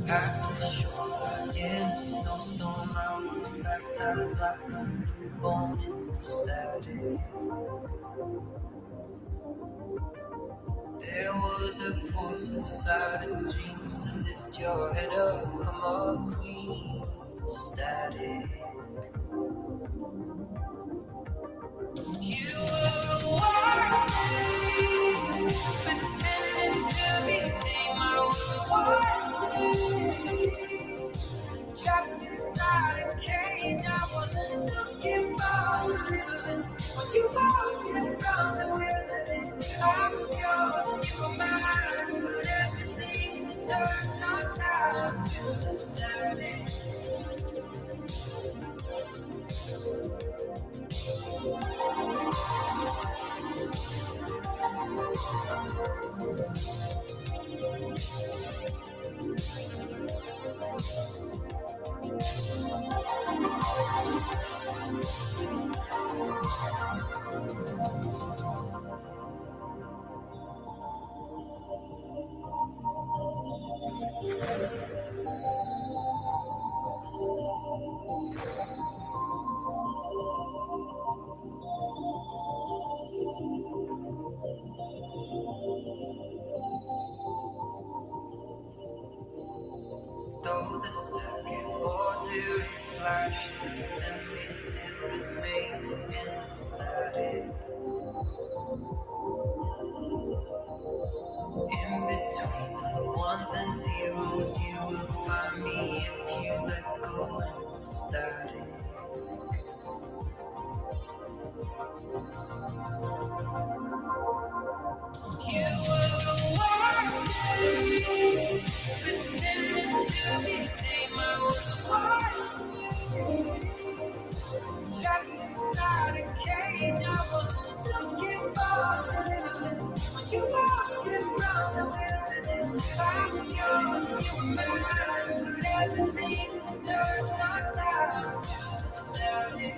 At the shore in a snowstorm, I was baptized like a newborn in the static. There was a force inside a dream, so lift your head up, come on, queen, static. You were a wild thing, pretending to be tame. I was a wild thing, trapped inside a cage. I wasn't looking for deliverance when you walked in from the wilderness. I was yours and you were mine, but everything turns on down to the static. Though the circuit water is flashes, memories still remain in the static. In between the ones and zeros, you will find me if you let go in the static. You were a wild thing, pretending to be tame. I was a wild thing, trapped inside a cage. I wasn't looking for deliverance when you walked in from the wilderness. I was yours and you were mine, but everything turns on down to the static.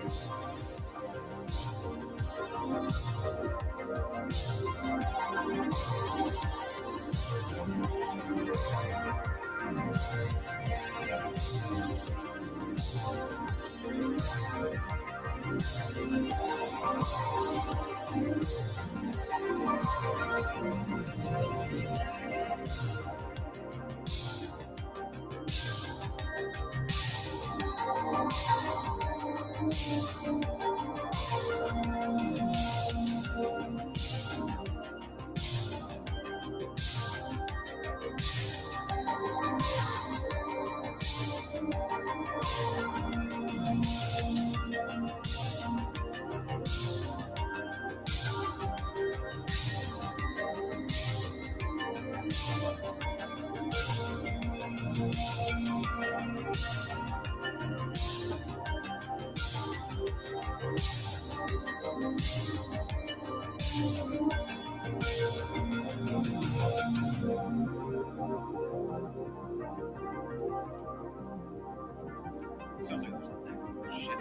Sounds like there's an echo. Shit.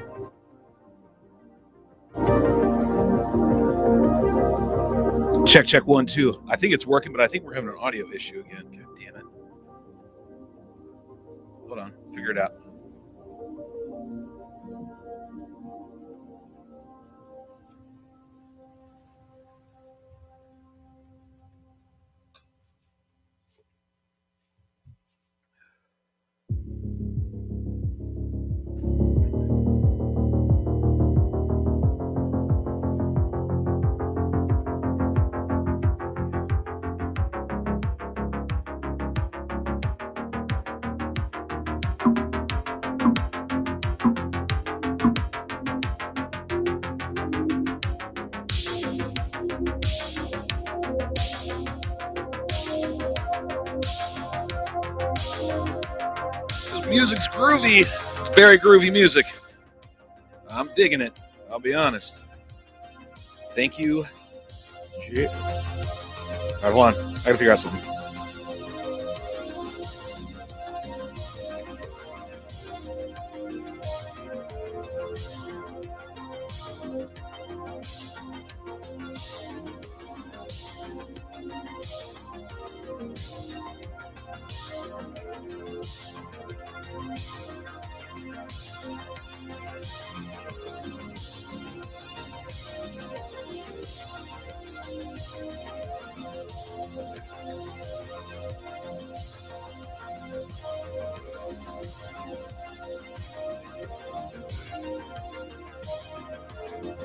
Check, check, 1, 2. I think it's working, but I think we're having an audio issue again. God damn it. Hold on. Figure it out. This music's groovy. It's very groovy music. I'm digging it. I'll be honest. Thank you. Shit. All right, hold on. I gotta figure out something.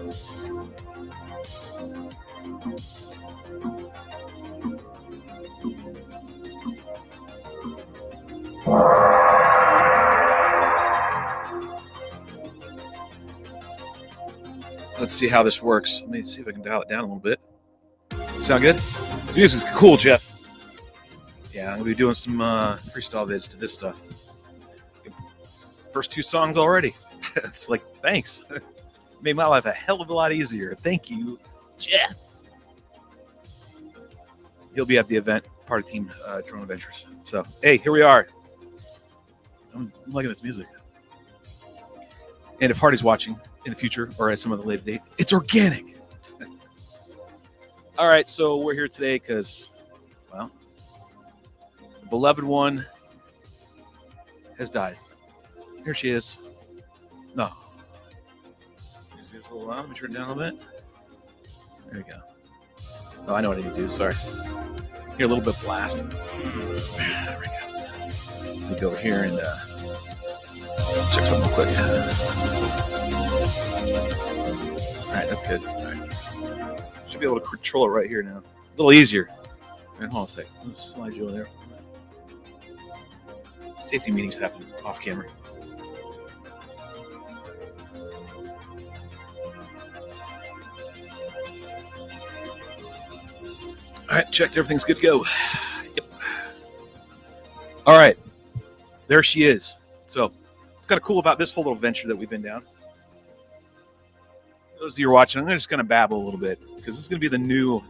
Let's see how this works. Let me see if I can dial it down a little bit. Sound good? This music's cool, Jeff. Yeah, I'm going to be doing some freestyle vids to this stuff. First 2 songs already. It's like, thanks. Made my life a hell of a lot easier. Thank you, Jeff. He'll be at the event, part of Team Drone Adventures. So, hey, here we are. I'm liking this music. And if Hardy's watching in the future or at some other later date, it's organic. All right, so we're here today because, well, the beloved one has died. Here she is. No. Let me turn it down a little bit. There we go. Oh, I know what I need to do. Sorry. Here, a little bit blast. There we go. Let me go over here and check something real quick. All right, that's good. All right. Should be able to control it right here now. A little easier. All right, hold on a sec. I'll slide you over there. Safety meetings happen off camera. All right, checked. Everything's good to go. Yep. All right. There she is. So, it's kind of cool about this whole little venture that we've been down. Those of you who are watching, I'm just going to babble a little bit because this is going to be the new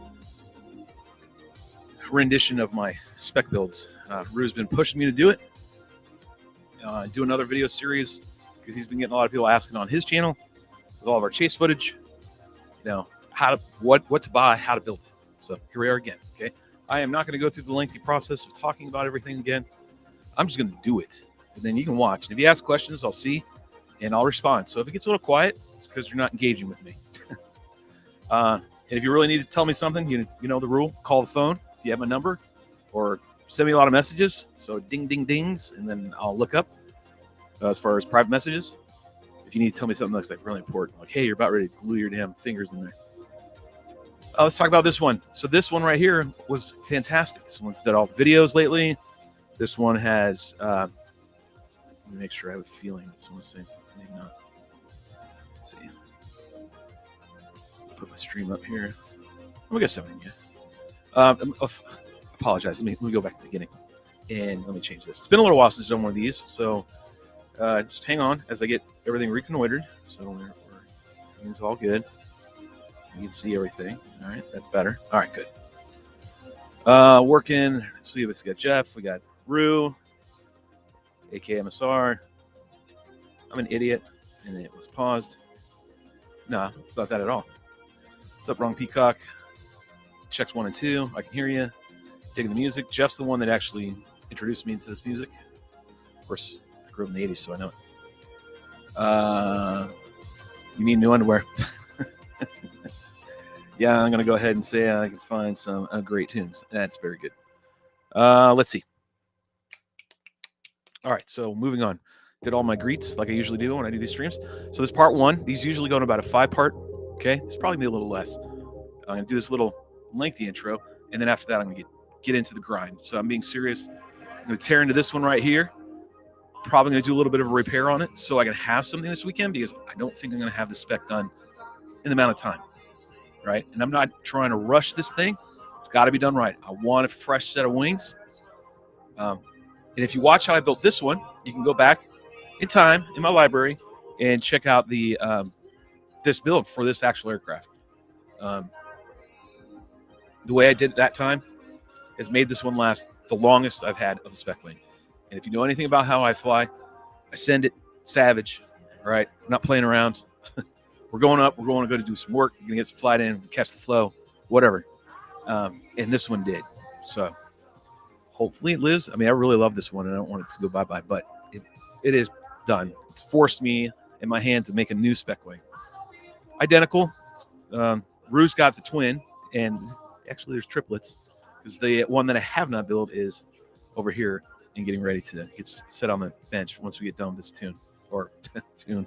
rendition of my spec builds. Rue's been pushing me to do it. Do another video series because he's been getting a lot of people asking on his channel with all of our chase footage. You know, what to buy, how to build it. So here we are again. Okay, I am not going to go through the lengthy process of talking about everything again. I'm just going to do it, and then you can watch. And if you ask questions, I'll see, and I'll respond. So if it gets a little quiet, it's because you're not engaging with me. And if you really need to tell me something, you know the rule. Call the phone. Do you have my number? Or send me a lot of messages. So ding, ding, dings, and then I'll look up as far as private messages. If you need to tell me something that's like really important, like, hey, you're about ready to glue your damn fingers in there. Let's talk about this one. So this one right here was fantastic. This one's done all the videos lately. This one has, let me make sure I have a feeling that someone's saying something. Maybe not. Let's see. Put my stream up here. We got something yet. Apologize. Let me go back to the beginning and let me change this. It's been a little while since I've done one of these. So just hang on as I get everything reconnoitered. So everything's all good. You can see everything. All right, that's better. All right, good. Working. Let's see, we got Jeff. We got Rue, aka MSR. I'm an idiot, and it was paused. No, it's not that at all. What's up, Wrong Peacock? Checks 1 and 2. I can hear you. Digging the music. Jeff's the one that actually introduced me into this music. Of course, I grew up in the 80s, so I know it. You need new underwear. Yeah, I'm going to go ahead and say I can find some great tunes. That's very good. Let's see. All right, so moving on. Did all my greets like I usually do when I do these streams. So this part 1. These usually go in about a 5-part. Okay, it's probably be a little less. I'm going to do this little lengthy intro, and then after that, I'm going to get into the grind. So I'm being serious. I'm going to tear into this one right here. Probably going to do a little bit of a repair on it so I can have something this weekend because I don't think I'm going to have the spec done in the amount of time. Right? And I'm not trying to rush this thing. It's got to be done right. I want a fresh set of wings. And if you watch how I built this one, you can go back in time in my library and check out the this build for this actual aircraft. The way I did it that time has made this one last the longest I've had of a spec wing. And if you know anything about how I fly, I send it savage. All right? I'm not playing around. We're going up. We're going to go to do some work. We're going to get some flight in, catch the flow, whatever. And this one did. So hopefully it lives. I mean, I really love this one, and I don't want it to go bye-bye, but it is done. It's forced me in my hand to make a new spec wing. Identical. Rue's got the twin, and actually there's triplets because the one that I have not built is over here and getting ready to get set on the bench once we get done with this tune.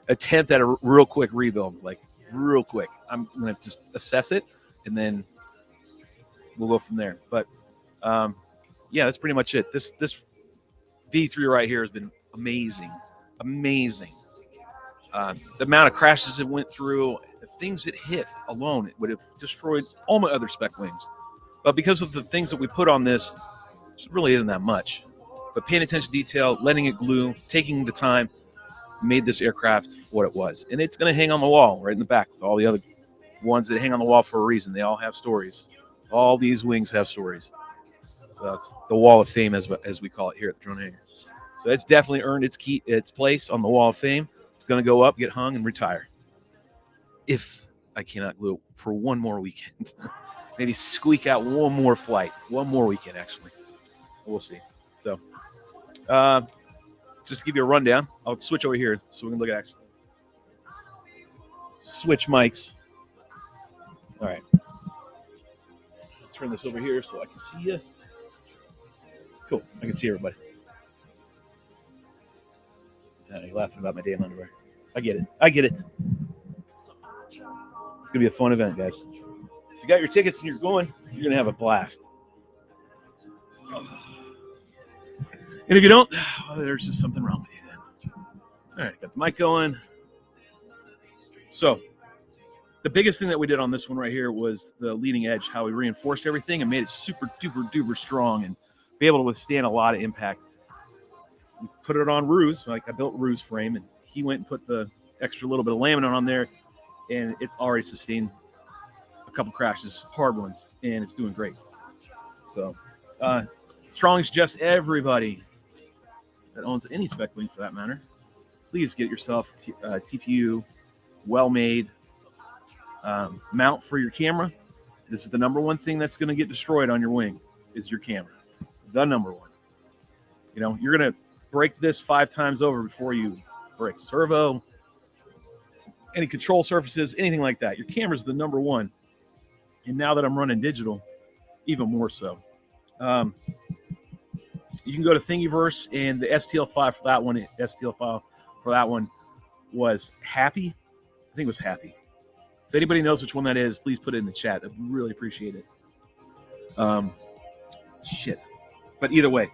Attempt at a real quick rebuild. Like, real quick. I'm going to just assess it, and then we'll go from there. But yeah, that's pretty much it. This V3 right here has been amazing. The amount of crashes it went through, the things it hit alone, it would have destroyed all my other spec wings. But because of the things that we put on this, it really isn't that much. But paying attention to detail, letting it glue, taking the time, made this aircraft what it was. And it's going to hang on the wall right in the back with all the other ones that hang on the wall for a reason. They all have stories. All these wings have stories. So that's the wall of fame, as we call it here at the Drone Hangar. So it's definitely earned its place on the wall of fame. It's going to go up, get hung, and retire. If I cannot glue for one more weekend. Maybe squeak out one more flight. One more weekend, actually. We'll see. So, just to give you a rundown, I'll switch over here so we can look at action. Switch mics. All right. Turn this over here so I can see you. Cool. I can see everybody. You're laughing about my damn underwear. I get it. It's going to be a fun event, guys. If you got your tickets and you're going to have a blast. And if you don't, well, there's just something wrong with you then. All right, got the mic going. So, the biggest thing that we did on this one right here was the leading edge, how we reinforced everything and made it super duper strong and be able to withstand a lot of impact. We put it on Ruse, like I built Ruse frame, and he went and put the extra little bit of laminate on there, and it's already sustained a couple crashes, hard ones, and it's doing great. So, strongly suggest everybody that owns any spec wing for that matter, please get yourself TPU, well-made mount for your camera. This is the number one thing that's going to get destroyed on your wing is your camera. The number one. You know, you're going to break this 5 times over before you break a servo, any control surfaces, anything like that. Your camera's the number one. And now that I'm running digital, even more so. You can go to Thingiverse, and the STL file for that one was Happy. I think it was Happy. If anybody knows which one that is, please put it in the chat. I'd really appreciate it. Shit. But either way,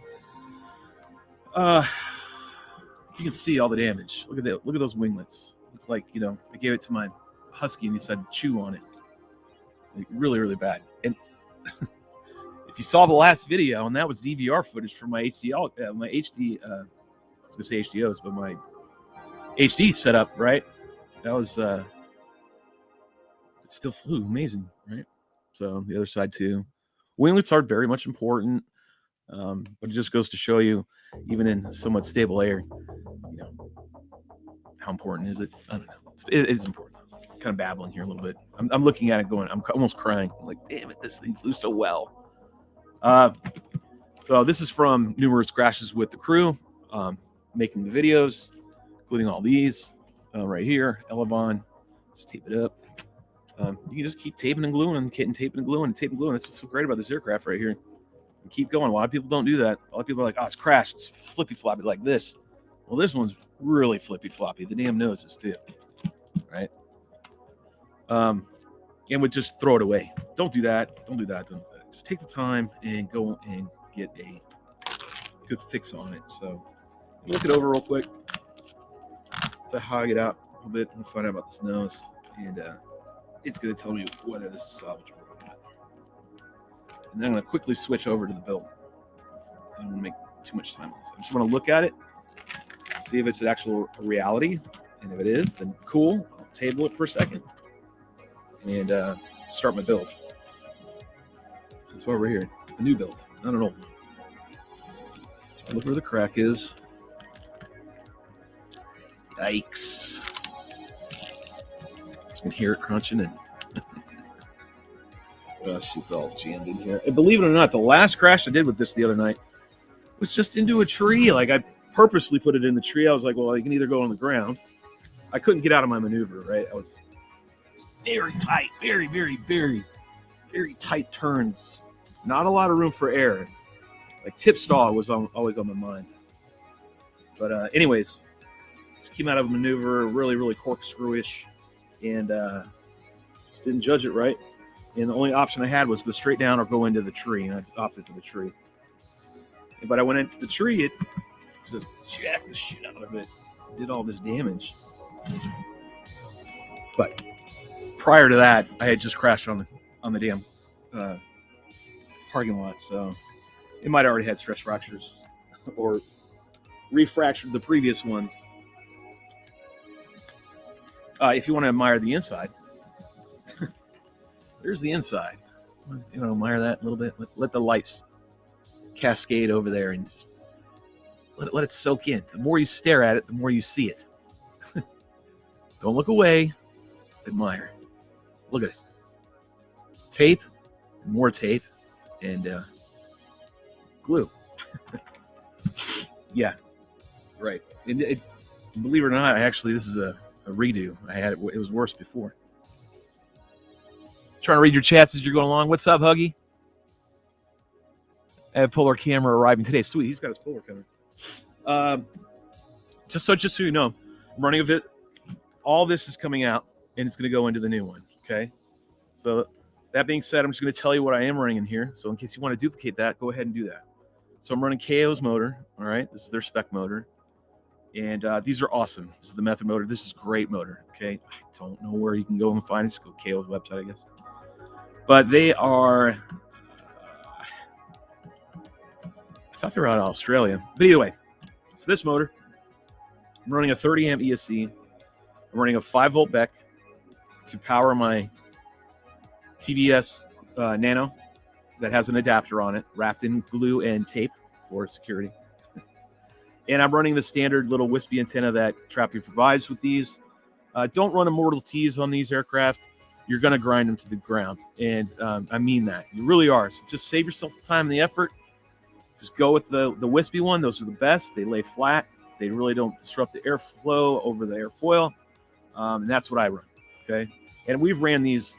you can see all the damage. Look at that. Look at those winglets. Look like, you know, I gave it to my husky and he decided to chew on it. Like, really bad. And if you saw the last video, and that was DVR footage from my HD, I was going to say HDOs, but my HD setup, right? That was, it still flew amazing, right? So the other side too. Winglets are very much important, but it just goes to show you, even in somewhat stable air, you know, how important is it? I don't know. It is important. I'm kind of babbling here a little bit. I'm looking at it going, I'm almost crying. I'm like, damn it, this thing flew so well. So this is from numerous crashes with the crew, making the videos, including all these right here. Elevon, let's tape it up. You can just keep taping and gluing and taping and gluing and taping and gluing. That's what's so great about this aircraft right here. And keep going. A lot of people don't do that. A lot of people are like, oh, it's crashed. It's flippy floppy like this. Well, this one's really flippy floppy. The damn nose is too, right? And would just throw it away. Don't do that. Don't do that. Just take the time and go and get a good fix on it. So look it over real quick. So I hog it out a little bit and find out about this nose. And it's going to tell me whether this is salvageable or not. And then I'm going to quickly switch over to the build. I don't want to make too much time on this. I just want to look at it, see if it's an actual reality. And if it is, then cool. I'll table it for a second and start my build. So that's why we're here. A new build, not an old one. So look where the crack is. Yikes. You can hear it crunching and oh, shit's all jammed in here. And believe it or not, the last crash I did with this the other night was just into a tree. Like, I purposely put it in the tree. I was like, well, I can either go on the ground. I couldn't get out of my maneuver, right? I was very tight, very tight turns. Not a lot of room for air. Like tip stall was always on my mind. But anyways, just came out of a maneuver, really corkscrewish. and didn't judge it right. And the only option I had was go straight down or go into the tree, and I opted for the tree. But I went into the tree, it just jacked the shit out of it, did all this damage. But prior to that, I had just crashed on the damn parking lot, so it might have already had stress fractures or refractured the previous ones. If you want to admire the inside, there's the inside. You know, admire that a little bit. Let the lights cascade over there and just let it soak in. The more you stare at it, the more you see it. Don't look away. Admire. Look at it. Tape, more tape, and glue. Yeah, right. And believe it or not, actually, this is a redo. I had it was worse before. Trying to read your chats as you're going along. What's up, Huggy? I have Polar Camera arriving today. Sweet, he's got his Polar Camera. Just so you know, I'm running a bit. All this is coming out, and it's going to go into the new one. Okay. So that being said, I'm just going to tell you what I am running in here. So in case you want to duplicate that, go ahead and do that. So I'm running KO's motor. All right, this is their spec motor, and these are awesome. This is the method motor. This is great motor. Okay, I don't know where you can go and find it. Just go to KO's website, I guess. But they are. I thought they were out of Australia, but either way. So this motor, I'm running a 30 amp ESC. I'm running a 5-volt BEC to power my TBS Nano that has an adapter on it, wrapped in glue and tape for security. And I'm running the standard little wispy antenna that Trappy provides with these. Don't run Immortal T's on these aircraft. You're going to grind them to the ground. And I mean that. You really are. So just save yourself the time and the effort. Just go with the wispy one. Those are the best. They lay flat. They really don't disrupt the airflow over the airfoil. And that's what I run. Okay. And we've ran these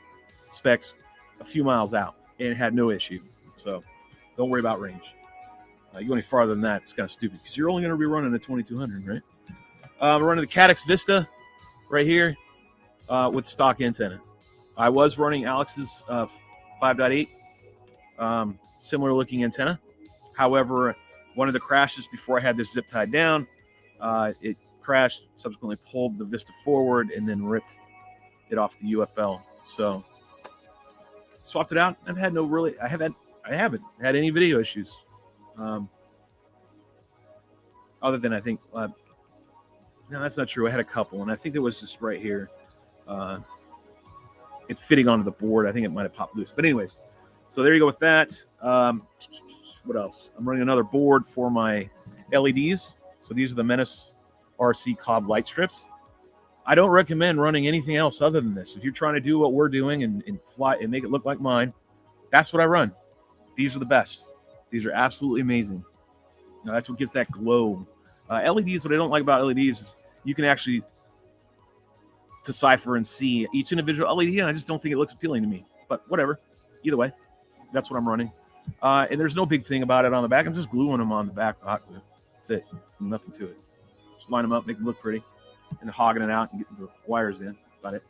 specs a few miles out and had no issue. So don't worry about range. You go any farther than that, it's kind of stupid because you're only going to be running the 2200, right? I'm running the Caddx Vista right here with stock antenna. I was running Alex's 5.8, similar looking antenna. However, one of the crashes before I had this zip tied down, it crashed, subsequently pulled the Vista forward, and then ripped it off the UFL. So swapped it out. I haven't had any video issues. Other than I think, no, that's not true. I had a couple, and I think it was just right here. It fitting onto the board. I think it might have popped loose. But anyways, so there you go with that. What else? I'm running another board for my LEDs. So these are the Menace RC Cobb light strips. I don't recommend running anything else other than this. If you're trying to do what we're doing and fly and make it look like mine, that's what I run. These are the best. These are absolutely amazing. Now, that's what gives that glow. LEDs, what I don't like about LEDs is you can actually decipher and see each individual LED, and I just don't think it looks appealing to me. But whatever. Either way, that's what I'm running. And there's no big thing about it on the back. I'm just gluing them on the back with hot glue. That's it. There's nothing to it. Just line them up, make them look pretty, and hogging it out and getting the wires in. That's about it.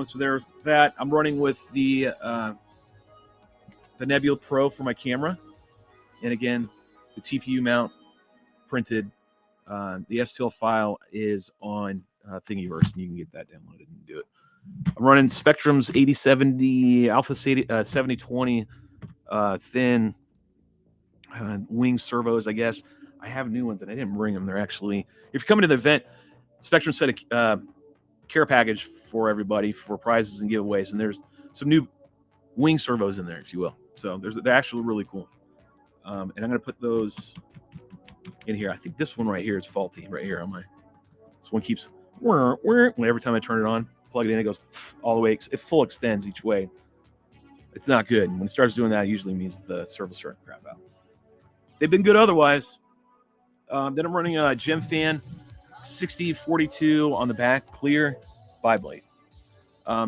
So there's that. I'm running with the Nebula Pro for my camera. And again, the TPU mount printed. The STL file is on Thingiverse, and you can get that downloaded and do it. I'm running Spectrum's 8070 Alpha 7020 thin wing servos, I guess. I have new ones, and I didn't bring them. They're actually, if you're coming to the event, Spectrum set a care package for everybody for prizes and giveaways, and there's some new wing servos in there, if you will. So they're actually really cool. And I'm going to put those in here. I think this one right here is faulty right here on my. This one keeps every time I turn it on, plug it in, it goes all the way. It full extends each way. It's not good. And when it starts doing that, it usually means the servo's starting to crap out. They've been good otherwise. Then I'm running a Gem Fan 6042 on the back, clear bi-blade.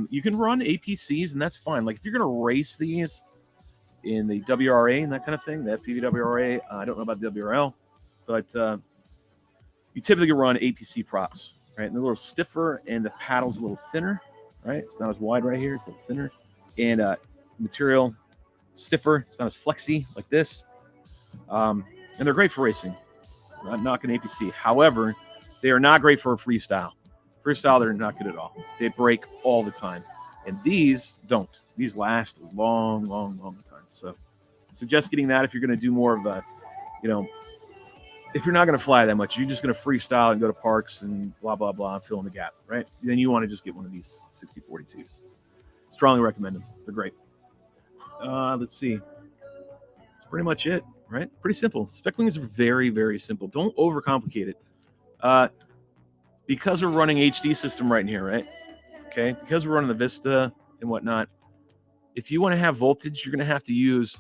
You can run APCs, and that's fine. Like if you're going to race these in the WRA and that kind of thing, the FPV WRA, I don't know about the WRL, but you typically run APC props, right? And they're a little stiffer, and the paddle's a little thinner, right? It's not as wide right here. It's a little thinner. And material stiffer. It's not as flexy like this. And they're great for racing. I'm not knocking APC. However, they are not great for freestyle. Freestyle, they're not good at all. They break all the time. And these don't. These last a long, long, long time. So suggest getting that if you're going to do more of a, if you're not going to fly that much, you're just going to freestyle and go to parks and blah, blah, blah, and fill in the gap, right? Then you want to just get one of these 6042s. Strongly recommend them. They're great. Let's see. That's pretty much it, right? Pretty simple. Spec wings are very, very simple. Don't overcomplicate it. Because we're running HD system right in here, right? Okay, because we're running the Vista and whatnot, if you want to have voltage, you're going to have to use,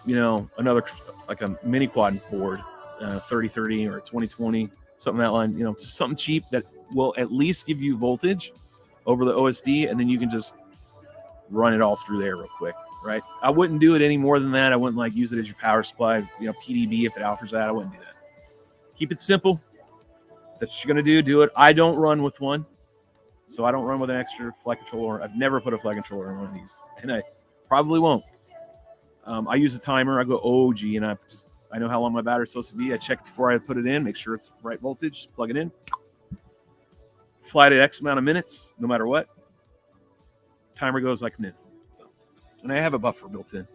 another, like a mini quad board, 3030 or 2020, something that line, just something cheap that will at least give you voltage over the OSD, and then you can just run it all through there real quick, right? I wouldn't do it any more than that. I wouldn't use it as your power supply, PDB if it offers that. I wouldn't do that. Keep it simple. That's what you're going to do it. I don't run with one, so I don't run with an extra flight controller. I've never put a flight controller in one of these, and I probably won't. I use a timer. I go OG, and I know how long my battery's supposed to be. I check before I put it in, make sure it's right voltage, plug it in. Fly to X amount of minutes, no matter what. Timer goes like a minute. So, and I have a buffer built in.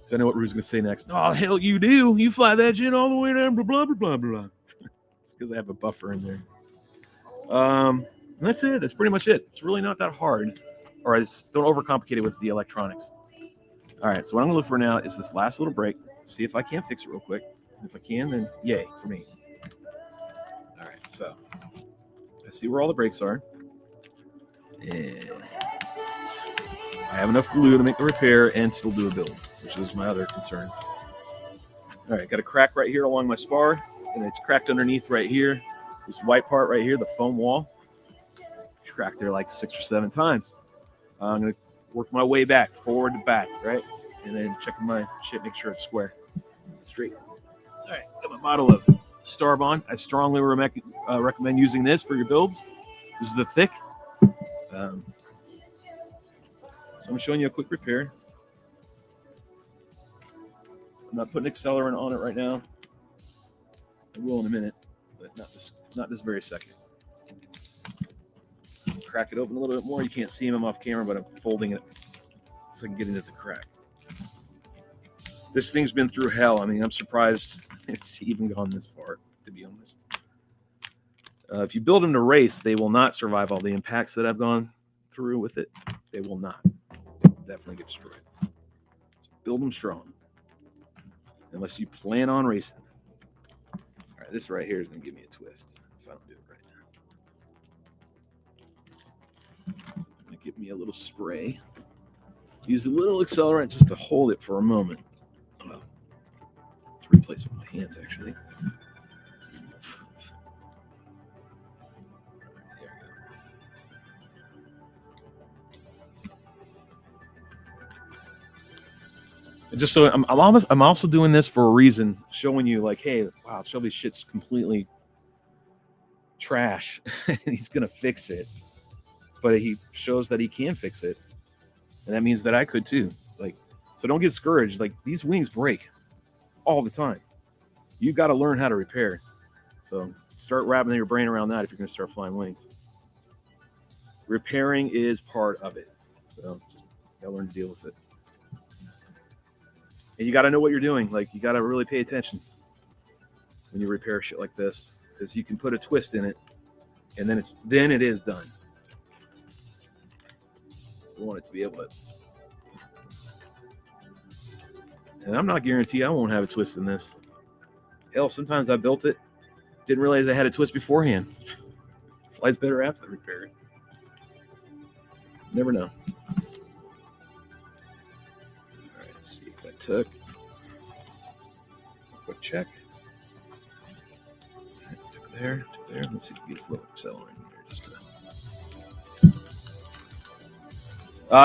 So I know what Rue's going to say next. Oh, hell you do. You fly that jet all the way down, blah, blah, blah, blah, blah. It's because I have a buffer in there. That's it. That's pretty much it. It's really not that hard. Or don't overcomplicate it with the electronics. All right, so what I'm going to look for now is this last little break. See if I can fix it real quick. If I can, then yay for me. All right, so I see where all the brakes are. And I have enough glue to make the repair and still do a build, which is my other concern. All right, got a crack right here along my spar, and it's cracked underneath right here. This white part right here, the foam wall, it's cracked there like 6 or 7 times. I'm going to work my way back, forward to back, right? And then check my shit, make sure it's square. Straight. All right, got my bottle of Starbond. I strongly recommend using this for your builds. This is the thick. So I'm showing you a quick repair. I'm not putting accelerant on it right now. I will in a minute, but not this very second. Crack it open a little bit more. You can't see him off camera, but I'm folding it so I can get into the crack. This thing's been through hell. I mean, I'm surprised it's even gone this far, to be honest. If you build them to race, they will not survive all the impacts that I've gone through with it. They will not. Definitely get destroyed. So build them strong. Unless you plan on racing. All right, this right here is going to give me a twist if I don't do it right now. Going to give me a little spray. Use a little accelerant just to hold it for a moment. Well, let's replace it with my hands, actually. Just so I'm also doing this for a reason, showing you like, hey, wow, Shelby's shit's completely trash. He's gonna fix it, but he shows that he can fix it, and that means that I could too. Like, so don't get discouraged. Like, these wings break all the time. You got to learn how to repair. So start wrapping your brain around that if you're gonna start flying wings. Repairing is part of it, so just gotta learn to deal with it. And you got to know what you're doing. Like, you got to really pay attention when you repair shit like this, because you can put a twist in it, and then it is done. You want it to be able to. And I'm not guaranteed I won't have a twist in this. Hell, sometimes I built it, didn't realize I had a twist beforehand. Flies better after the repair. Never know. Took quick check. Took there. Let's see if we get a little accelerant in here.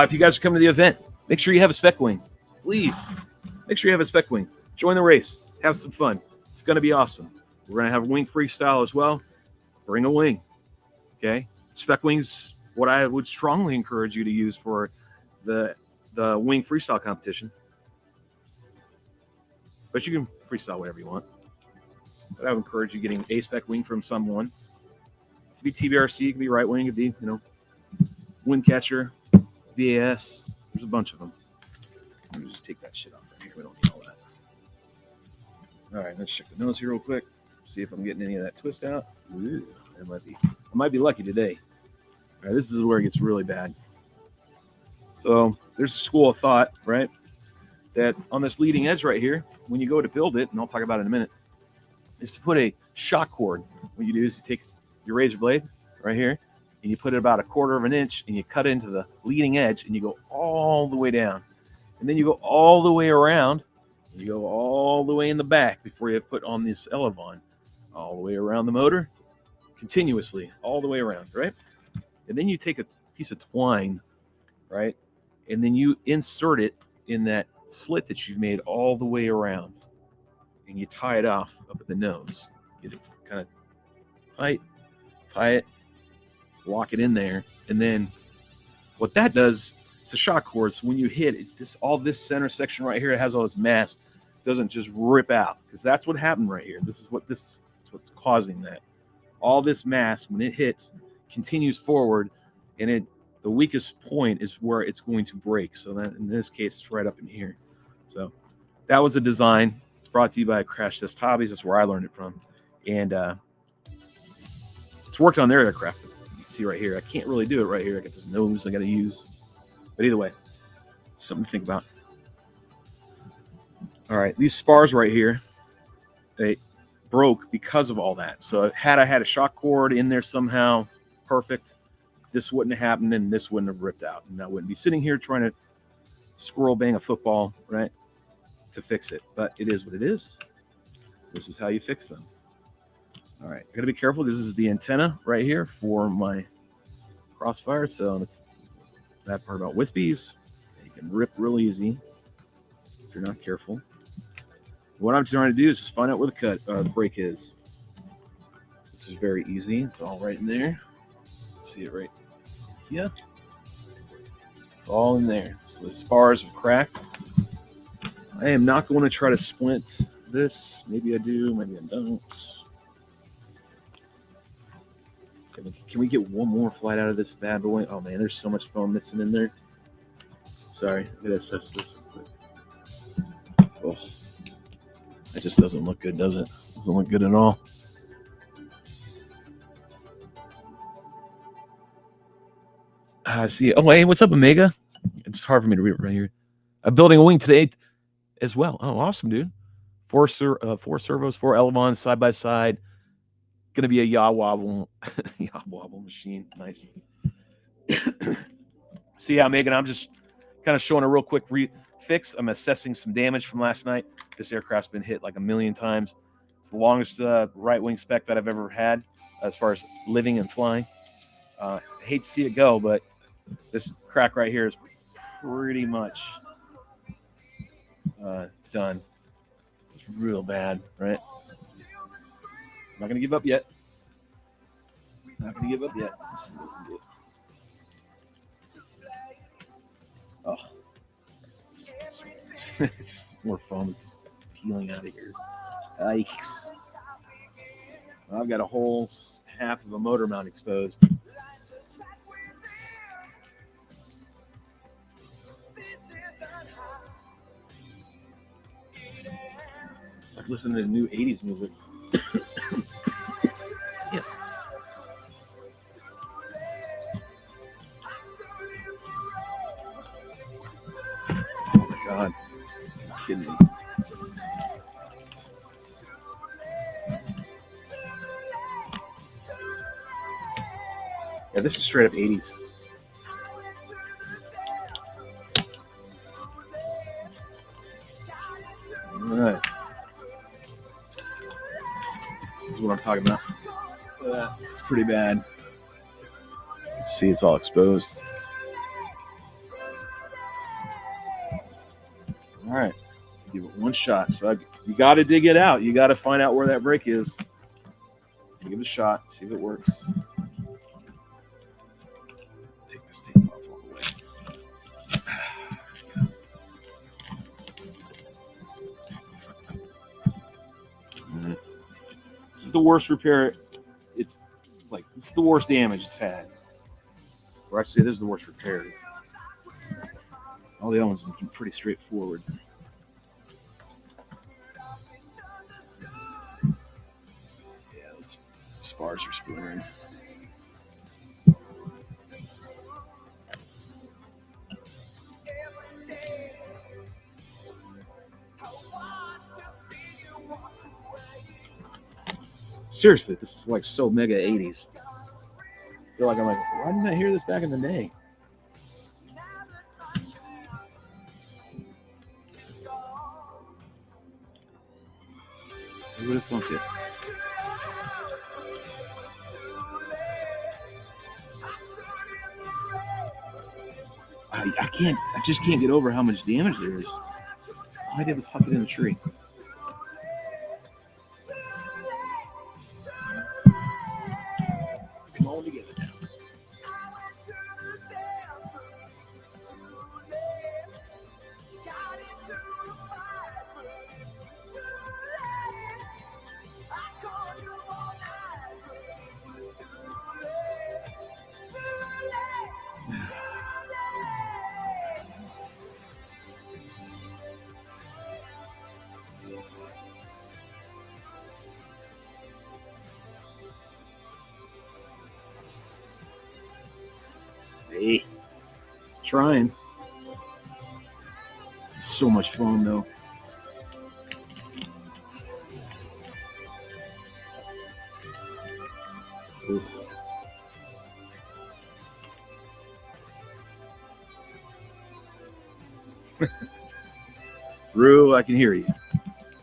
If you guys are coming to the event, make sure you have a spec wing. Please, make sure you have a spec wing. Join the race. Have some fun. It's going to be awesome. We're going to have wing freestyle as well. Bring a wing. Okay, spec wings. What I would strongly encourage you to use for the wing freestyle competition, but you can freestyle whatever you want. But I would encourage you getting a spec wing from someone. It could be TBRC, it could be right wing, it could be wind catcher, VAS. There's a bunch of them. Let me just take that shit off right here. We don't need all that. All right, let's check the nose here real quick. See if I'm getting any of that twist out. Ooh, I might be lucky today. All right, this is where it gets really bad. So there's a school of thought, right, that on this leading edge right here, when you go to build it, and I'll talk about it in a minute, is to put a shock cord. What you do is you take your razor blade right here, and you put it about 1/4 of an inch, and you cut into the leading edge, and you go all the way down. And then you go all the way around, and you go all the way in the back before you have put on this elevon, all the way around the motor, continuously, all the way around, right? And then you take a piece of twine, right, and then you insert it in that slit that you've made all the way around, and you tie it off up at the nose. Get it kind of tight, tie it, lock it in there, and then what that does, it's a shock cord. So when you hit it, all this center section right here, it has all this mass, doesn't just rip out, because that's what happened right here. That's what's causing that. All this mass, when it hits, continues forward, and the weakest point is where it's going to break. So that in this case, it's right up in here. So that was a design. It's brought to you by Crash Test Hobbies. That's where I learned it from, and it's worked on their aircraft. You can see right here. I can't really do it right here. I got this nose I got to use, but either way, something to think about. All right, these spars right here, they broke because of all that. So had I had a shock cord in there somehow, perfect, this wouldn't have happened, and this wouldn't have ripped out, and I wouldn't be sitting here trying to squirrel bang a football, right, to fix it. But it is what it is. This is how you fix them. All right, I gotta be careful. This is the antenna right here for my crossfire. So that's that part about wispies. They can rip real easy if you're not careful. What I'm trying to do is just find out where the break is. This is very easy. It's all right in there. See it right? Yeah. It's all in there. So the spars have cracked. I am not going to try to splint this. Maybe I do, maybe I don't. Can we get one more flight out of this bad boy? Oh man, there's so much foam missing in there. Sorry, I gotta assess this real quick. Oh, that just doesn't look good, does it? Doesn't look good at all. I see. Oh, hey, what's up, Omega? It's hard for me to read right here. I'm building a wing today as well. Oh, awesome, dude. Four servos, 4 elevons side by side. Gonna be a yaw wobble machine. Nice. So yeah, Megan, I'm just kind of showing a real quick fix. I'm assessing some damage from last night. This aircraft's been hit like a million times. It's the longest right wing spec that I've ever had as far as living and flying. I hate to see it go, but this crack right here is pretty much done. It's real bad, right? I'm not going to give up yet. Not going to give up yet. Let's see what we can do. Oh. It's more foam is peeling out of here. Yikes. I've got a whole half of a motor mount exposed. It's like listening to new 80s music. Yeah. Oh my God. You're kidding me. Yeah, this is straight up 80s. All right. This is what I'm talking about. It's pretty bad. You can see it's all exposed. All right. Give it one shot. So you got to dig it out. You got to find out where that break is. Give it a shot. See if it works. tape off all the way. This is the worst repair. It's the worst damage it's had. Or actually, this is the worst repair. All the other ones have been pretty straightforward. Yeah, those spars are splintering. Seriously, this is like so mega 80s. I feel like I'm like, why didn't I hear this back in the day? Who would have thunk it? I just can't get over how much damage there is. All I did was huck it in the tree. Come on together now. Hey, trying. So much fun though. Ooh. Rue, I can hear you.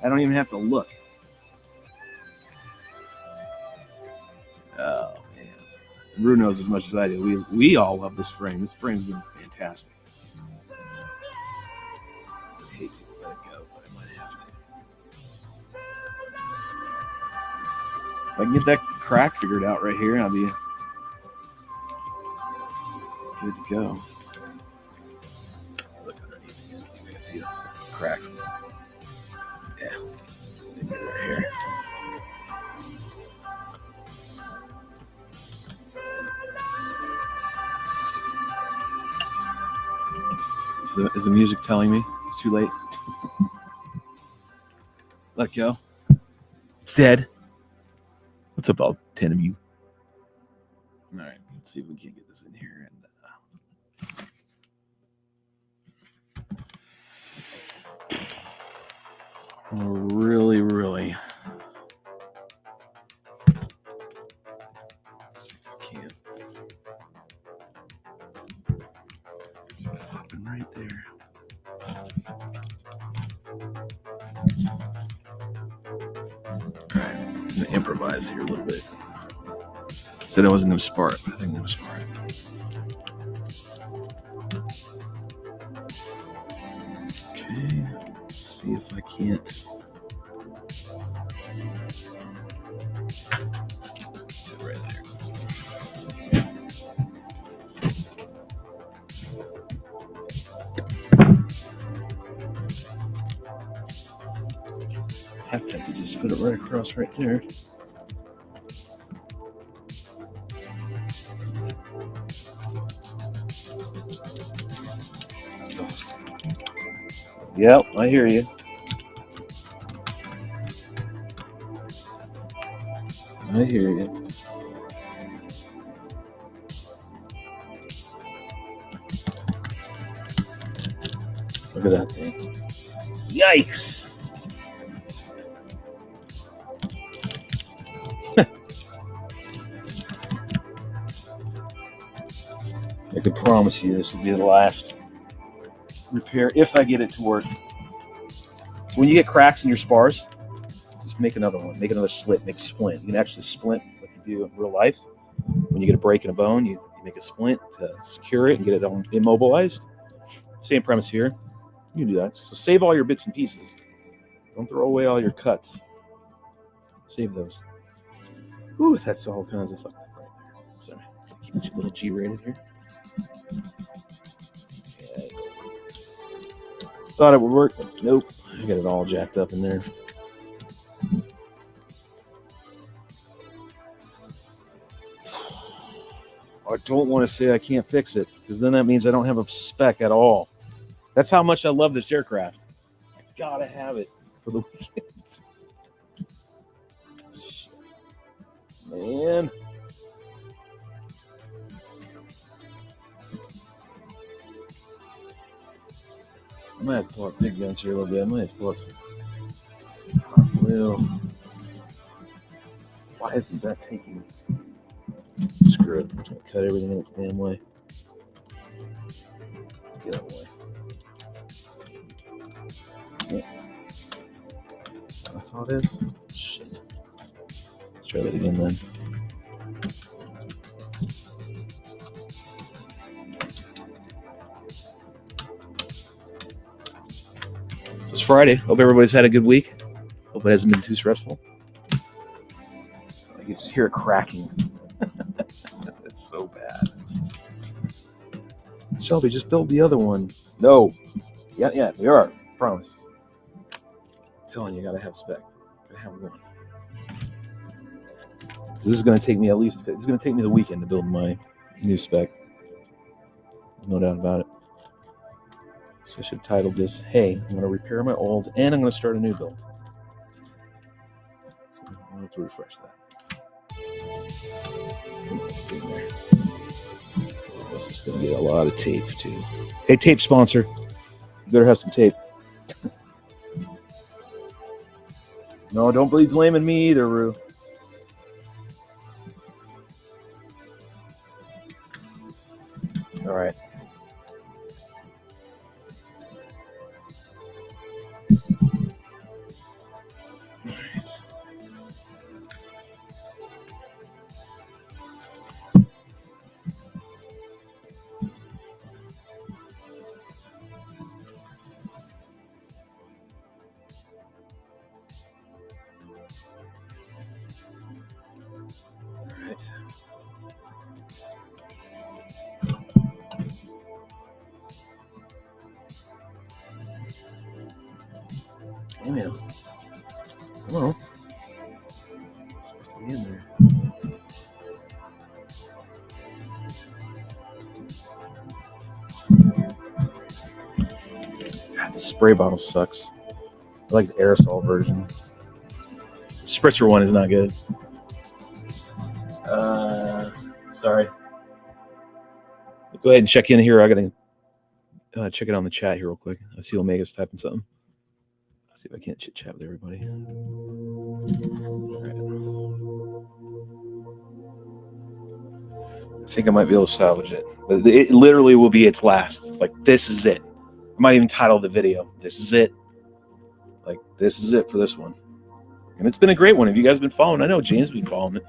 I don't even have to look. Oh man, Rue knows as much as I do. We all love this frame. This frame's been fantastic. I hate to let it go, but I might have to. If I can get that crack figured out right here, I'll be good to go. Look underneath. You can see the crack. Yeah, right here. Is the music telling me it's too late? Let go. It's dead. What's up, all 10 of you? All right, let's see if we can get this in here. And really. Let's see if we can. It's flopping right there. All right, I'm gonna improvise here a little bit. Said I wasn't gonna spar it, but I think I'm gonna spar it. Okay, let's see if I can't. Right there. I have to just put it right across right there. Yep, I hear you. I hear you. Look at that thing. Yikes! I can promise you this will be the last repair if I get it to work. So when you get cracks in your spars, just make another one. Make another slit. Make a splint. You can actually splint like you do in real life. When you get a break in a bone, you make a splint to secure it and get it immobilized. Same premise here. You can do that. So save all your bits and pieces. Don't throw away all your cuts. Save those. Ooh, that's all kinds of fun right there. Sorry, keep it a little G-rated here. Thought it would work, but nope. I got it all jacked up in there. I don't want to say I can't fix it, because then that means I don't have a spec at all. That's how much I love this aircraft. I gotta have it for the weekend. Shit. Man. I might have to pull out big guns here a little bit. I might have to pull out some. Well, why isn't that taking? Screw it. I'm going to cut everything in its damn way. Get out of the way. Yeah. That's all it is? Shit. Let's try that again then. So it's Friday. Hope everybody's had a good week. Hope it hasn't been too stressful. I can just hear it cracking. That's so bad. Shelby, just build the other one. No. Yeah, we are. Promise. I'm telling you, gotta have spec. Gotta have one. This is gonna take me it's gonna take me the weekend to build my new spec. There's no doubt about it. So I should title this, hey, I'm gonna repair my old and I'm gonna start a new build. So I'll have to refresh that. Come on, get in there. This is going to get a lot of tape, too. Hey, tape sponsor. You better have some tape. No, don't be blaming me either, Rue. All right. Oh, yeah. Come on. Be in there. God, the spray bottle sucks. I like the aerosol version. The spritzer one is not good. Sorry. Go ahead and check in here. I gotta check it on the chat here real quick. I see Omega's typing something. See if I can't chit chat with everybody. Right. I think I might be able to salvage it, but it literally will be its last. Like, this is it. I might even title the video, "This is it." Like, this is it for this one. And it's been a great one. Have you guys been following? I know James has been following it.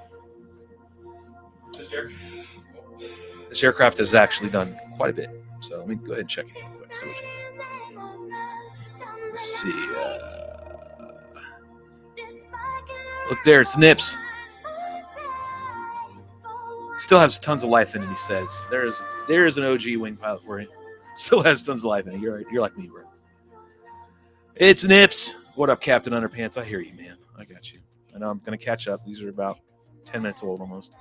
This aircraft has actually done quite a bit. So let me go ahead and check it real quick. Let's see. Look there, it's Nips. Still has tons of life in it, he says. There is an OG wing pilot for you. Still has tons of life in it. You're like me, bro. It's Nips. What up, Captain Underpants? I hear you, man. I got you. I know I'm going to catch up. These are about 10 minutes old almost.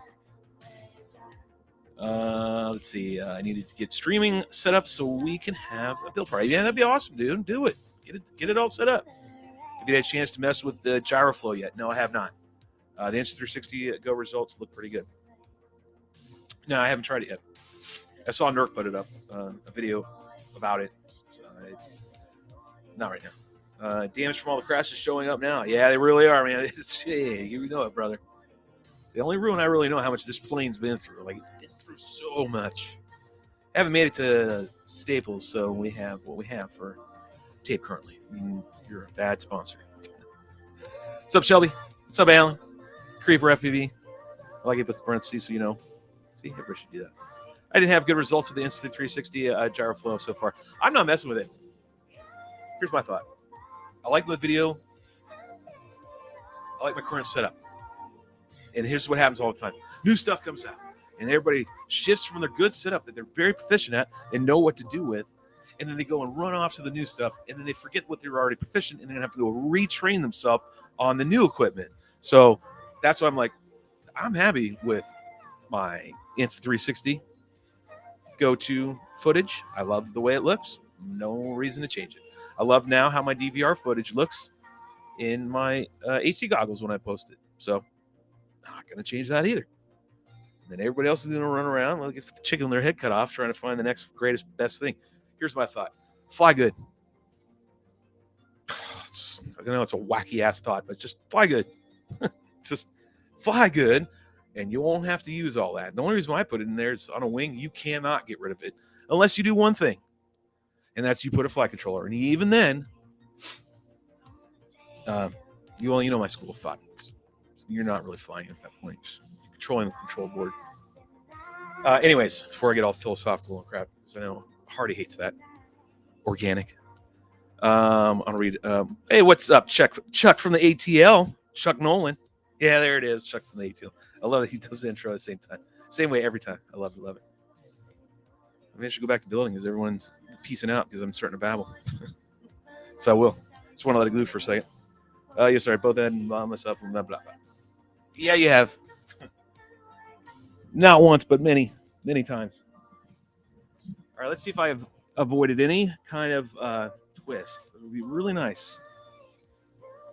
Let's see. I needed to get streaming set up so we can have a build party. Yeah, that'd be awesome, dude. Do it. Get it all set up. Have you had a chance to mess with the Gyroflow yet? No, I have not. The Insta360 Go results look pretty good. No, I haven't tried it yet. I saw Nurk put it up, a video about it. So it's not right now. Damage from all the crashes showing up now. Yeah, they really are, man. You know it, brother. It's the only ruin I really know how much this plane's been through. Like, it's been through so much. I haven't made it to Staples, so we have what we have for tape currently. You're a bad sponsor. What's up, Shelby? What's up, Alan? Creeper FPV. I like it with parentheses so you know. See, everybody should do that. I didn't have good results with the Insta360 Gyroflow so far. I'm not messing with it. Here's my thought. I like the video. I like my current setup. And here's what happens all the time. New stuff comes out. And everybody shifts from their good setup that they're very proficient at and know what to do with. and then they go and run off to the new stuff, and then they forget what they were already proficient, and then have to go retrain themselves on the new equipment. So that's why I'm like, I'm happy with my Insta360 go-to footage. I love the way it looks. No reason to change it. I love now how my DVR footage looks in my HD goggles when I post it. So not going to change that either. And then everybody else is going to run around like with the chicken with their head cut off trying to find the next greatest, best thing. Here's my thought. Fly good. I know it's a wacky-ass thought, but just fly good. Just fly good, and you won't have to use all that. The only reason why I put it in there is on a wing, you cannot get rid of it unless you do one thing, and that's you put a flight controller. And even then, you know my school of thought. You're not really flying at that point. You're controlling the control board. Anyways, before I get all philosophical and crap, because I know Hardy hates that. Organic. I'll read. Hey, what's up, Chuck from the ATL? Chuck Nolan. Yeah, there it is. Chuck from the ATL. I love that he does the intro at the same time. Same way every time. I love it. Maybe I should go back to building because everyone's piecing out because I'm starting to babble. So I will. Just want to let it glue for a second. Yeah, sorry. Both had and blah myself and blah, blah, blah. Yeah, you have. Not once, but many times. All right, let's see if I have avoided any kind of twist. It would be really nice.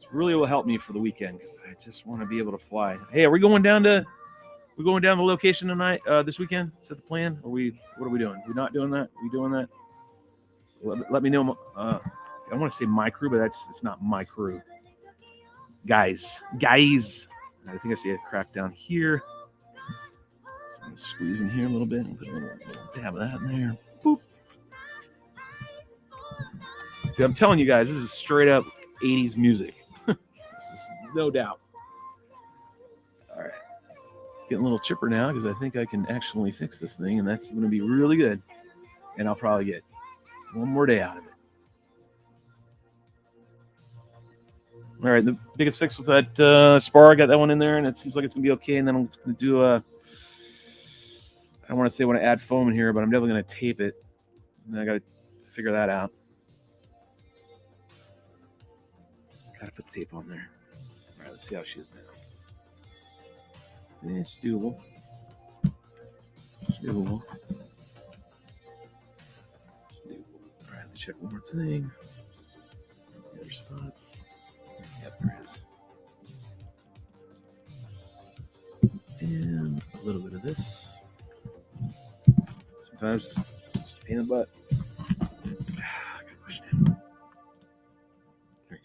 It really will help me for the weekend because I just want to be able to fly. Hey, are we going down to the location tonight? This weekend? Is that the plan? What are we doing? We're not doing that. Are we doing that? Let me know. I want to say my crew, but it's not my crew. Guys. I think I see a crack down here. So I'm going to squeeze in here a little bit and put a little dab of that in there. Boop. See, I'm telling you guys, this is straight up 80s music. This is no doubt. All right. Getting a little chipper now because I think I can actually fix this thing, and that's going to be really good. And I'll probably get one more day out of it. All right, the biggest fix with that spar, I got that one in there, and it seems like it's going to be okay. And then I'm just going to do I don't want to say I want to add foam in here, but I'm definitely going to tape it. And I got to figure that out. Got to put the tape on there. All right, let's see how she is now. It's doable. All right, let's check one more thing. The other spots. Yep, there is. And a little bit of this. Sometimes just a pain in the butt. I gotta push it in. There we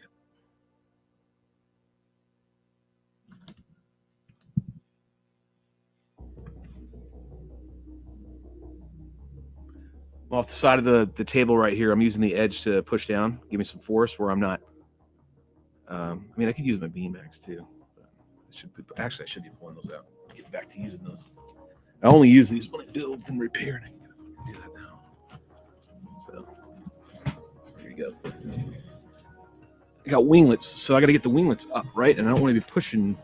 go. Off the side of the table right here, I'm using the edge to push down, give me some force where I'm not. I mean, I could use my beanbags too. I should be pulling those out. Get back to using those. I only use these when I build and repair, and I can do that now. So there you go. I got winglets, so I got to get the winglets up, right? And I don't want to be pushing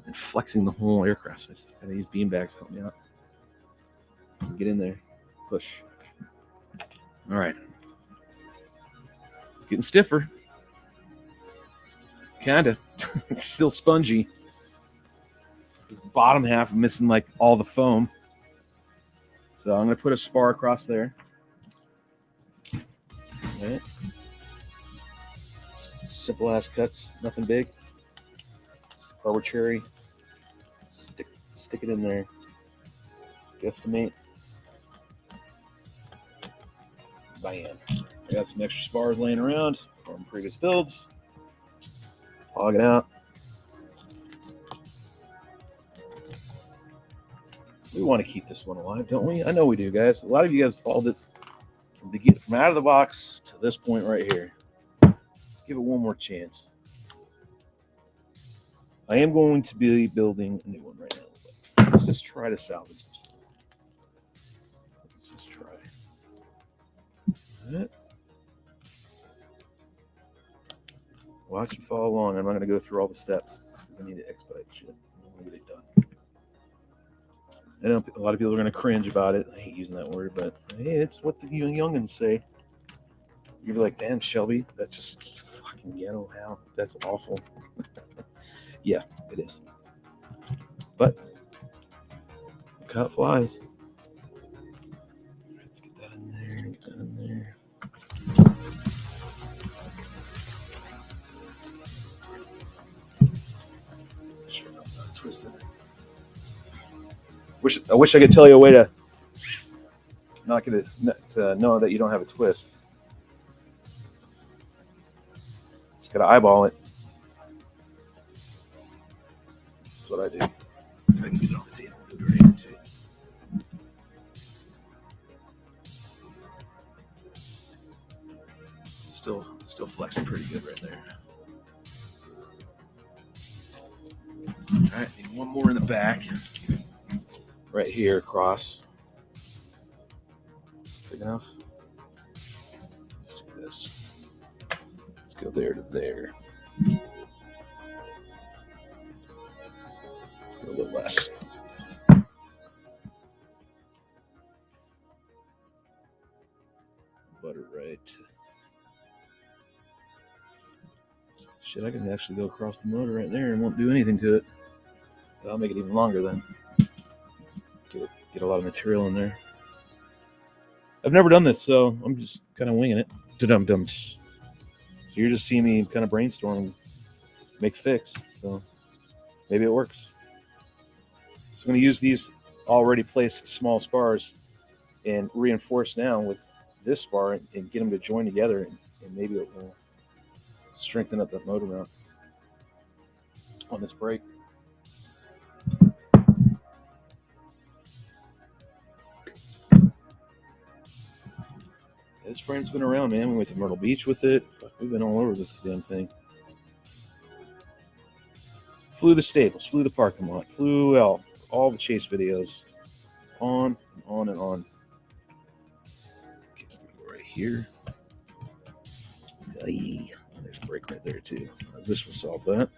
and flexing the whole aircraft. So I just got to use beanbags to help me out. Get in there, push. All right, it's getting stiffer. Kinda. It's still spongy. This bottom half I'm missing like all the foam. So I'm gonna put a spar across there. All right. Simple ass cuts, nothing big. Arbitrary. Stick it in there. Guesstimate. Bam. I got some extra spars laying around from previous builds. Hog it out. We want to keep this one alive, don't we? I know we do, guys. A lot of you guys followed it from out of the box to this point right here. Let's give it one more chance. I am going to be building a new one right now. Let's just try to salvage this one. Let's just try. All right. Watch and follow along. I'm not going to go through all the steps because I need to expedite shit. I want to get it done. I know a lot of people are going to cringe about it. I hate using that word, but hey, it's what the youngins say. You'd be like, damn, Shelby, that's just fucking ghetto. How? That's awful. Yeah, it is. But look how it flies. Let's get that in there. Get that in there. Sure, I'm not twisted. I wish I could tell you a way to not get it to know that you don't have a twist. Just gotta eyeball it. That's what I do. So I can get it on the table. Right here too. Still flexing pretty good right there. All right, need one more in the back. Right here across. Big enough? Let's do this. Let's go there to there. A little less. Butter right. Shit, I can actually go across the motor right there and won't do anything to it. But I'll make it even longer then. Get a lot of material in there. I've never done this, so I'm just kind of winging it. Da-dum-dum. So you're just seeing me kind of brainstorm, make fix. So maybe it works. So I'm going to use these already placed small spars and reinforce now with this spar and get them to join together, and maybe it will strengthen up that motor mount on this brake. This frame's been around, man. We went to Myrtle Beach with it. We've been all over this damn thing. Flew the stables, flew the parking lot, flew all the chase videos, on and on and on. Okay, right here. Aye. There's a brake right there too. This will solve that.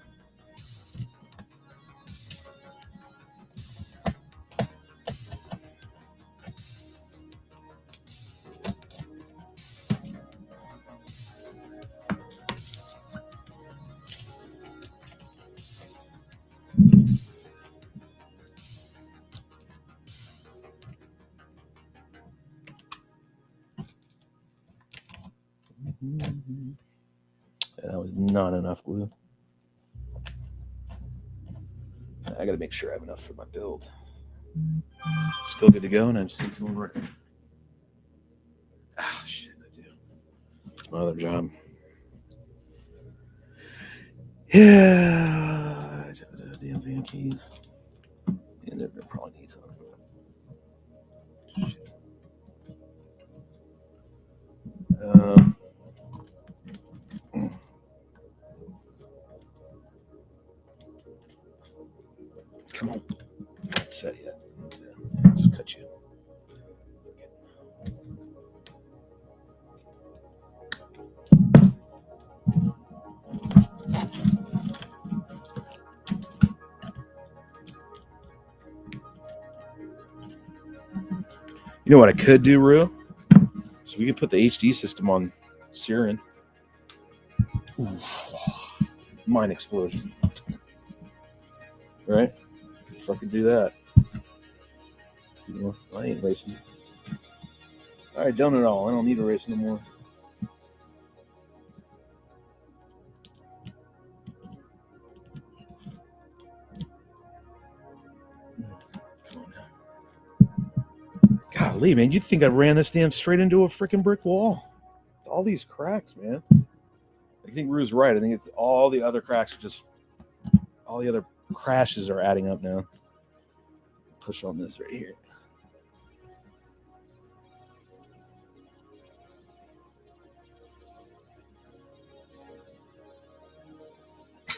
That was not enough glue. I got to make sure I have enough for my build. Still good to go, and I just need someone working. Ah, shit, I do. It's my other job. Yeah. Damn van keys. And they're going to probably need some. Shit. Come on. Not set yet. Just cut you. You know what I could do, Rue? So we could put the HD system on Siren. Mine explosion. Right? Could fucking do that. I ain't racing. Alright, done it all. I don't need to race no more. Come on now. Golly, man, you'd think I ran this damn straight into a freaking brick wall. All these cracks, man. I think Rue's right. I think it's all the other cracks are just, all the other crashes are adding up now. Push on this right here.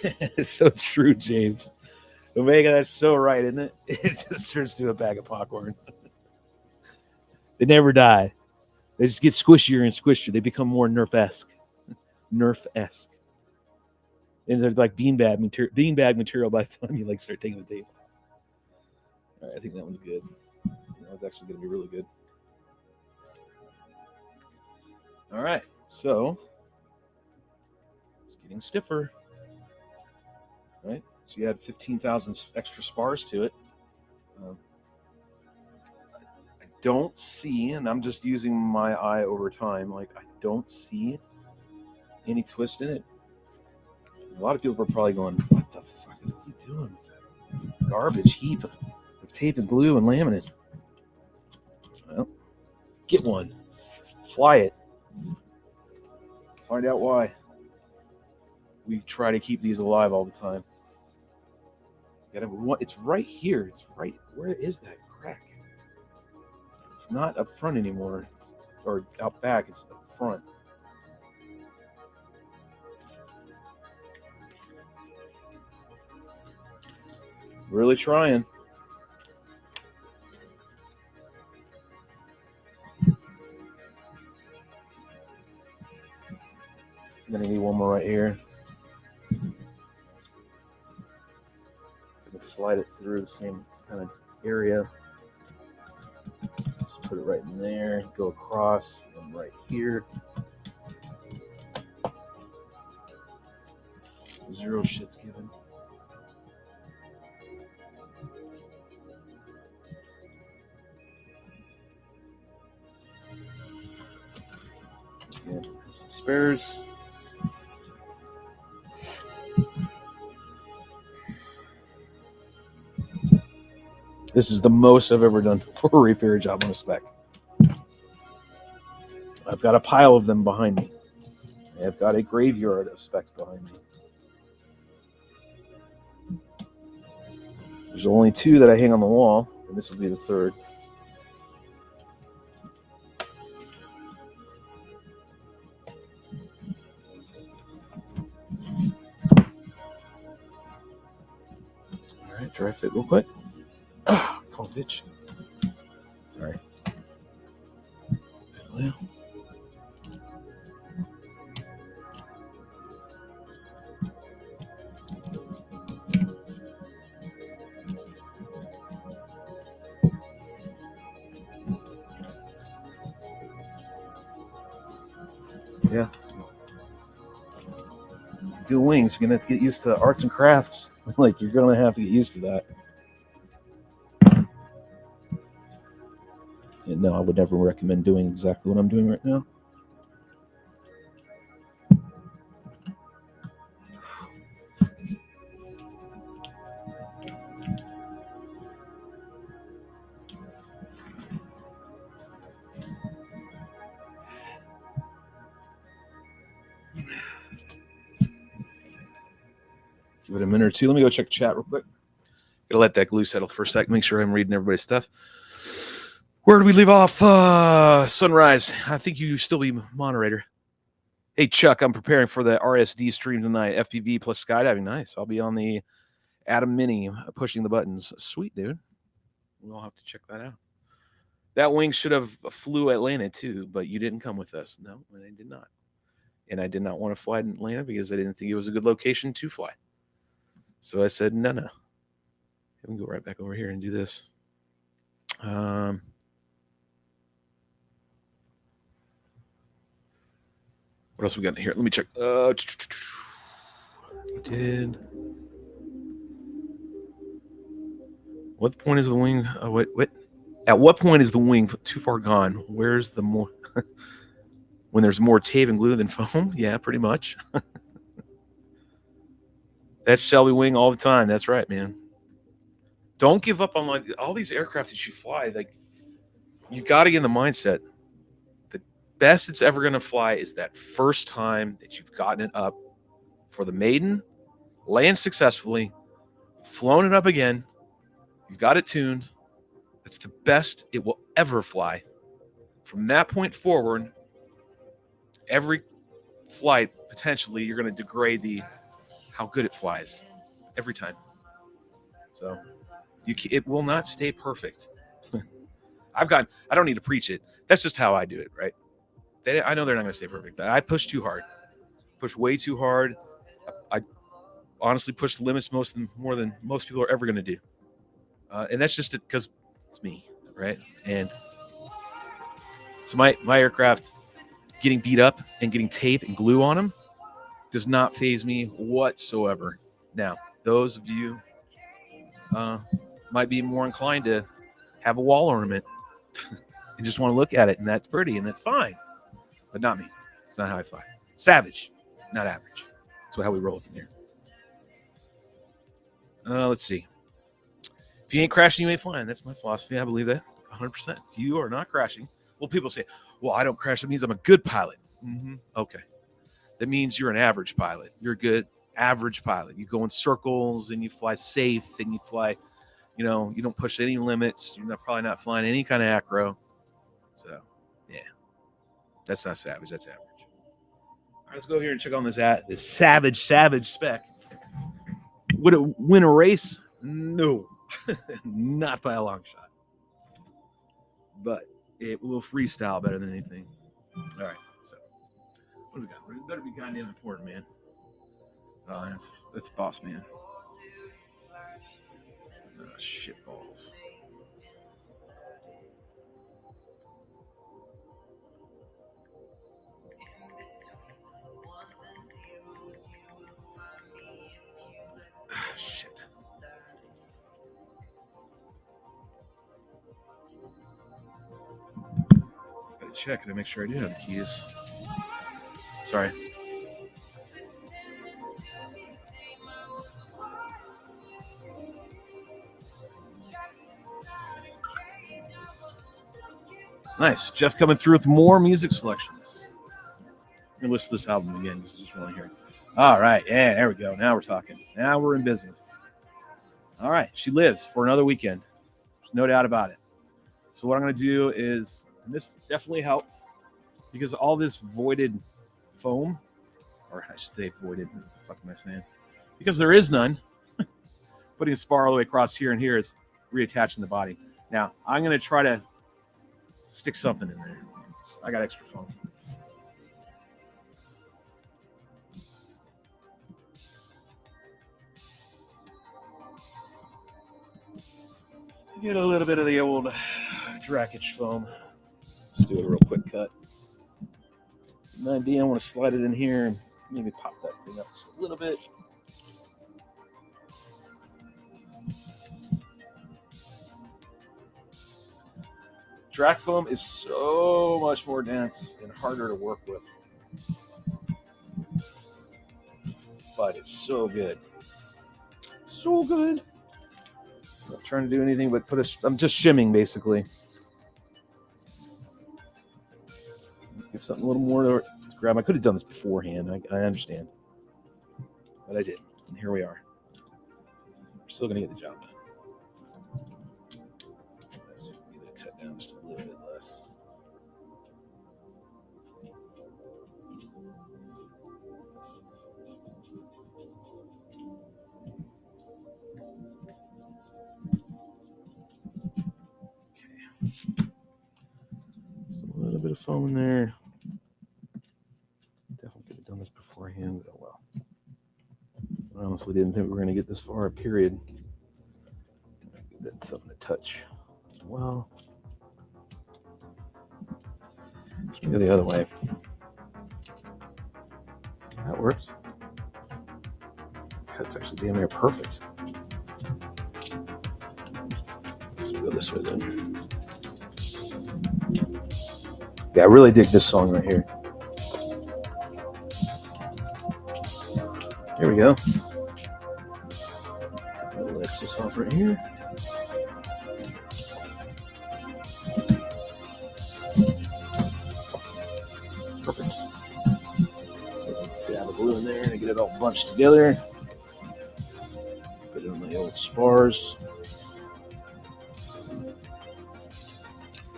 It's so true, James. Omega, that's so right, isn't it? It just turns to a bag of popcorn. They never die. They just get squishier and squishier. They become more Nerf-esque. Nerf-esque. And they're like beanbag material by the time you like start taking the tape. All right, I think that one's good. That was actually going to be really good. All right, So it's getting stiffer, right? So you add 15,000 extra spars to it. I don't see, and I'm just using my eye over time, like I don't see any twist in it. A lot of people are probably going, what the fuck is he doing? Garbage heap of tape and glue and laminate. Well, get one. Fly it. Find out why. We try to keep these alive all the time. It's right here. It's right. Where is that crack? It's not up front anymore. Or out back. It's up front. Really trying. I'm gonna need one more right here. I'm gonna slide it through the same kind of area. Just put it right in there. Go across and right here. Zero shit's given. Yeah, spares. This is the most I've ever done for a repair job on a SPEC. I've got a pile of them behind me. I've got a graveyard of SPECs behind me. There's only 2 that I hang on the wall, and this will be the 3rd. All right, dry fit real quick. Ah, come on, bitch. Sorry. Well. Yeah. Do wings, you're gonna have to get used to arts and crafts. Like, you're gonna have to get used to that. And no, I would never recommend doing exactly what I'm doing right now. Give it a minute or 2. Let me go check the chat real quick. Gotta let that glue settle for a sec. Make sure I'm reading everybody's stuff. Where do we leave off? Sunrise. I think you still be moderator. Hey, Chuck, I'm preparing for the RSD stream tonight. FPV plus skydiving. Nice. I'll be on the Atom Mini pushing the buttons. Sweet, dude. We'll have to check that out. That wing should have flew Atlanta too, but you didn't come with us. No, I did not. And I did not want to fly in Atlanta because I didn't think it was a good location to fly. So I said, no. We can go right back over here and do this. What else we got in here? Let me check. We did. What point is the wing? Wait. At what point is the wing too far gone? Where's the more? When there's more tape and glue than foam? Yeah, pretty much. That's Shelby wing all the time. That's right, man. Don't give up on like all these aircraft that you fly. Like, you got to get in the mindset. The best it's ever going to fly is that first time that you've gotten it up for the maiden, land successfully, flown it up again. You've got it tuned. That's the best it will ever fly. From that point forward, every flight, potentially, you're going to degrade how good it flies every time. So it will not stay perfect. I don't need to preach it. That's just how I do it, right? I know they're not going to stay perfect. I push too hard. Push way too hard. I honestly push the limits more than most people are ever going to do. And that's just because it's me, right? And so my aircraft, getting beat up and getting tape and glue on them does not faze me whatsoever. Now, those of you might be more inclined to have a wall ornament and just want to look at it, and that's pretty, and that's fine. But not me. It's not how I fly. Savage, not average. That's how we roll in here. Let's see. If you ain't crashing, you ain't flying. That's my philosophy. I believe that 100%. If you are not crashing, well, people say, well, I don't crash. That means I'm a good pilot. Okay. That means you're an average pilot. You're a good average pilot. You go in circles and you fly safe and you fly, you don't push any limits. You're probably not flying any kind of acro. So, yeah. That's not savage. That's average. All right, let's go here and check on this savage SPEC. Would it win a race? No. Not by a long shot. But it will freestyle better than anything. All right. So, what do we got? It better be goddamn important, man. Oh, that's boss, man. Shit balls. Shit. Gotta check and make sure I do have the keys. Sorry. Nice. Jeff coming through with more music selections. I'm going to listen to this album again. Just want to hear it. All right. Yeah, there we go. Now we're talking. Now we're in business. All right. She lives for another weekend. There's no doubt about it. So what I'm going to do is, and this definitely helps, because all this voided foam, or I should say voided, what the fuck am I saying? Because there is none. Putting a spar all the way across here and here is reattaching the body. Now, I'm going to try to stick something in there. I got extra foam. Get a little bit of the old Drackage foam. Just do a real quick cut. An idea, I want to slide it in here and maybe pop that thing up just a little bit. Drac foam is so much more dense and harder to work with. But it's so good. So good. I'm not trying to do anything but I'm just shimming basically. Give something a little more to grab. I could have done this beforehand. I understand. But I didn't. And here we are. We're still going to get the job done. So I'm going to cut down just a little bit less. Okay. Just a little bit of foam in there. Definitely could have done this beforehand, but oh well. I honestly didn't think we were going to get this far, period. That's something to touch as well. Go the other way. That works. Cut's actually damn near perfect. Let's go this way then. Yeah, I really dig this song right here. Here we go. Let's this off right here. Perfect. Dab a glue in there and get it all bunched together. Put it on the old spars.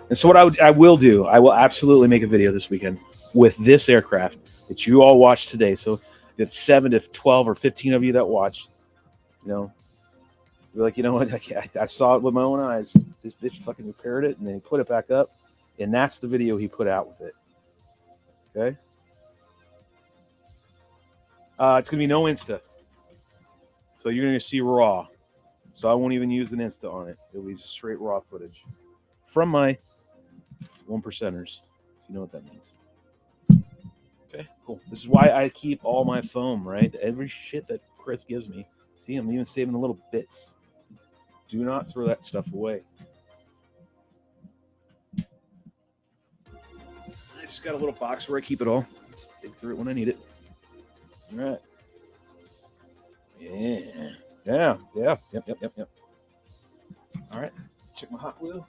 And so what I will do, I will absolutely make a video this weekend with this aircraft that you all watched today. So it's 7 to 12 or 15 of you that watched. You're like, you know what? I saw it with my own eyes. This bitch fucking repaired it, and then he put it back up, and that's the video he put out with it. Okay? It's going to be no Insta. So you're going to see raw. So I won't even use an Insta on it. It'll be just straight raw footage from my 1%ers, if you know what that means. Okay, cool. This is why I keep all my foam, right? Every shit that Chris gives me. See, I'm even saving the little bits. Do not throw that stuff away. I just got a little box where I keep it all. Just dig through it when I need it. All right. Yeah. Yep. All right. Check my hot glue.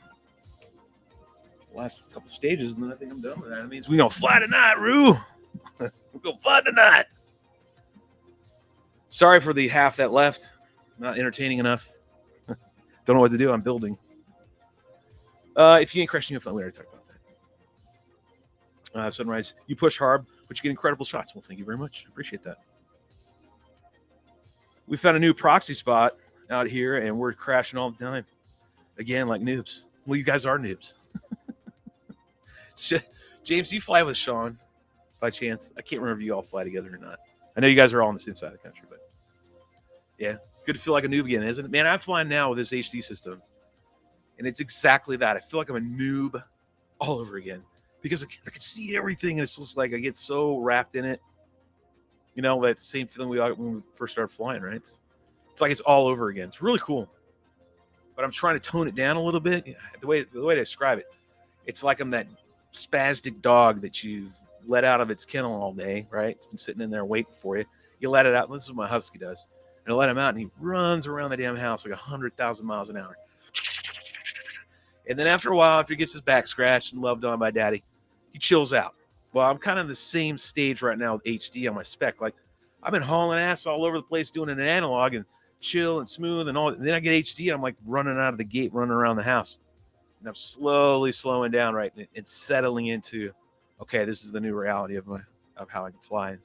The last couple stages, and then I think I'm done with that. That means we're gonna fly tonight, Rue. We're gonna fly tonight. Sorry for the half that left. Not entertaining enough. Don't know what to do. I'm building. If you ain't crashing your phone, we already talked about that. Sunrise, you push hard, but you get incredible shots. Well, thank you very much. Appreciate that. We found a new proxy spot out here, and we're crashing all the time. Again, like noobs. Well, you guys are noobs. James, do you fly with Sean by chance? I can't remember if you all fly together or not. I know you guys are all on the same side of the country, but yeah, it's good to feel like a noob again, isn't it? Man, I'm flying now with this HD system, and it's exactly that. I feel like I'm a noob all over again because I can see everything, and it's just like I get so wrapped in it. You know, that same feeling we got when we first started flying, right? It's like it's all over again. It's really cool. But I'm trying to tone it down a little bit. The way to describe it, it's like I'm that spastic dog that you've let out of its kennel all day, right? It's been sitting in there waiting for you. You let it out. This is what my husky does. And I let him out, and he runs around the damn house like 100,000 miles an hour. And then after a while, after he gets his back scratched and loved on by daddy, he chills out. Well, I'm kind of in the same stage right now with HD on my SPEC. Like, I've been hauling ass all over the place doing an analog and chill and smooth and all. And then I get HD, and I'm like running out of the gate, running around the house. And I'm slowly slowing down, right, and settling into, okay, this is the new reality of how I can fly.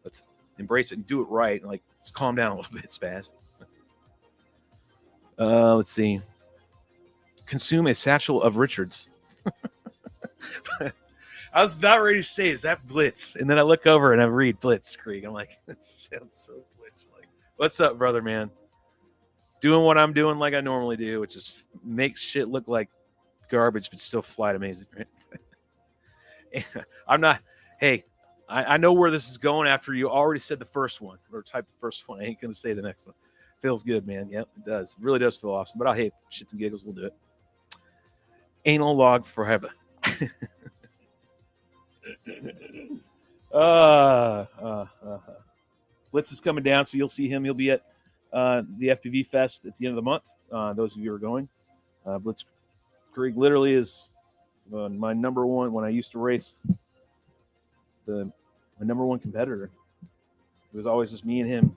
Let's embrace it and do it right. And like, let's calm down a little bit, Spaz. Let's see. Consume a satchel of Richards. I was not ready to say, is that Blitz? And then I look over and I read Blitzkrieg. I'm like, that sounds so Blitz-like. What's up, brother, man? Doing what I'm doing like I normally do, which is make shit look like garbage, but still fly amazing, right? I'm not, hey, I know where this is going after you already said the first one, or typed the first one. I ain't going to say the next one. Feels good, man. Yep, it does. It really does feel awesome, but I'll hate shits and giggles. We'll do it. Anal log forever. Blitz is coming down, so you'll see him. He'll be at the FPV Fest at the end of the month. Those of you who are going, Blitzkrieg literally is my number one. When I used to race, my number one competitor. It was always just me and him.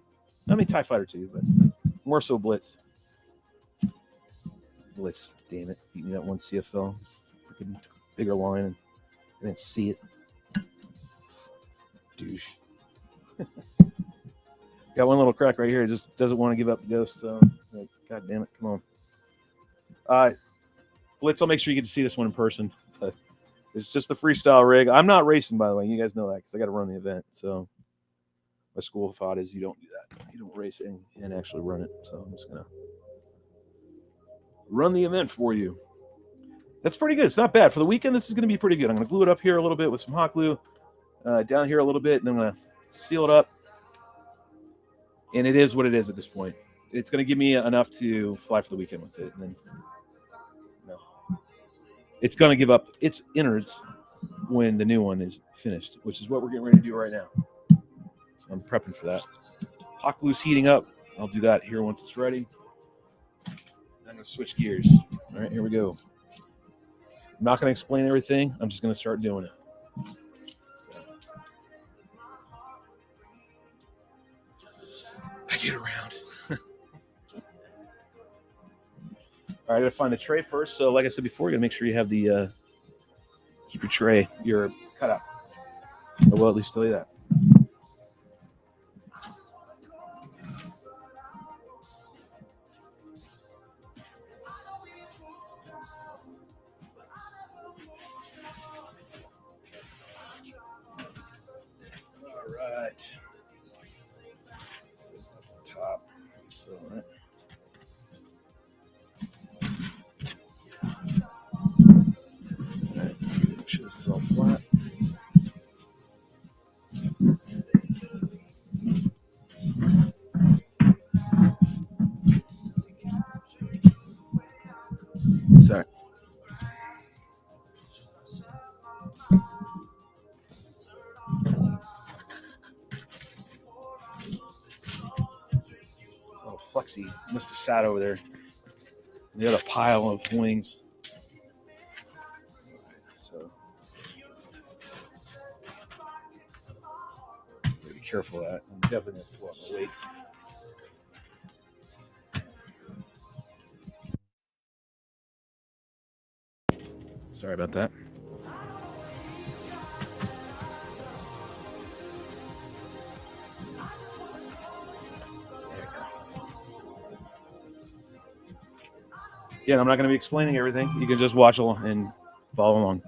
I mean, TIE Fighter too, but more so Blitz. Blitz, damn it, beat me that one CFL. Freaking bigger line, and I didn't see it. Douche. Got one little crack right here. It just doesn't want to give up the ghost. So, like, God damn it, come on. Blitz, I'll make sure you get to see this one in person. But it's just the freestyle rig. I'm not racing, by the way. You guys know that because I got to run the event. So my school of thought is you don't do that. You don't race and actually run it. So I'm just gonna run the event for you. That's pretty good. It's not bad for the weekend. This is going to be pretty good. I'm going to glue it up here a little bit with some hot glue, down here a little bit, and I'm going to seal it up. And it is what it is at this point. It's going to give me enough to fly for the weekend with it. And then, no, it's going to give up its innards when the new one is finished, which is what we're getting ready to do right now. So I'm prepping for that. Hot glue's heating up. I'll do that here once it's ready. I'm going to switch gears. All right, here we go. I'm not going to explain everything. I'm just going to start doing it. I get around. All right, I got to find the tray first. So like I said before, you got to make sure you have the, keep your tray, your cutout. I will at least tell you that. Top. So, right. All right. Make sure this is all flat. taxi. Must have sat over there. They had a pile of wings. So be careful of that. I'm definitely going to pull up the weights. Sorry about that. Again, I'm not going to be explaining everything. You can just watch along and follow along.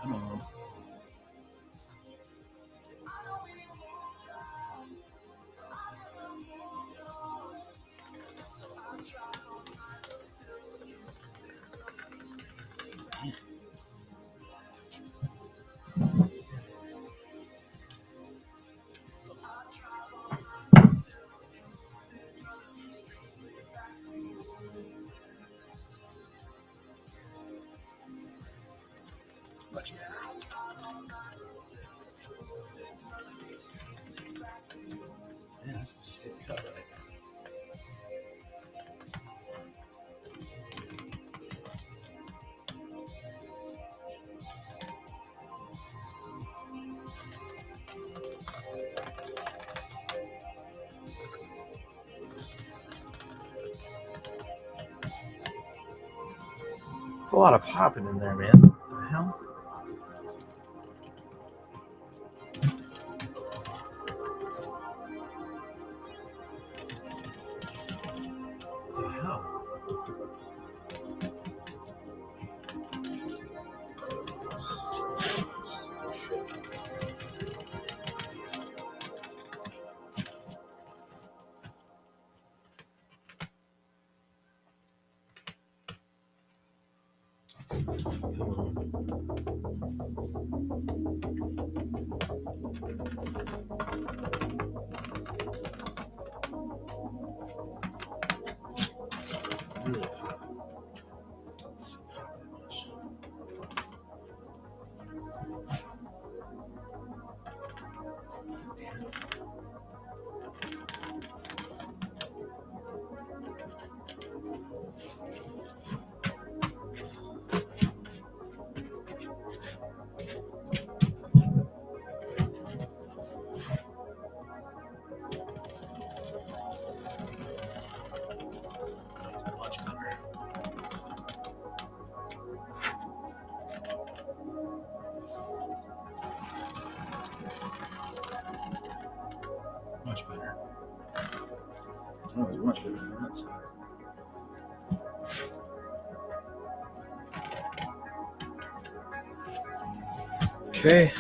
Come on. Much better. Yeah, let's just take the cut right. It's a lot of popping in there, man. What the hell? What the hell? Really hot. Much better. Much better. Oh, it's much better than that side. Okay.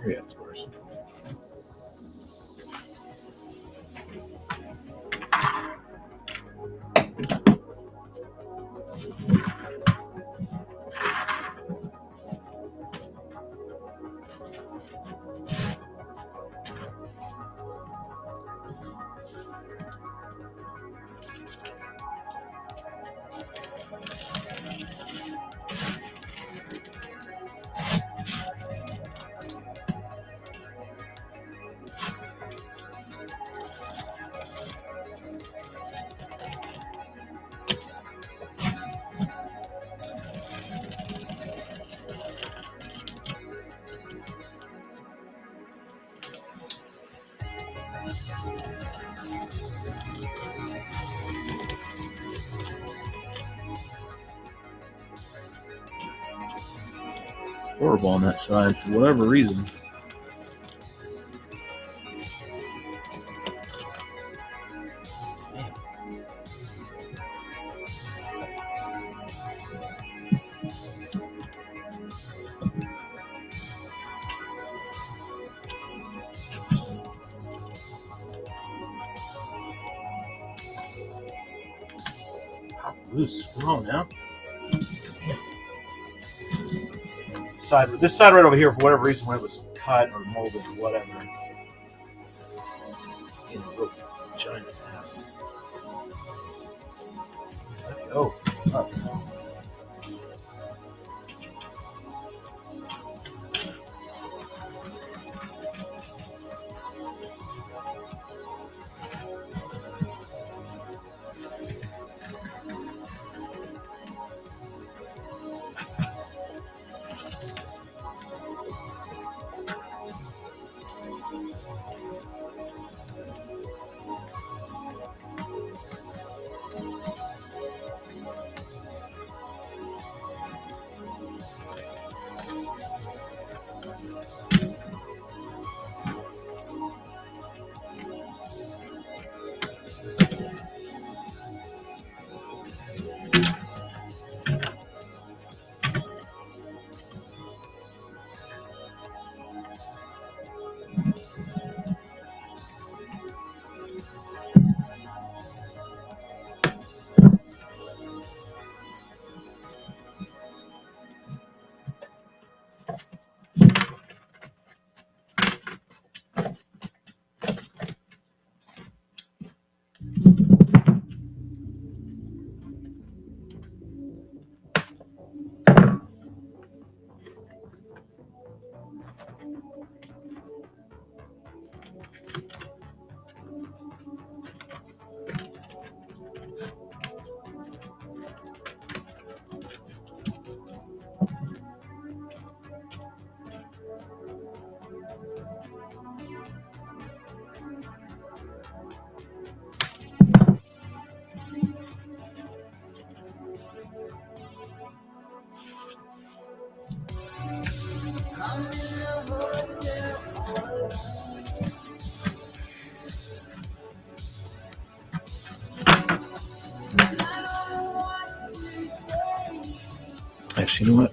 Yeah, of course. Horrible on that side for whatever reason. Loose. Come on now. This side right over here, for whatever reason, when it was cut or molded or whatever, it's in a real giant mess. Let it go. Up. I'm in a hotel all alone. And I don't know what to say. Actually, you know what?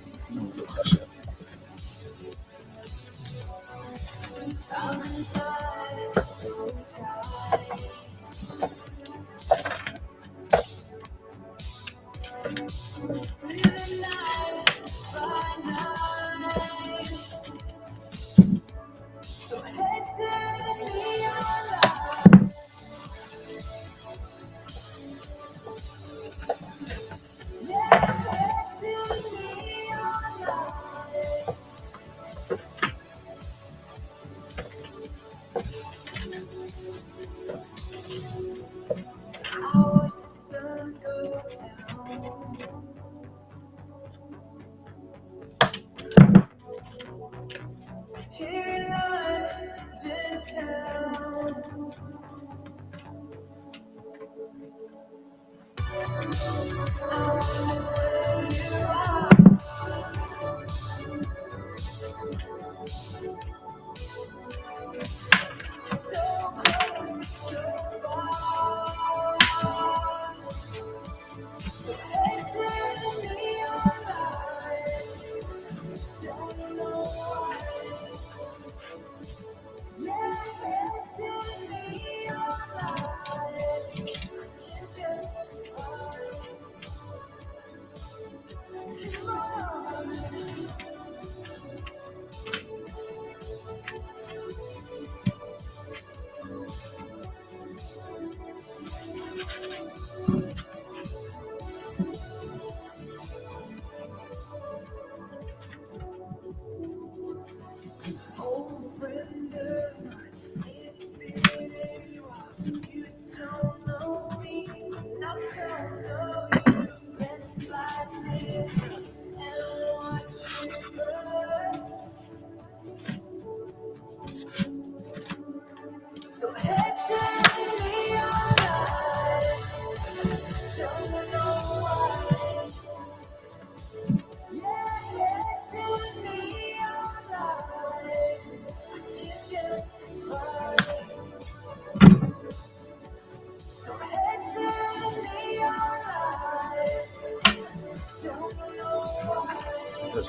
I'm tired, so tired. Living life by night. So head to the neon lights. Yes, head to the neon lights. I watch the sun go down. Here in London town. I wonder where you are. So close, so far. So head to the neon lights. Don't know why.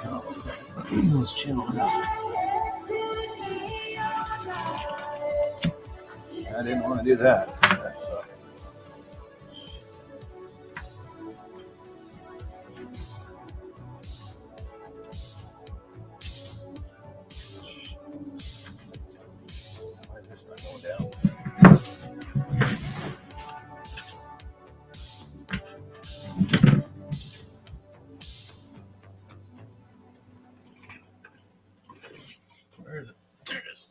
Let's channel it out. I didn't want to do that. Why is this not going down? Where is it? There it is.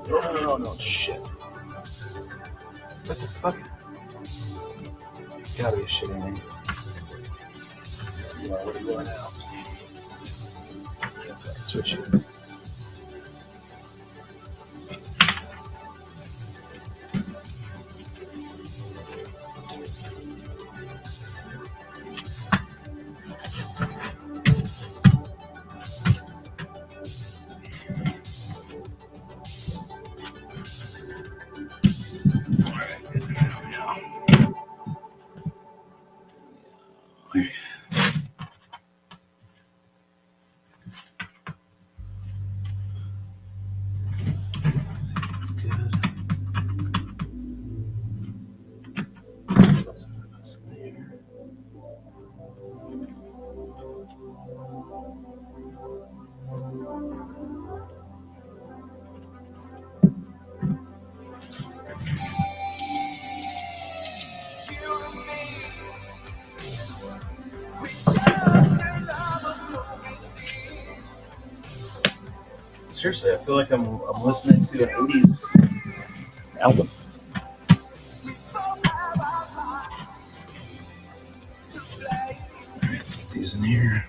No, shit. What the fuck? Gotta be shitting me. What are you doing now? Switch it. Seriously, I feel like I'm listening to an 80s album. Put these in here.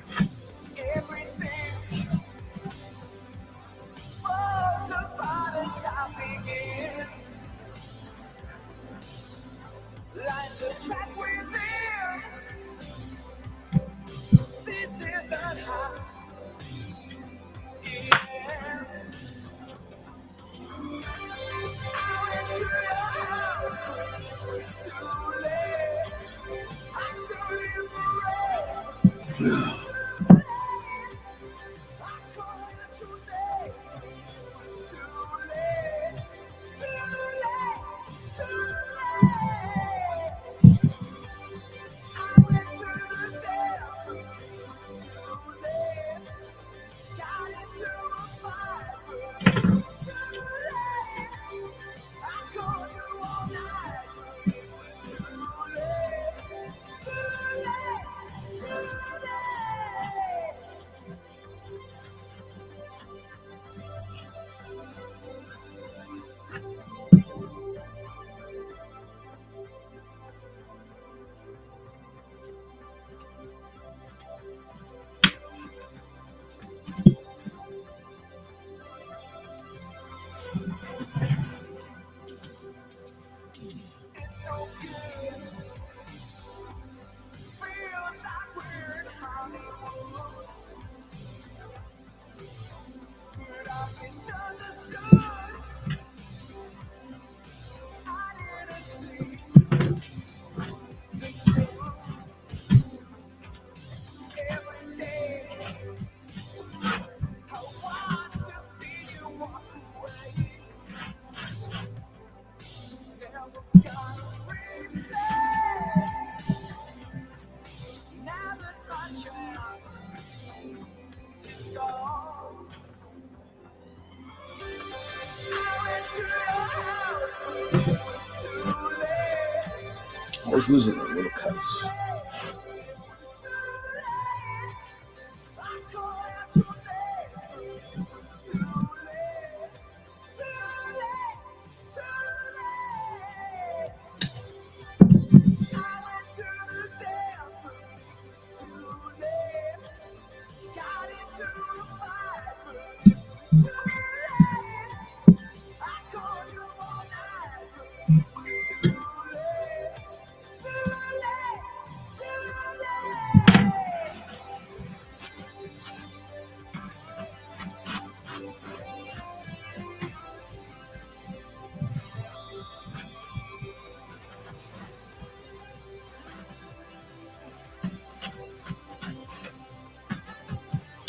I was losing the little cuts.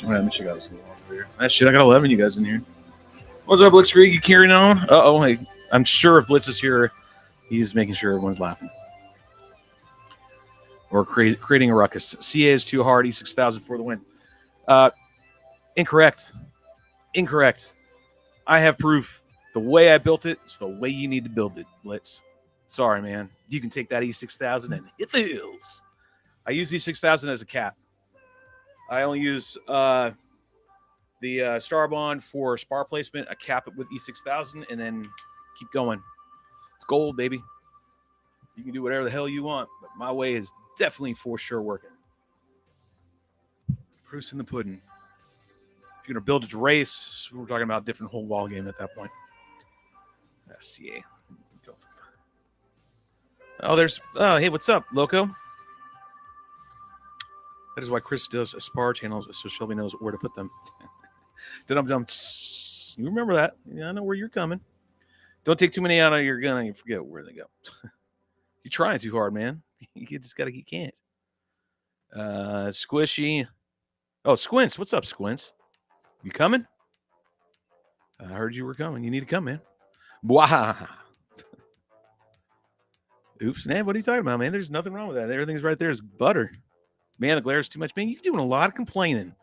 All right, let me check out this little over here. Ah, shit, I got 11 you guys in here. What's up, Blitzkrieg? You carrying on? Uh-oh, hey, I'm sure if Blitz is here, he's making sure everyone's laughing. Or creating a ruckus. CA is too hard, E6000 for the win. Incorrect. I have proof. The way I built it is the way you need to build it, Blitz. Sorry, man. You can take that E6000 and hit the hills. I use E6000 as a cap. I only use the the Starbond for spar placement. I cap it with E6000 and then keep going. It's gold, baby. You can do whatever the hell you want, but my way is definitely for sure working. Proof's in the pudding. If you're going to build it to race, we're talking about a different whole ball game at that point. CA. Oh, there's... Oh, hey, what's up, Loco? That is why Chris does spar channels, so Shelby knows where to put them. Dum-dum. You remember that. Yeah, I know where you're coming. Don't take too many out of your gun and you forget where they go. You're trying too hard, man. You can't. Squishy. Oh, Squints. What's up, Squints? You coming? I heard you were coming. You need to come, man. Wow. Oops, man. What are you talking about, man? There's nothing wrong with that. Everything's right there is butter. Man, the glare is too much. Man, you're doing a lot of complaining.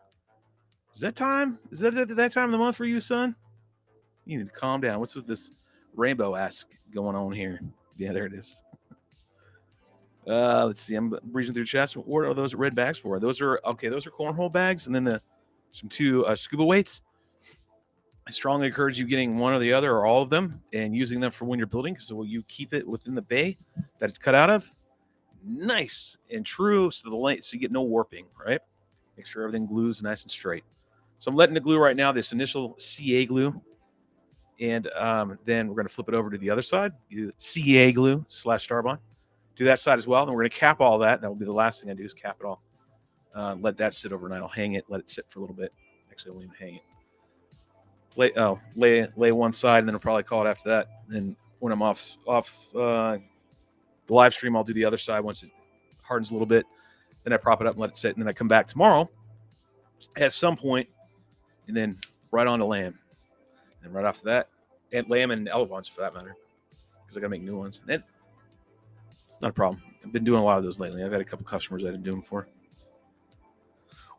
Is that time? Is that time of the month for you, son? You need to calm down. What's with this rainbow-esque going on here? Yeah, there it is. Let's see. I'm breezing through chats. What are those red bags for? Those are cornhole bags, and then some two scuba weights. I strongly encourage you getting one or the other or all of them and using them for when you're building, because you keep it within the bay that it's cut out of. Nice and true, so you get no warping, right? Make sure everything glues nice and straight. So I'm letting the glue right now, this initial CA glue, and then we're going to flip it over to the other side. Do CA glue / Starbond. Do that side as well. Then we're going to cap all that. That will be the last thing I do is cap it all. Let that sit overnight. I'll hang it, let it sit for a little bit. Actually, I won't even hang it. Lay one side, and then I'll probably call it after that. Then when I'm off the live stream, I'll do the other side once it hardens a little bit. Then I prop it up and let it sit, and then I come back tomorrow at some point, and then right on to lamb. And right after that, and lamb and elevons for that matter, because I got to make new ones. And it's not a problem. I've been doing a lot of those lately. I've had a couple customers I didn't do them for.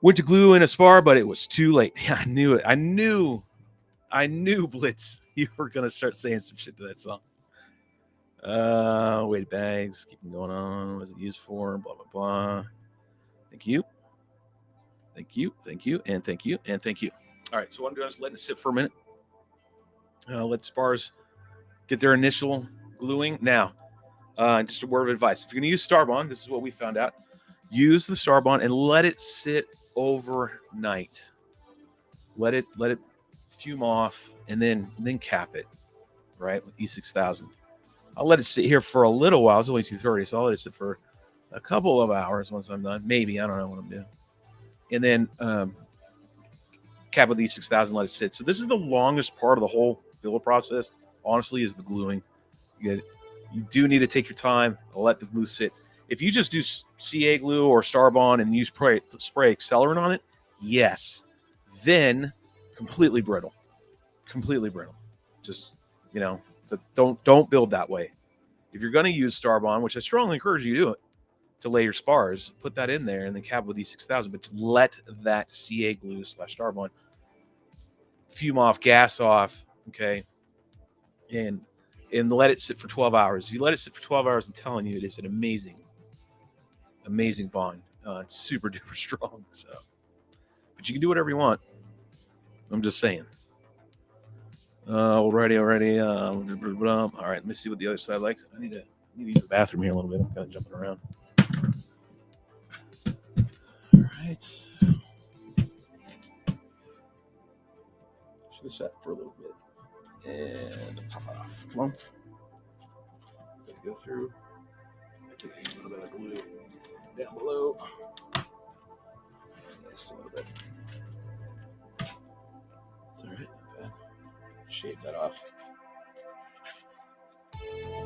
Went to glue in a spar, but it was too late. Yeah, I knew it. I knew, Blitz, you were going to start saying some shit to that song. Weighted bags, keeping going on. What is it used for? Blah, blah, blah. Thank you. Thank you. Thank you. And thank you. And thank you. All right, so what I'm doing is letting it sit for a minute. Let spars get their initial gluing. Now, just a word of advice. If you're going to use Starbond, this is what we found out. Use the Starbond and let it sit overnight. Let it fume off and then cap it, right, with E6000. I'll let it sit here for a little while. It's only 2:30, so I'll let it sit for a couple of hours once I'm done. Maybe. I don't know what I'm doing. And then cap with E6000, let it sit. So this is the longest part of the whole build process, honestly, is the gluing. You do need to take your time and let the glue sit. If you just do CA glue or Starbond and use spray accelerant on it, yes, then completely brittle. Just, so don't build that way. If you're going to use Starbond, which I strongly encourage you to do it, to lay your spars, put that in there and then cap with E6000, but to let that CA glue / Starbond fume off, gas off, okay, and let it sit for 12 hours. If you let it sit for 12 hours, I'm telling you, it is an amazing bond. It's super duper strong. So, but you can do whatever you want. I'm just saying. Already. All right, let me see what the other side likes. I need to use the bathroom here a little bit. I'm kind of jumping around. All right. Should have sat for a little bit. And pop it off. Come on. Go through. I can use a little bit of glue down below. Just a little bit. It's all right. Okay. Shave that off.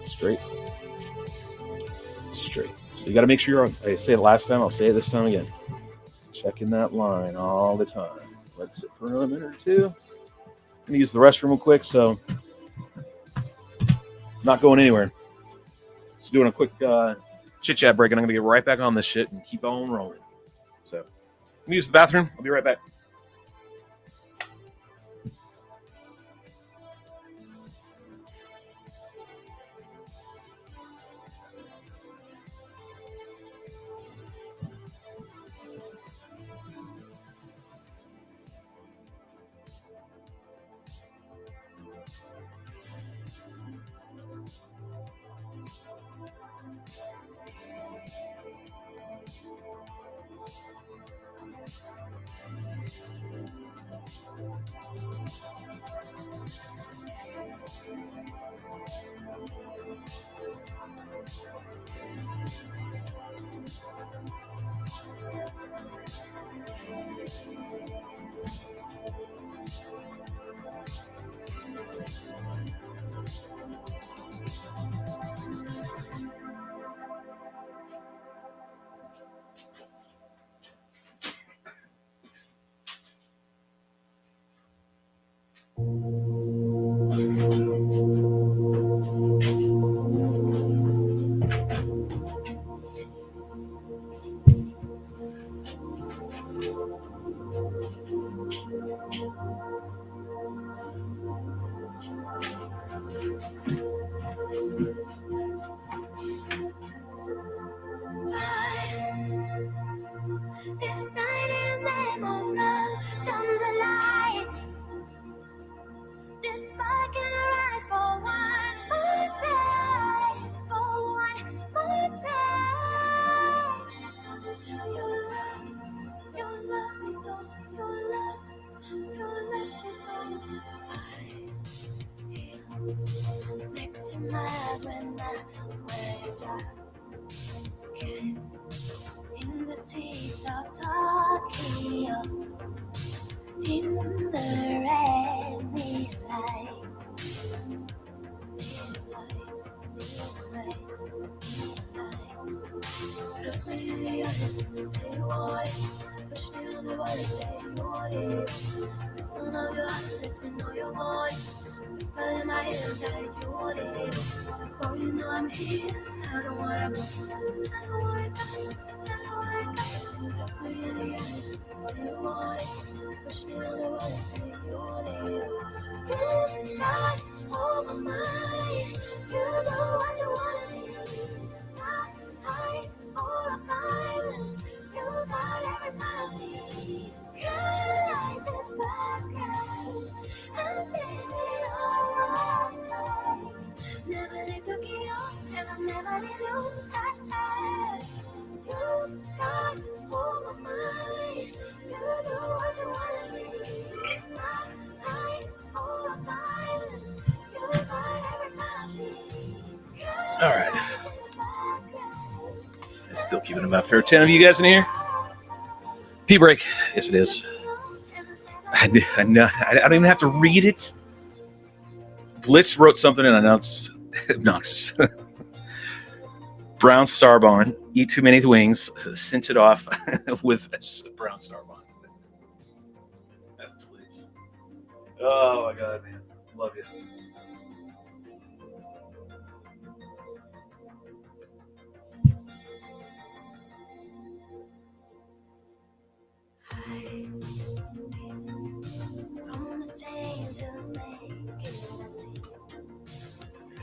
Straight. So you got to make sure I say it last time. I'll say it this time again. Checking that line all the time. Let's sit for another minute or two. I'm going to use the restroom real quick, so not going anywhere. Just doing a quick chit-chat break, and I'm going to get right back on this shit and keep on rolling. So I'm going to use the bathroom. I'll be right back. This night in the name of love, down the line. This spark in our eyes for one more time, for one more time. Your love is all, your love is all. Makes you mad when I wake up. In the streets of Tokyo, in the rainy lights, look me in the eyes, say you want it. Push me on the body, say you want it. The sound of your eyes lets me know you want it. Whisper in my ear like you want it. Oh, you know I'm here. I don't wanna go. Look me in the eyes, say you want it. Push me on the body, say you want it. Good night, hold my mind. You know what you want me. My eyes full of violence. You got everybody. Your eyes in background. I'm changing all right. Never leave Tokyo, and I'll never leave you. You got all my mind. You do what you want me. My eyes full of violence. You got everybody. All right. Still keeping about fair 10 of you guys in here. Pee break. Yes, it is. I don't even have to read it. Blitz wrote something, and I know it's obnoxious. Brown Starbon, eat too many wings, cinch it off with brown Starbon. Blitz. Oh my God, man. Love you.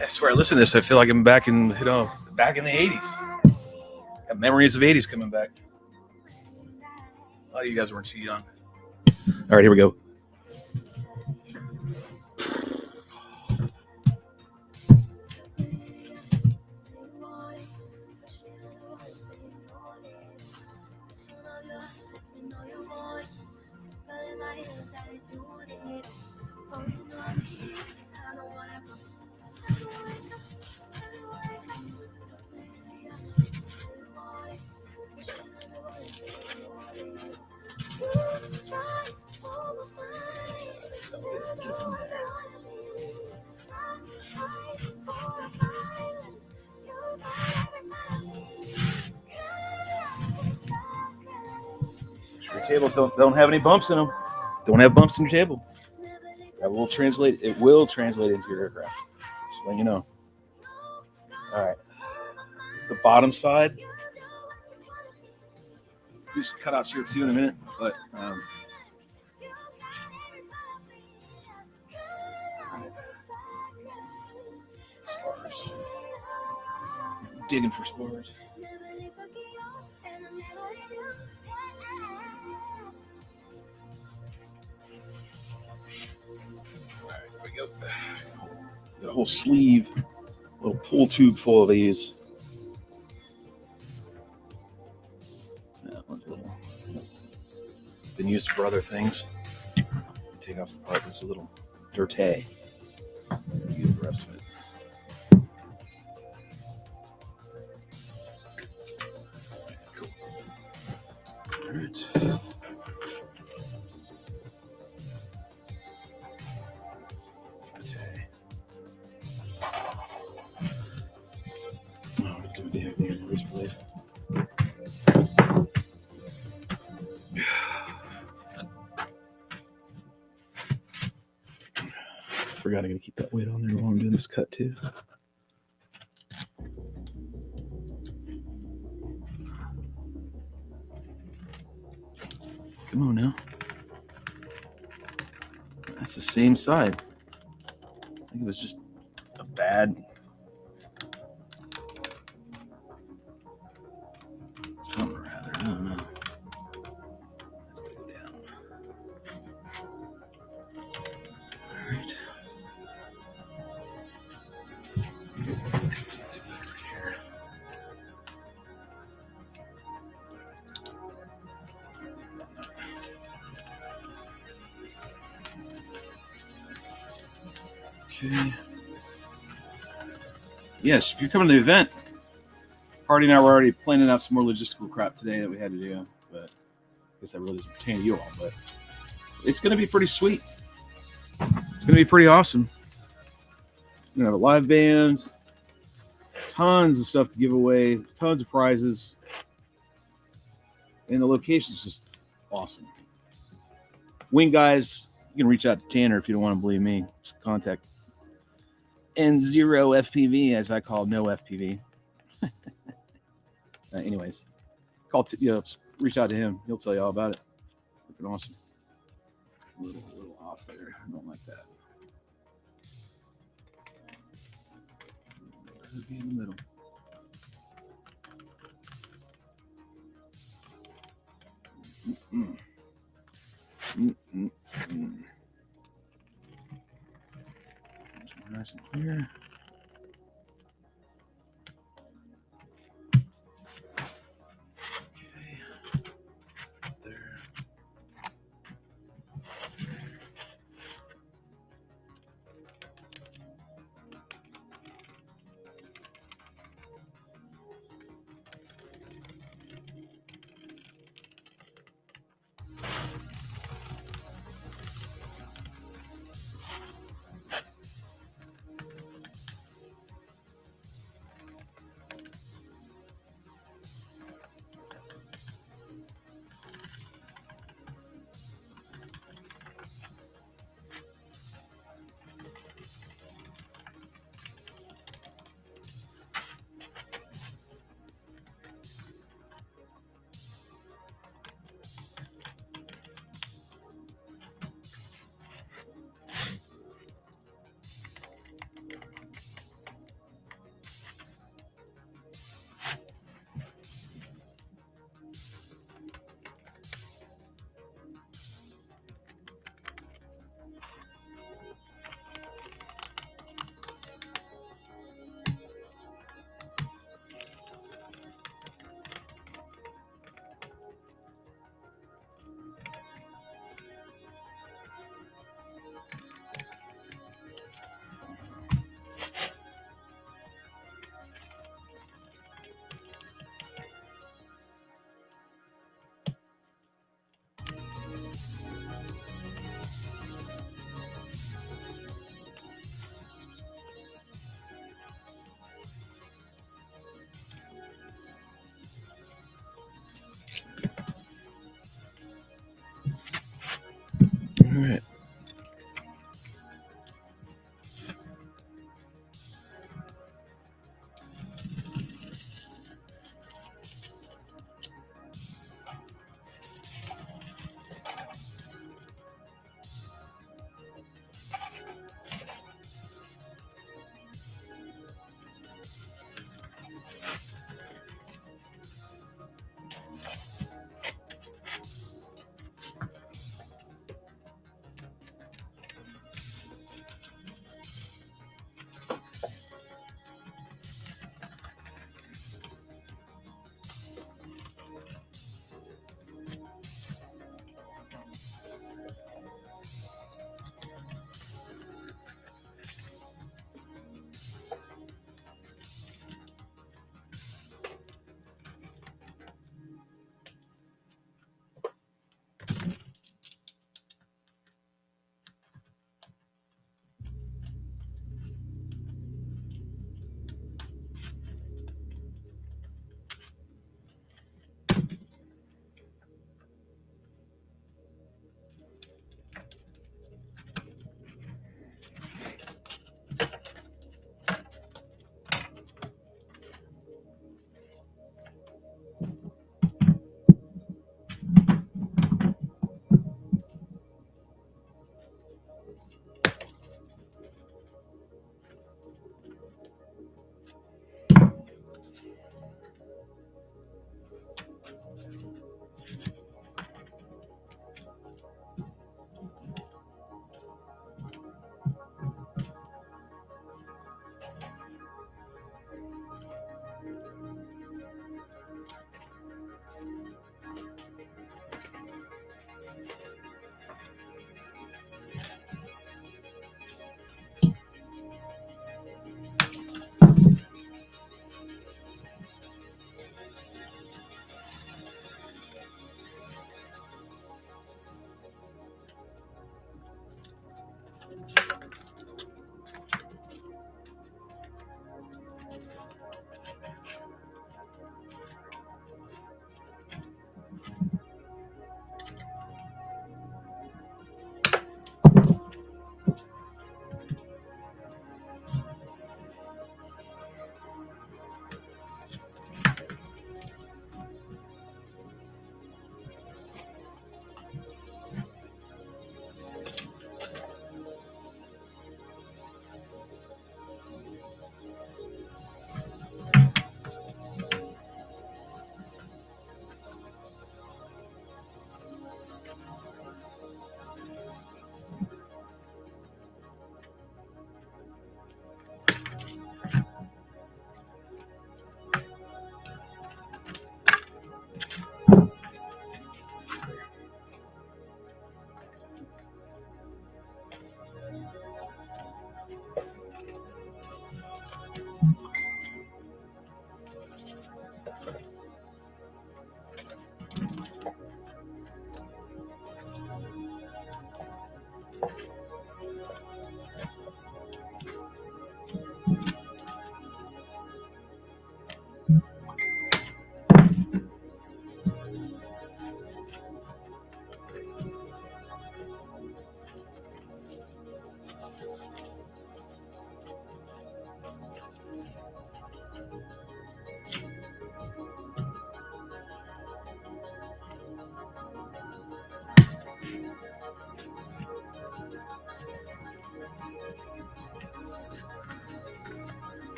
I swear, I listen to this, I feel like I'm back in, back in the 80s. Got memories of 80s coming back. Oh, you guys weren't too young. All right, here we go. Your tables don't have any bumps in them. Don't have bumps in your table. That will translate. It will translate into your aircraft. Just letting you know. All right. It's the bottom side. Do some cutouts here too in a minute, but spars. Digging for spars. All right, there we go. Got a whole sleeve, little pull tube full of these. That one's a little been used for other things. Take off the part that's a little dirty. Use the rest of it. Cool. All right. forgot I gotta keep that weight on there while I'm doing this cut too. Come on now. That's the same side. I think it was just a bad something or other. I don't know. Let's go down. All right. Okay. Yes, if you're coming to the event, Hardy and I were already planning out some more logistical crap today that we had to do, but I guess that really doesn't pertain to you all, but it's going to be pretty sweet. It's going to be pretty awesome. We're going to have a live band, tons of stuff to give away, tons of prizes, and the location is just awesome. Wing guys, you can reach out to Tanner if you don't want to believe me. Just contact N0 FPV, as I call no FPV. Anyways, reach out to him. He'll tell you all about it. Freaking awesome. A little off there. I don't like that. Be in the middle. Nice and clear. Okay. There. All right.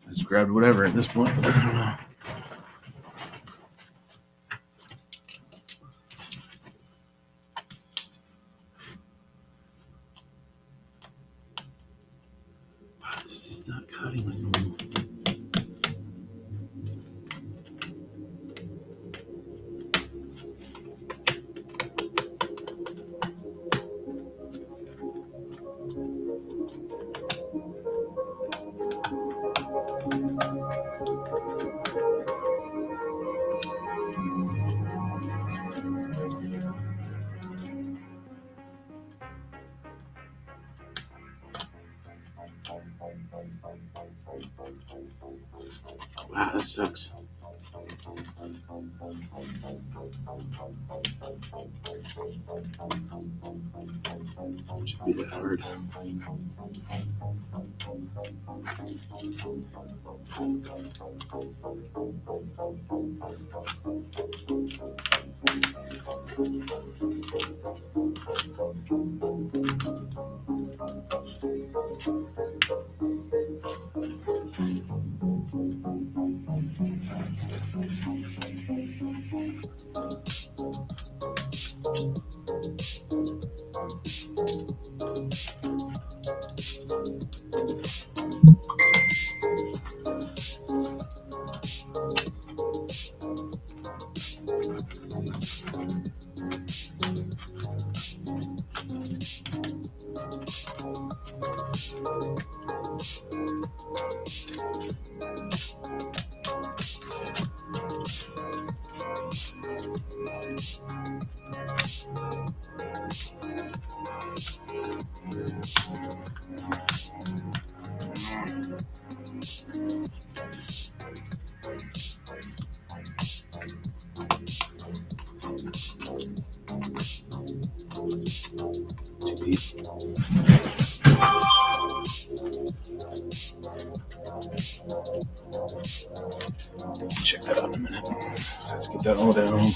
I just grabbed whatever at this point. I don't know. This is not cutting like normal. Wow, that sucks. Should be that hard. Check that out in a minute. Let's get that all down.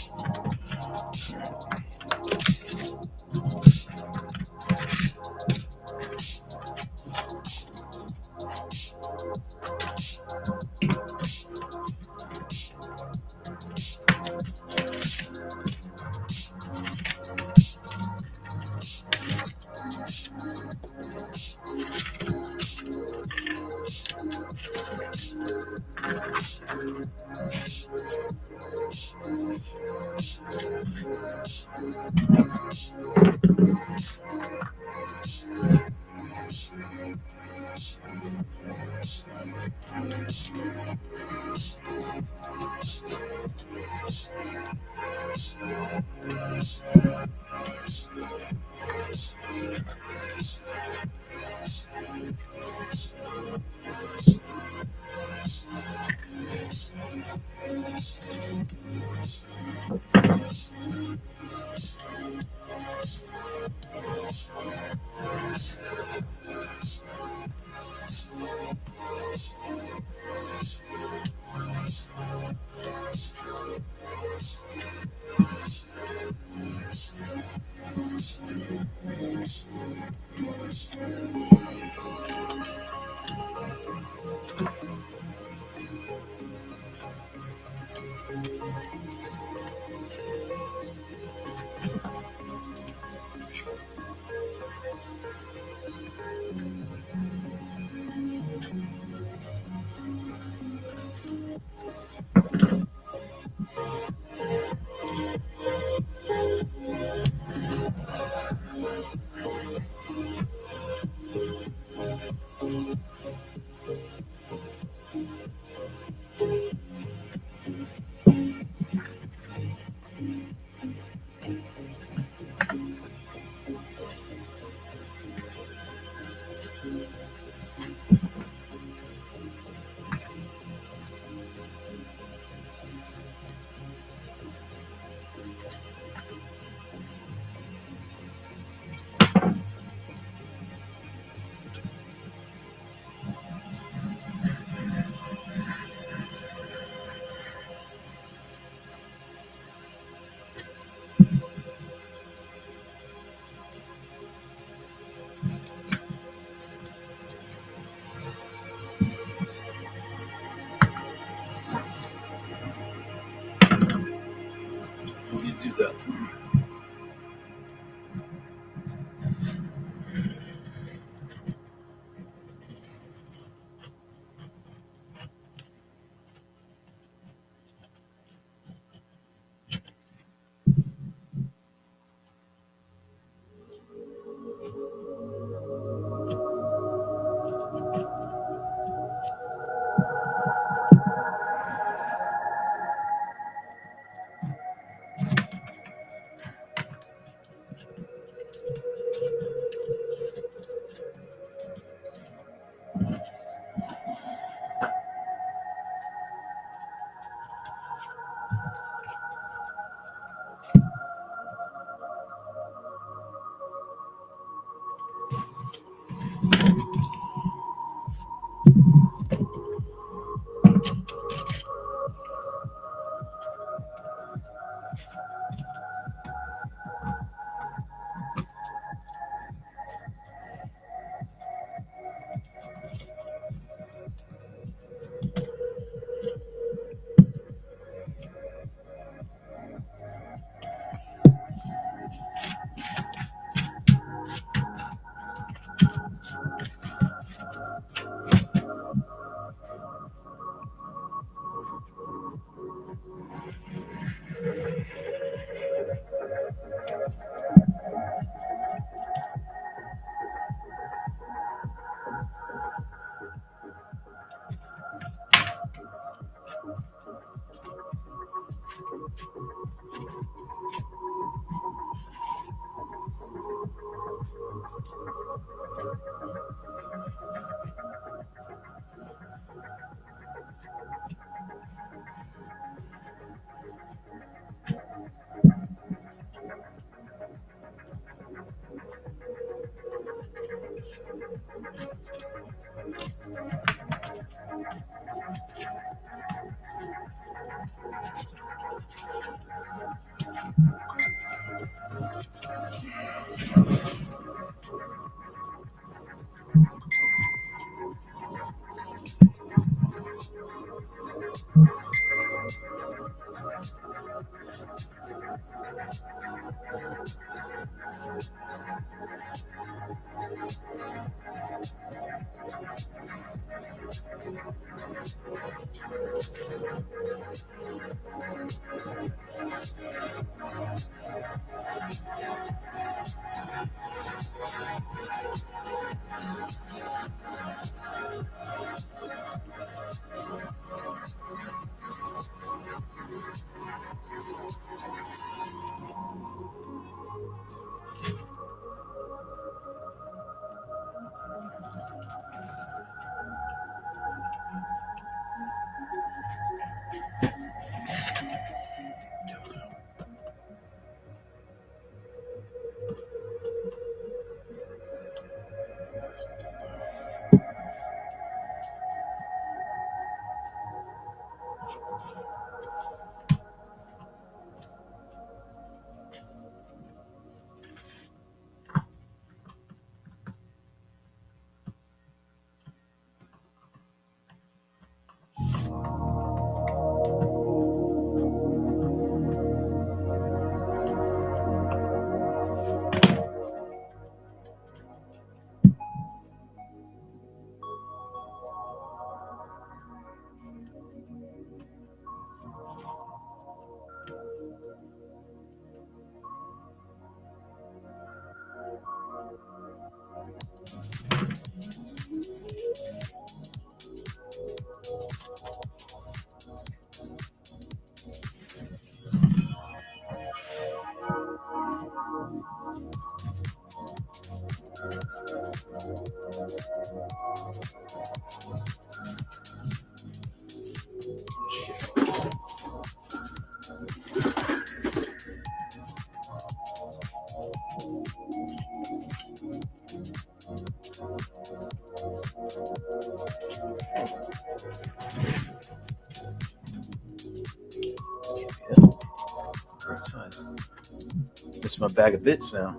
It's my bag of bits now.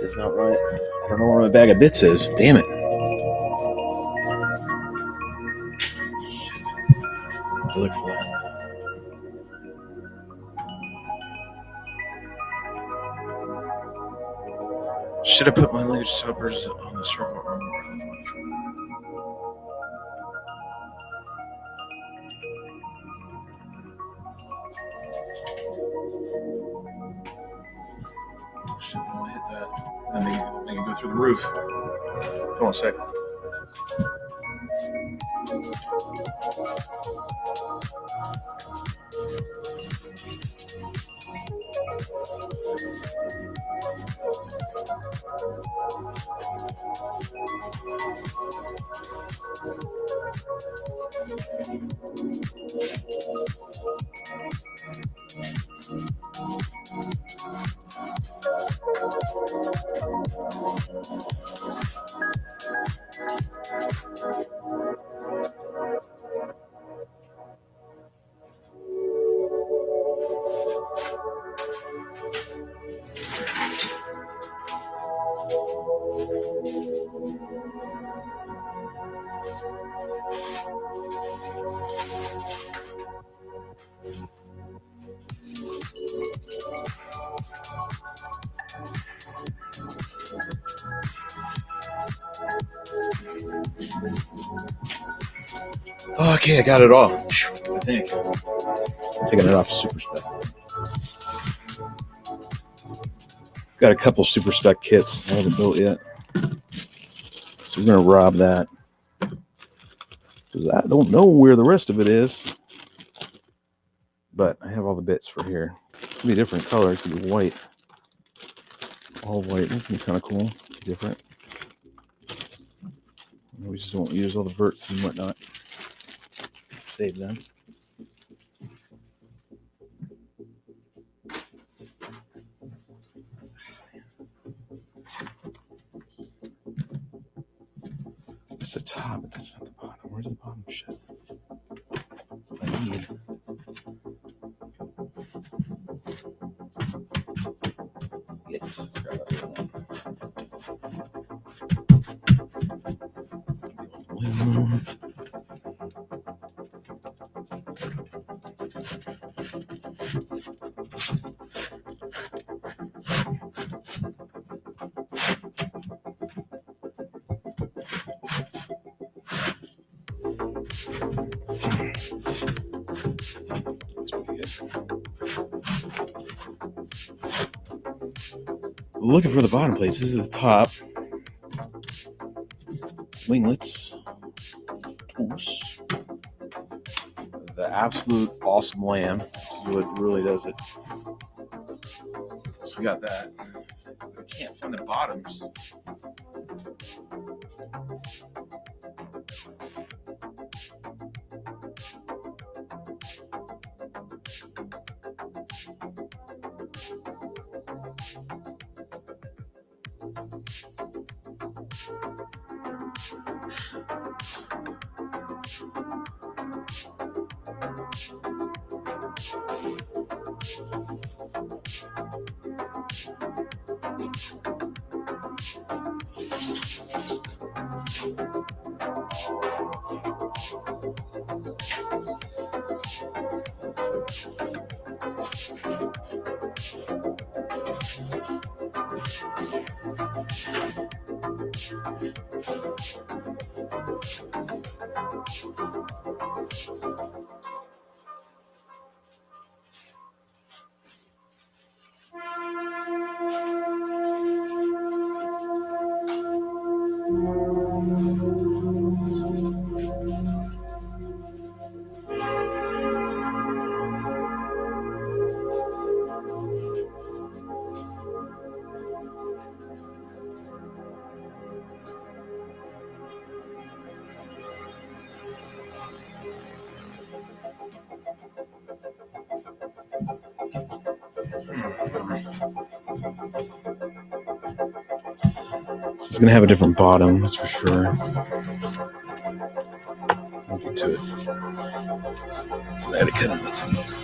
It's not right. I don't know where my bag of bits is. Damn it. I'll look for that. Should have put my luggage stoppers on the circle arm. Shit, I want to hit that. And make it go through the roof. Hold on a sec. Oh, okay, I got it all. I think. I'm taking it off Super Spec. Got a couple Super Spec kits I haven't built yet. So we're going to rob that. Because I don't know where the rest of it is. But I have all the bits for here. It's going to be different colors. It's going to be white. All white. That's going to be kind of cool. Different. We just won't use all the verts and whatnot. Save them. That's the top, but that's not the bottom. Where's the bottom shit? need. Yes, grab that one. Looking for the bottom plates. This is the top. Winglets. Goose. The absolute awesome lamb. This is what really does it. So we got that. I can't find the bottoms. This is going to have a different bottom, that's for sure. I'll get to it. So I had to cut in those things.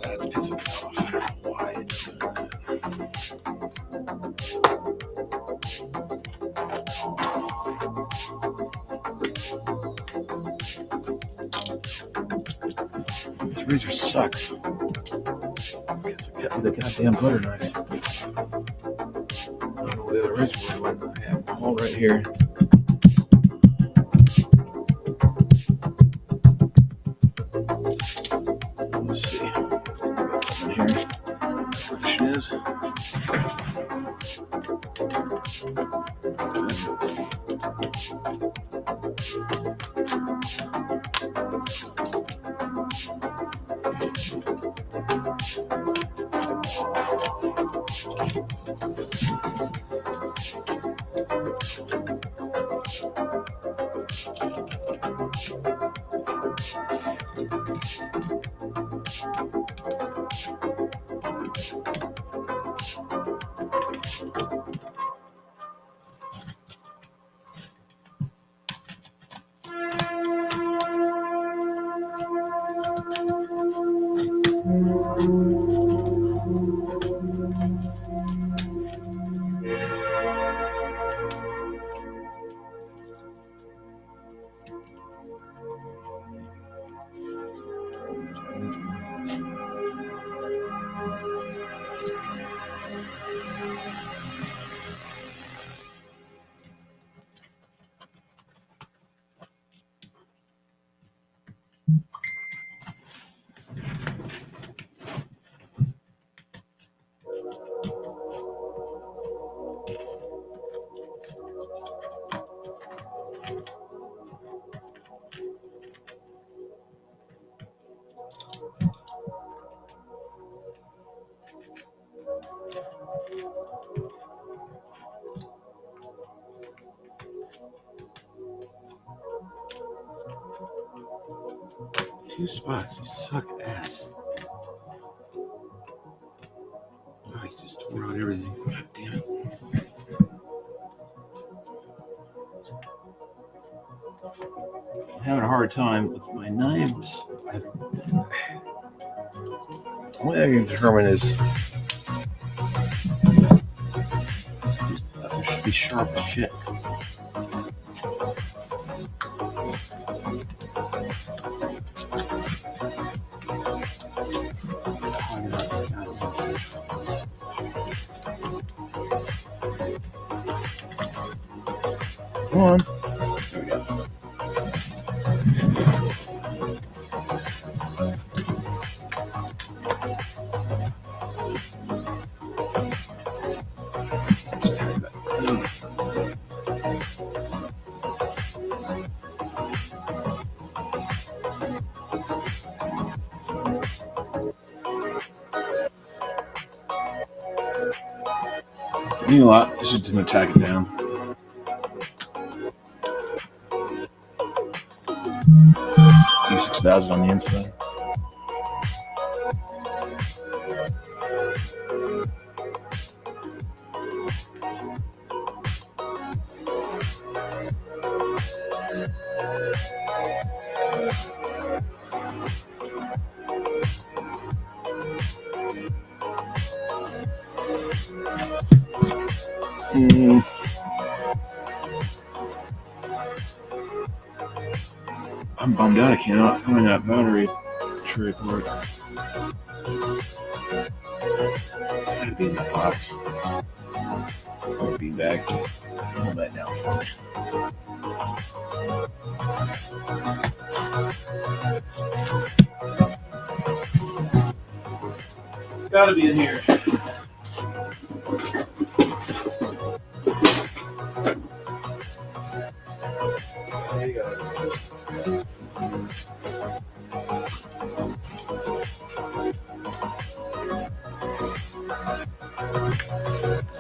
That's pissing me off. I don't know why it's doing that. This razor sucks. I guess I cut with a goddamn butter knife. I don't know where the other razor went. I have them all right here. Let's see. Got something here. Question is. 2 spots. You suck ass. Oh, he just tore out everything. God damn it. I'm having a hard time with my knives. The only thing I can determine is they should be sharp as shit. Come on. There we go. You know what? I just didn't tack it down. U6000 on the inside. I'm bummed out I cannot find that battery tray cord. It's gotta be in the box. Or bean bag. Hold that down for me. Gotta be in here. There you go.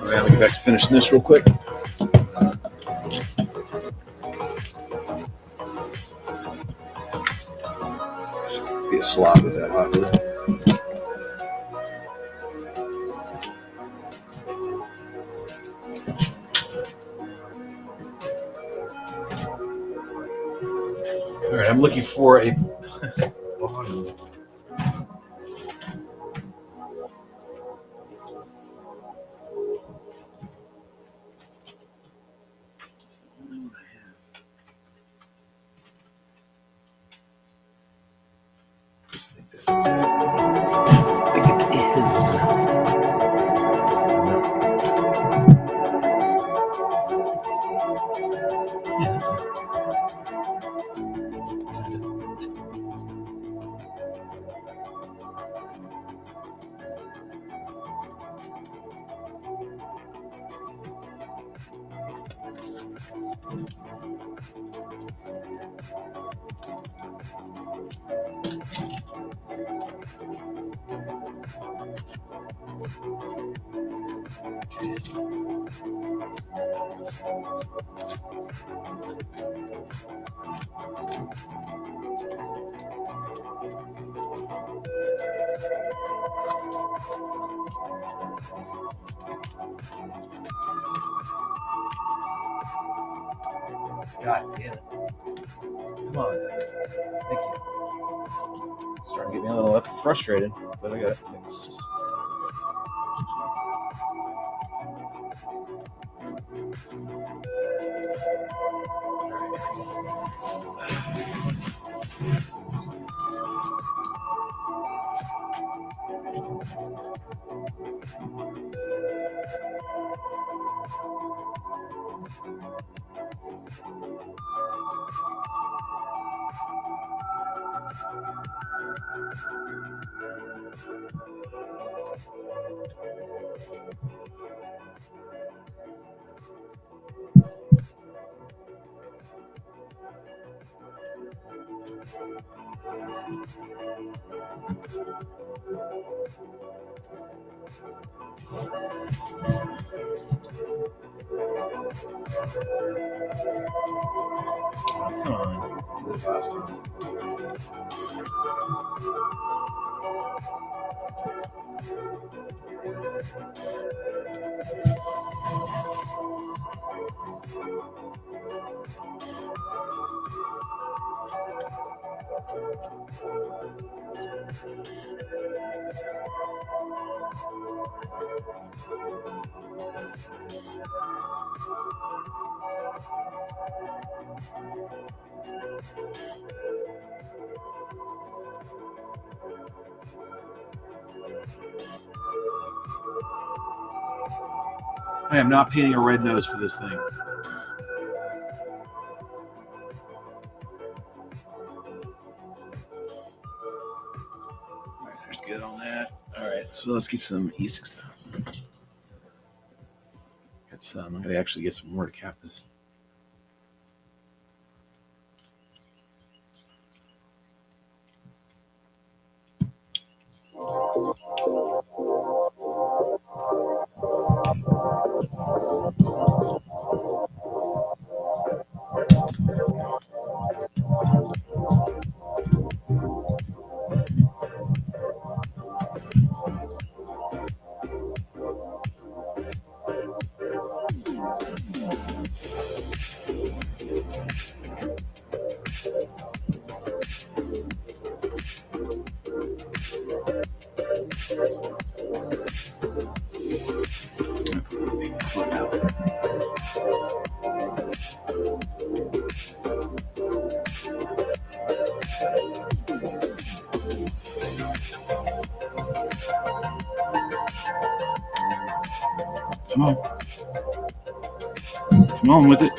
Alright, let me get back to finishing this real quick. Be a slot with that hot glue. Alright, I'm looking for a bottom. It's the only one I have. I think this is it. I think it is. Yeah, that's it. God damn it. Come on. Thank you. It's starting to get me a little frustrated, but I got it fixed. Come on. Last time. I am not painting a red nose for this thing. All right, there's good on that. All right, so let's get some E6000. Got some. I'm gonna actually get some more to cap this. Come on. Come on with it.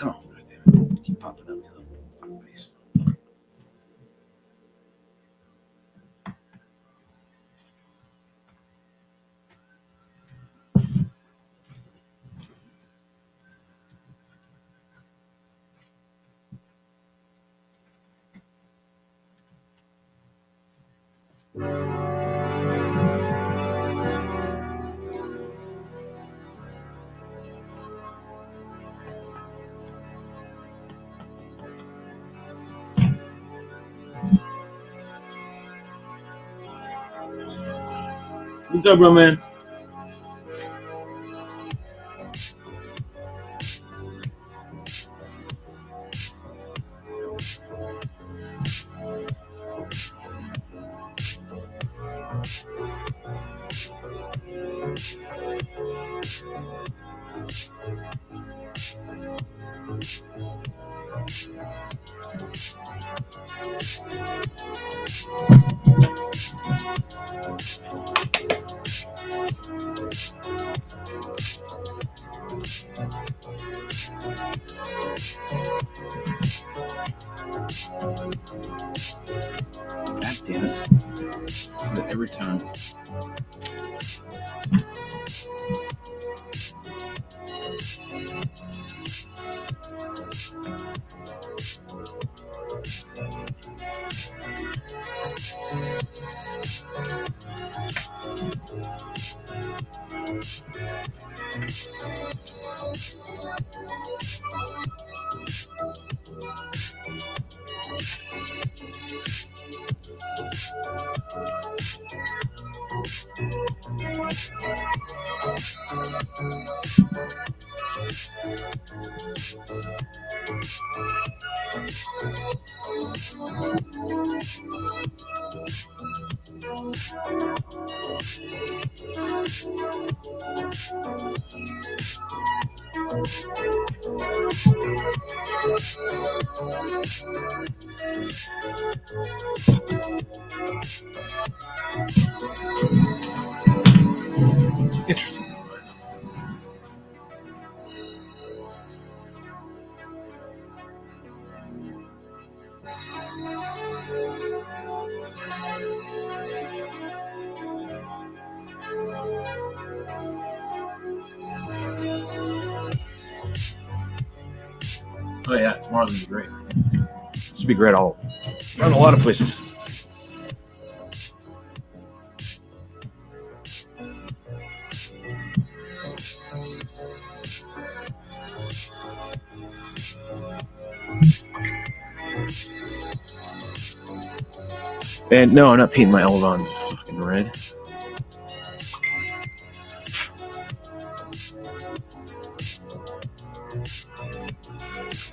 Oh, keep popping up, you little fuck face. What's up, bro, man? God damn it. Every time. Interesting. Oh yeah, tomorrow's gonna be great. Should be great all around a lot of places. And no, I'm not painting my elevons fucking red.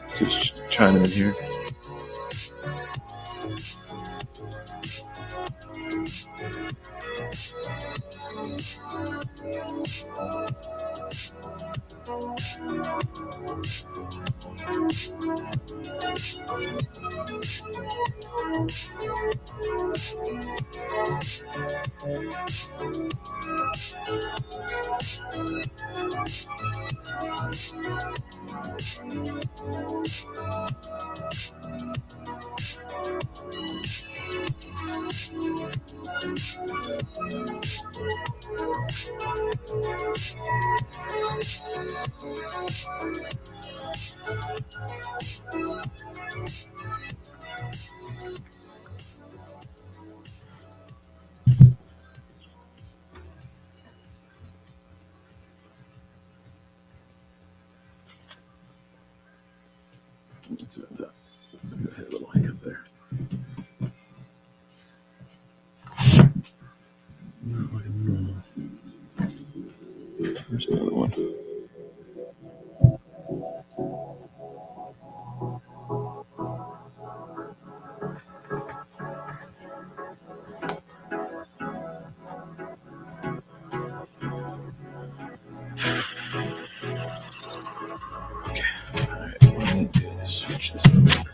See what's chiming in here. That's what I thought. I had a little hiccup there. There's another one. Okay. All right. What I need to do is switch this over.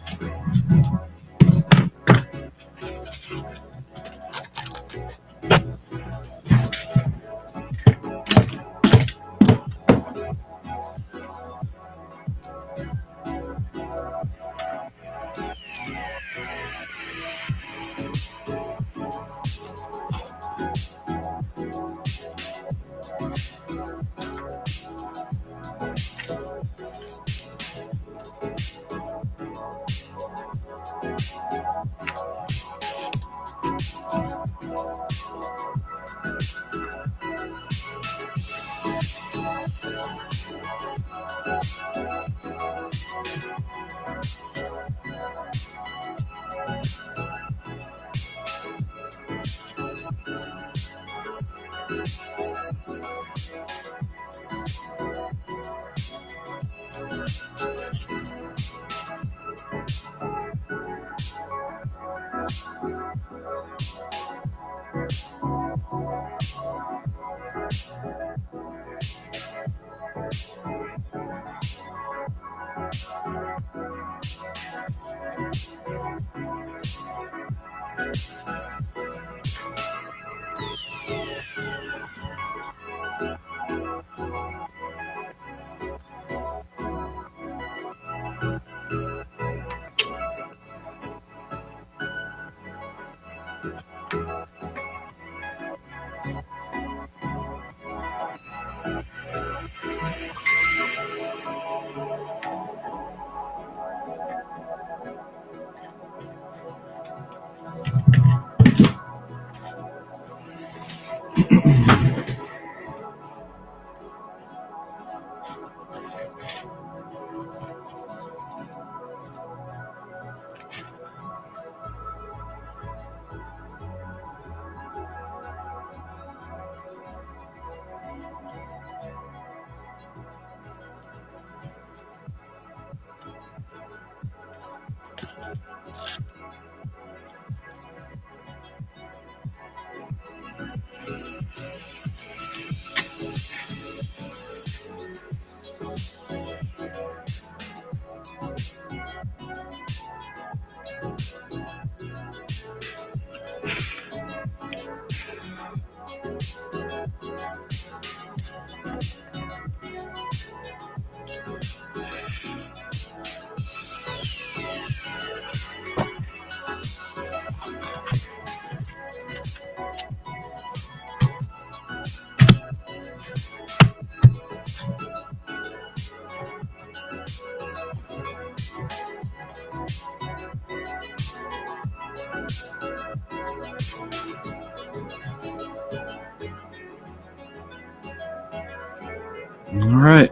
All right.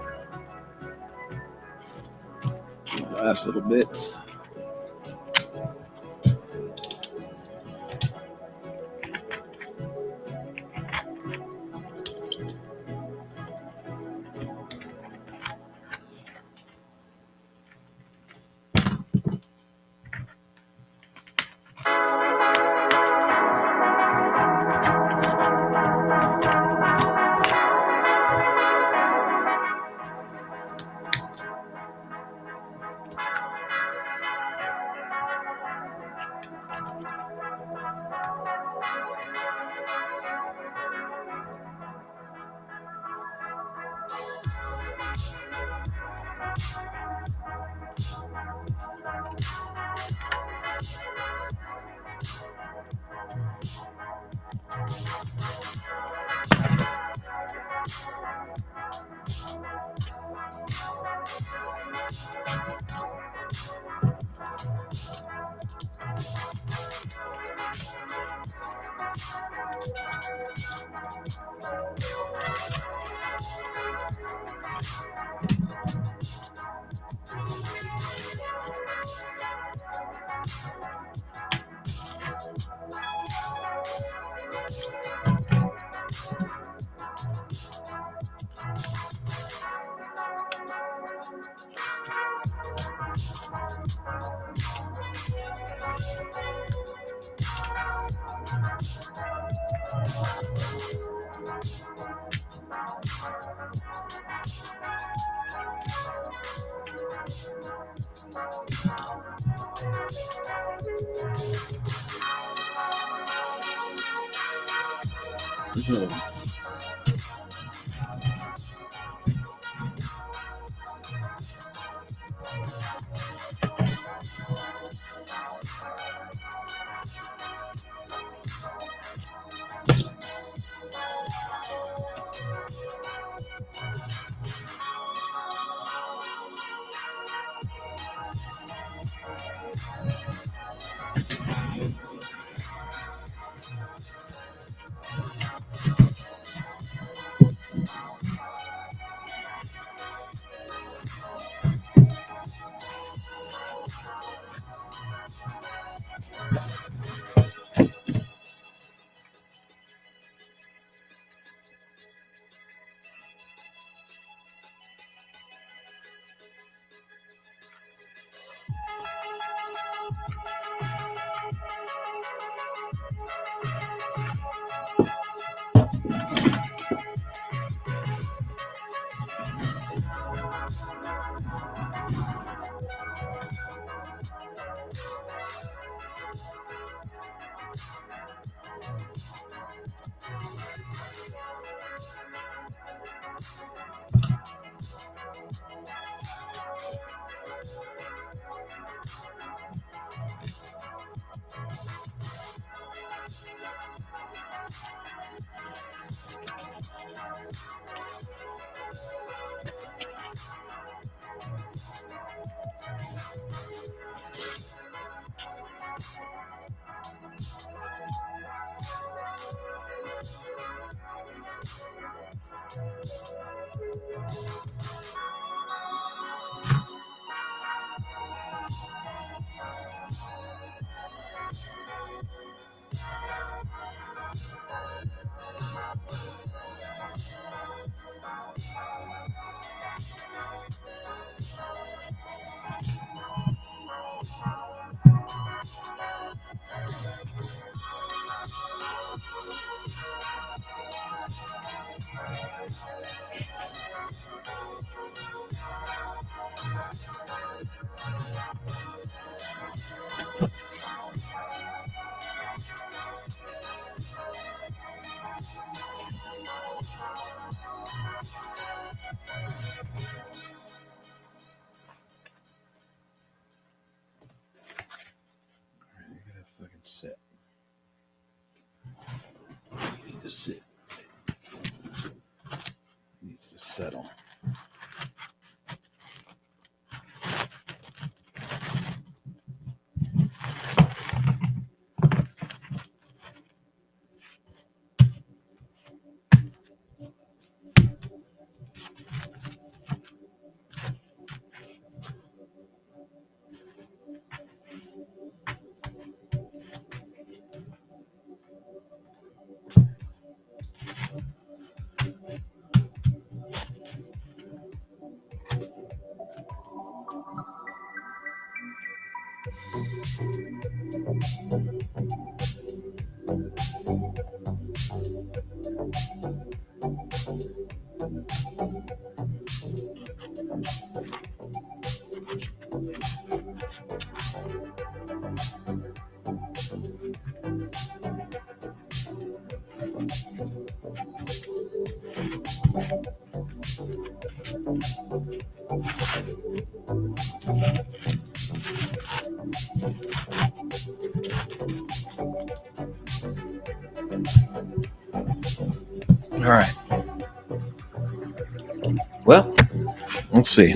Last little bits. Fucking sit. Need to sit. Needs to settle. All right. Well, let's see.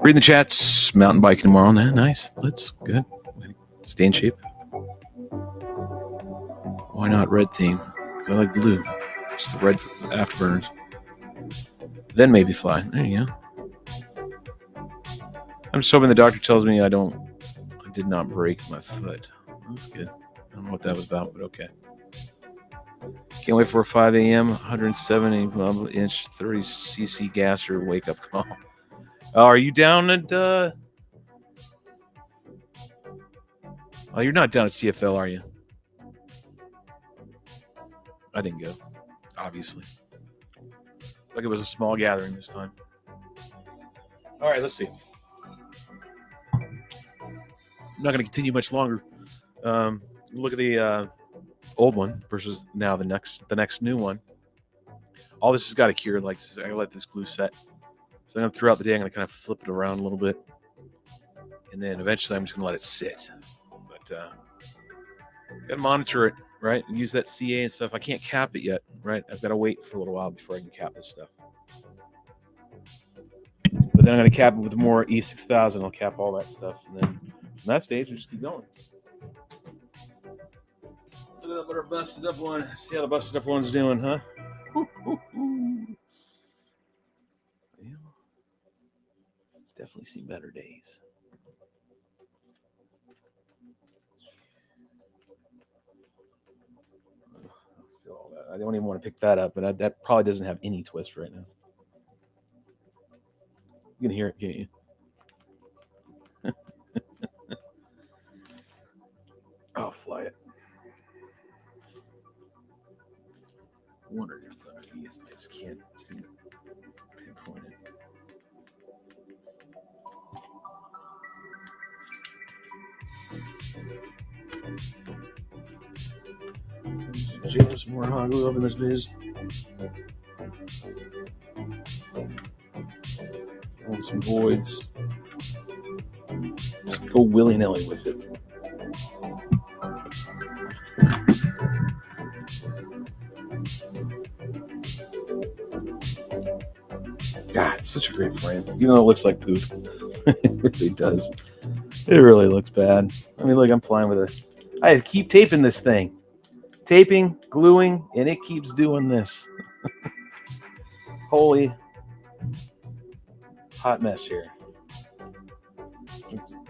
Reading the chats. Mountain biking tomorrow. Nah, nice. Let's good. Stay in shape. Why not red theme? Because I like blue. Just the red afterburners. Then maybe fly. There you go. I'm just hoping the doctor tells me I did not break my foot. That's good. I don't know what that was about, but okay. Can't wait for a 5 a.m. 170-inch 30 cc gasser wake up call. Oh, are you down at? Oh, you're not down at CFL, are you? I didn't go, obviously. Like it was a small gathering this time. All right, let's see. I'm not going to continue much longer. Look at the old one versus now the next new one. All this has got to cure. Like I gotta let this glue set. So then throughout the day, I'm going to kind of flip it around a little bit, and then eventually I'm just going to let it sit. But got to monitor it, right? Use that CA and stuff. I can't cap it yet, right? I've got to wait for a little while before I can cap this stuff. But then I'm going to cap it with more E6000. I'll cap all that stuff, and then from that stage, we just keep going. Look at our busted up one. See how the busted up one's doing, huh? Yeah. It's definitely seen better days. I don't even want to pick that up, but that probably doesn't have any twist right now. You can hear it, can't you? I'll fly it. I wonder if it's underneath. I just can't seem to pinpoint it. James more hot glue up in this biz. And some voids. Just go willy-nilly with it. God, it's such a great frame. Even though it looks like poop. It really does. It really looks bad. I mean, look, I'm flying with it. I keep taping this thing. Taping, gluing, and it keeps doing this. Holy hot mess here.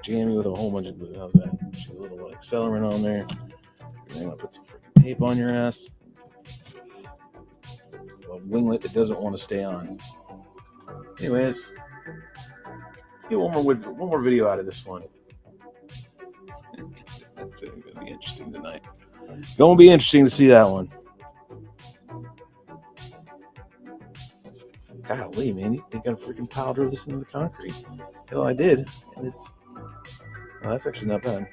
Jamming with a whole bunch of glue. How's that? Just a little accelerant on there. I'm going to put some freaking tape on your ass. It's a winglet that doesn't want to stay on. Anyways, let's get one more video out of this one. That's going to be interesting tonight. Gonna be interesting to see that one. Golly, man, you think I freaking powder this into the concrete? Hell, I did, and it's. Oh, that's actually not bad.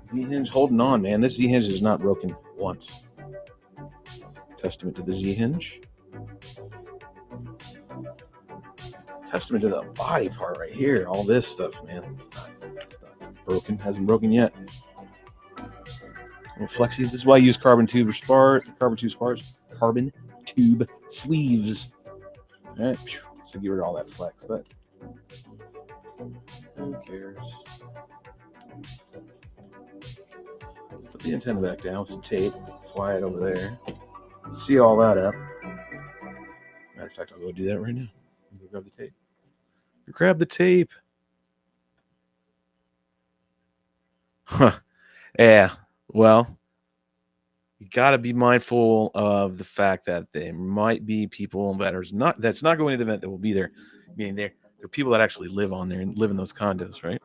Z-hinge holding on, man. This Z-hinge is not broken once. Testament to the Z-hinge. Testament to the body part right here. All this stuff, man. It's not broken. Hasn't broken yet. Flexi. This is why I use carbon tube sleeves. All right, so get rid of all that flex, but who cares? Put the antenna back down with some tape. Fly it over there. See all that up. Matter of fact, I'll go do that right now. Go grab the tape. Grab the tape. Huh. Yeah. Well, you got to be mindful of the fact that there might be people that's not going to the event that will be there. Meaning there are people that actually live on there and live in those condos, right?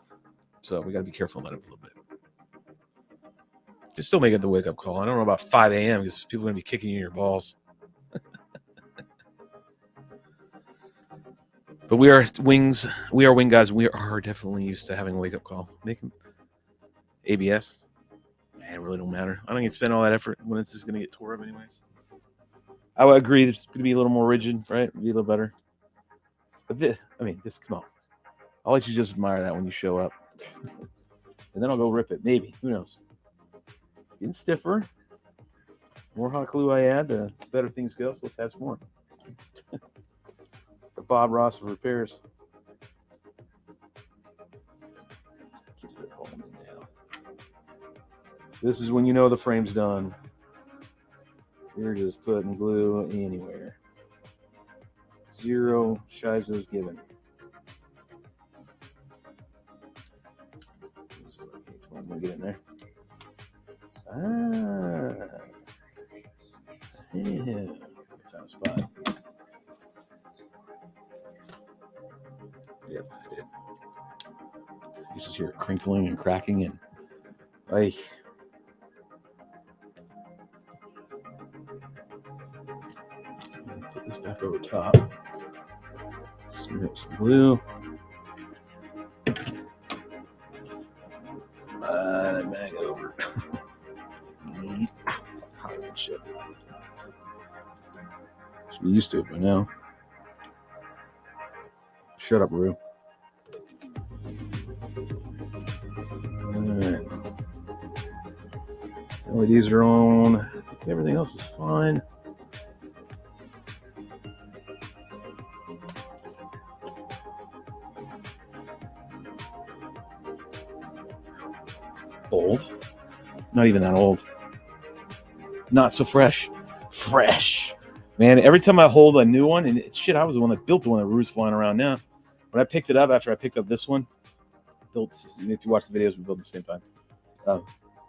So we got to be careful about it a little bit. You still may get the wake up call. I don't know about 5 a.m. because people are going to be kicking you in your balls. But we are wings. We are wing guys. We are definitely used to having a wake up call. Making ABS. Man, it really don't matter. I don't need to spend all that effort when it's just going to get tore up anyways. I would agree. It's going to be a little more rigid, right? Be a little better. But this, come on. I'll let you just admire that when you show up. And then I'll go rip it. Maybe. Who knows? It's getting stiffer. More hot glue I add, the better things go. So let's add some more. The Bob Ross of repairs. This is when you know the frame's done. You're just putting glue anywhere. Zero shizas given. I'm gonna get in there. Yeah. Found a spot. Yep, I did. You just hear it crinkling and cracking and like. Put this back over top. Smear up some glue. Slide it back over. Hot shit. Should be used to it by now. Shut up, Rue. Alright. LEDs are on. I think everything else is fine. Old. Not even that old. Not so fresh. Fresh. Man, every time I hold a new one, and shit, I was the one that built the one that Rue's flying around now. When I picked it up after I picked up this one, if you watch the videos, we built at the same time.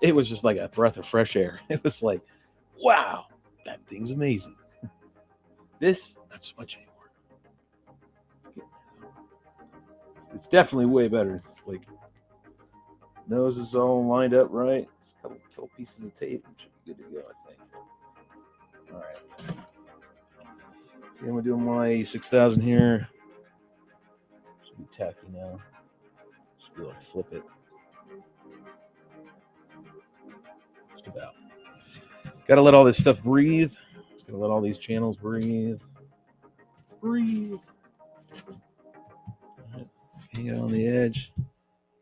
It was just like a breath of fresh air. It was like, wow, that thing's amazing. This, not so much anymore. It's definitely way better. Like, nose is all lined up right. Just a couple pieces of tape. Should be good to go, I think. All right. See, I'm going to do my 6,000 here. Should be tacky now. Should be able to flip it. Just about. Got to let all this stuff breathe. Got to let all these channels breathe. Breathe. Right. Hang it on the edge.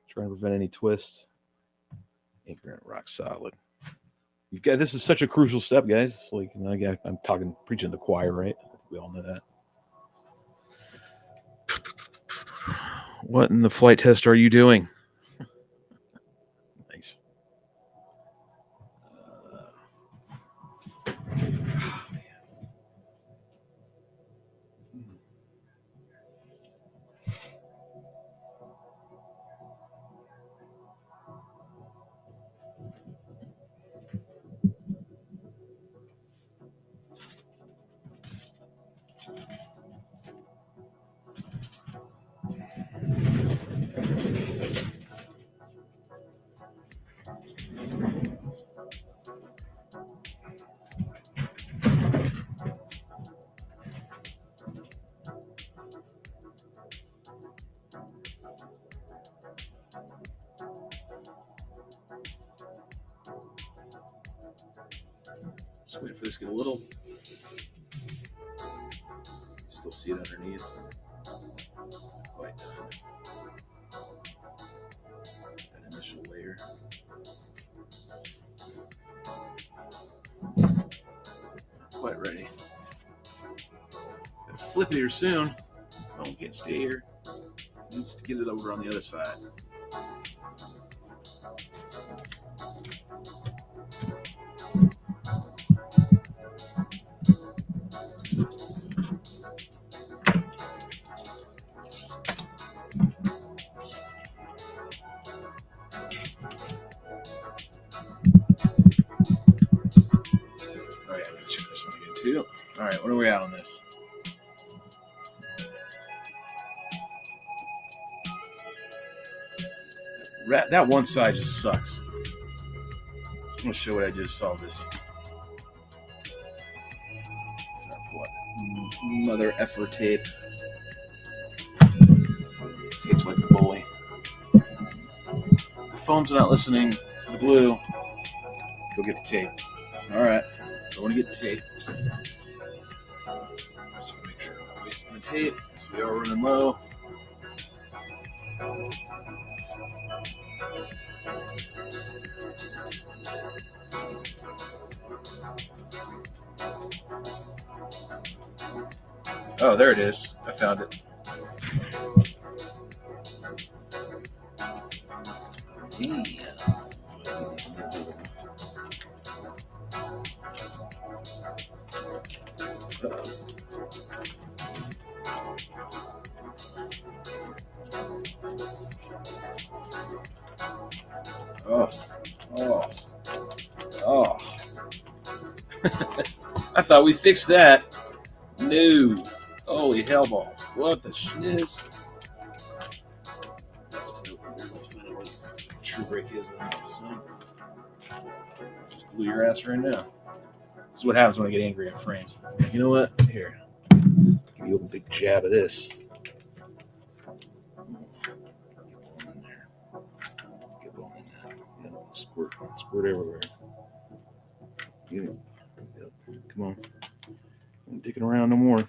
Trying to prevent any twist. Anchor it rock solid. You got, this is such a crucial step, guys. It's like, you know, I'm preaching to the choir, right? I think we all know that. What in the flight test are you doing? Nice. Just wait for this to get a little. Still see it underneath. Quite done. That initial layer. Quite ready. Gotta flip it here soon. Oh, can't stay here. Needs to get it over on the other side. Oh yeah, I'm gonna check this one again too. All right, what are we at on this? That one side just sucks. I'm gonna show what I just saw this. Mother effer tape. Tape's like the bully. The phone's not listening to the glue. Go get the tape. All right, I want to get the tape. So make sure I'm not wasting the tape because we are running low. Oh, there it is. I found it. Oh, oh, oh. I thought we fixed that. No. Holy hell balls. What the schniz? Let's find out what the true break is. Just glue your ass right now. This is what happens when I get angry at frames. You know what? Here. Give you a big jab of this. Get one in there. Squirt everywhere. Yep. Come on. I'm dicking around no more.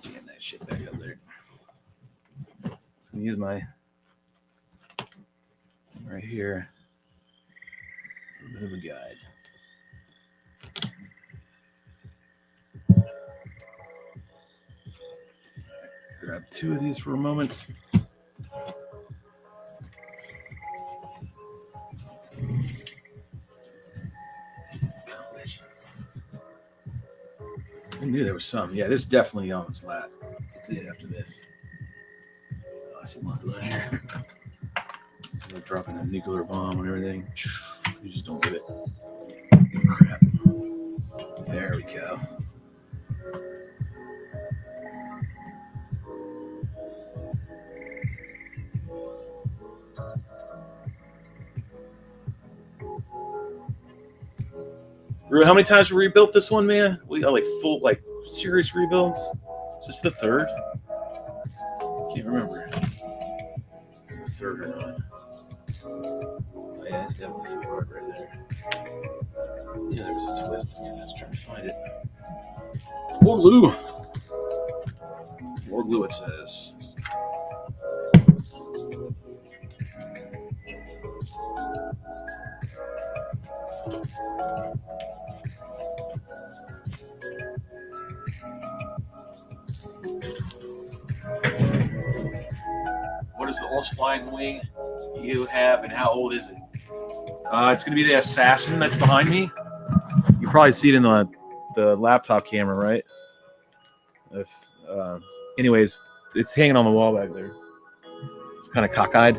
Jam that shit back up there. I'm gonna use my right here. A bit of a guide. Grab two of these for a moment. I knew there was some. Yeah, this definitely on its lap. That's it after this. Oh, I see one glue here. This is like dropping a nuclear bomb and everything. You just don't get it. Crap. There we go. How many times we rebuilt this one, man? We got like full, like serious rebuilds. Is this the third? I can't remember. The third or not. Oh, yeah, it's definitely food hard right there. Yeah, there was a twist. I was trying to find it. More glue. More glue, it says. What is the oldest flying wing you have, and how old is it? It's going to be the Assassin that's behind me. You probably see it in the laptop camera, right? Anyways, it's hanging on the wall back there. It's kind of cockeyed.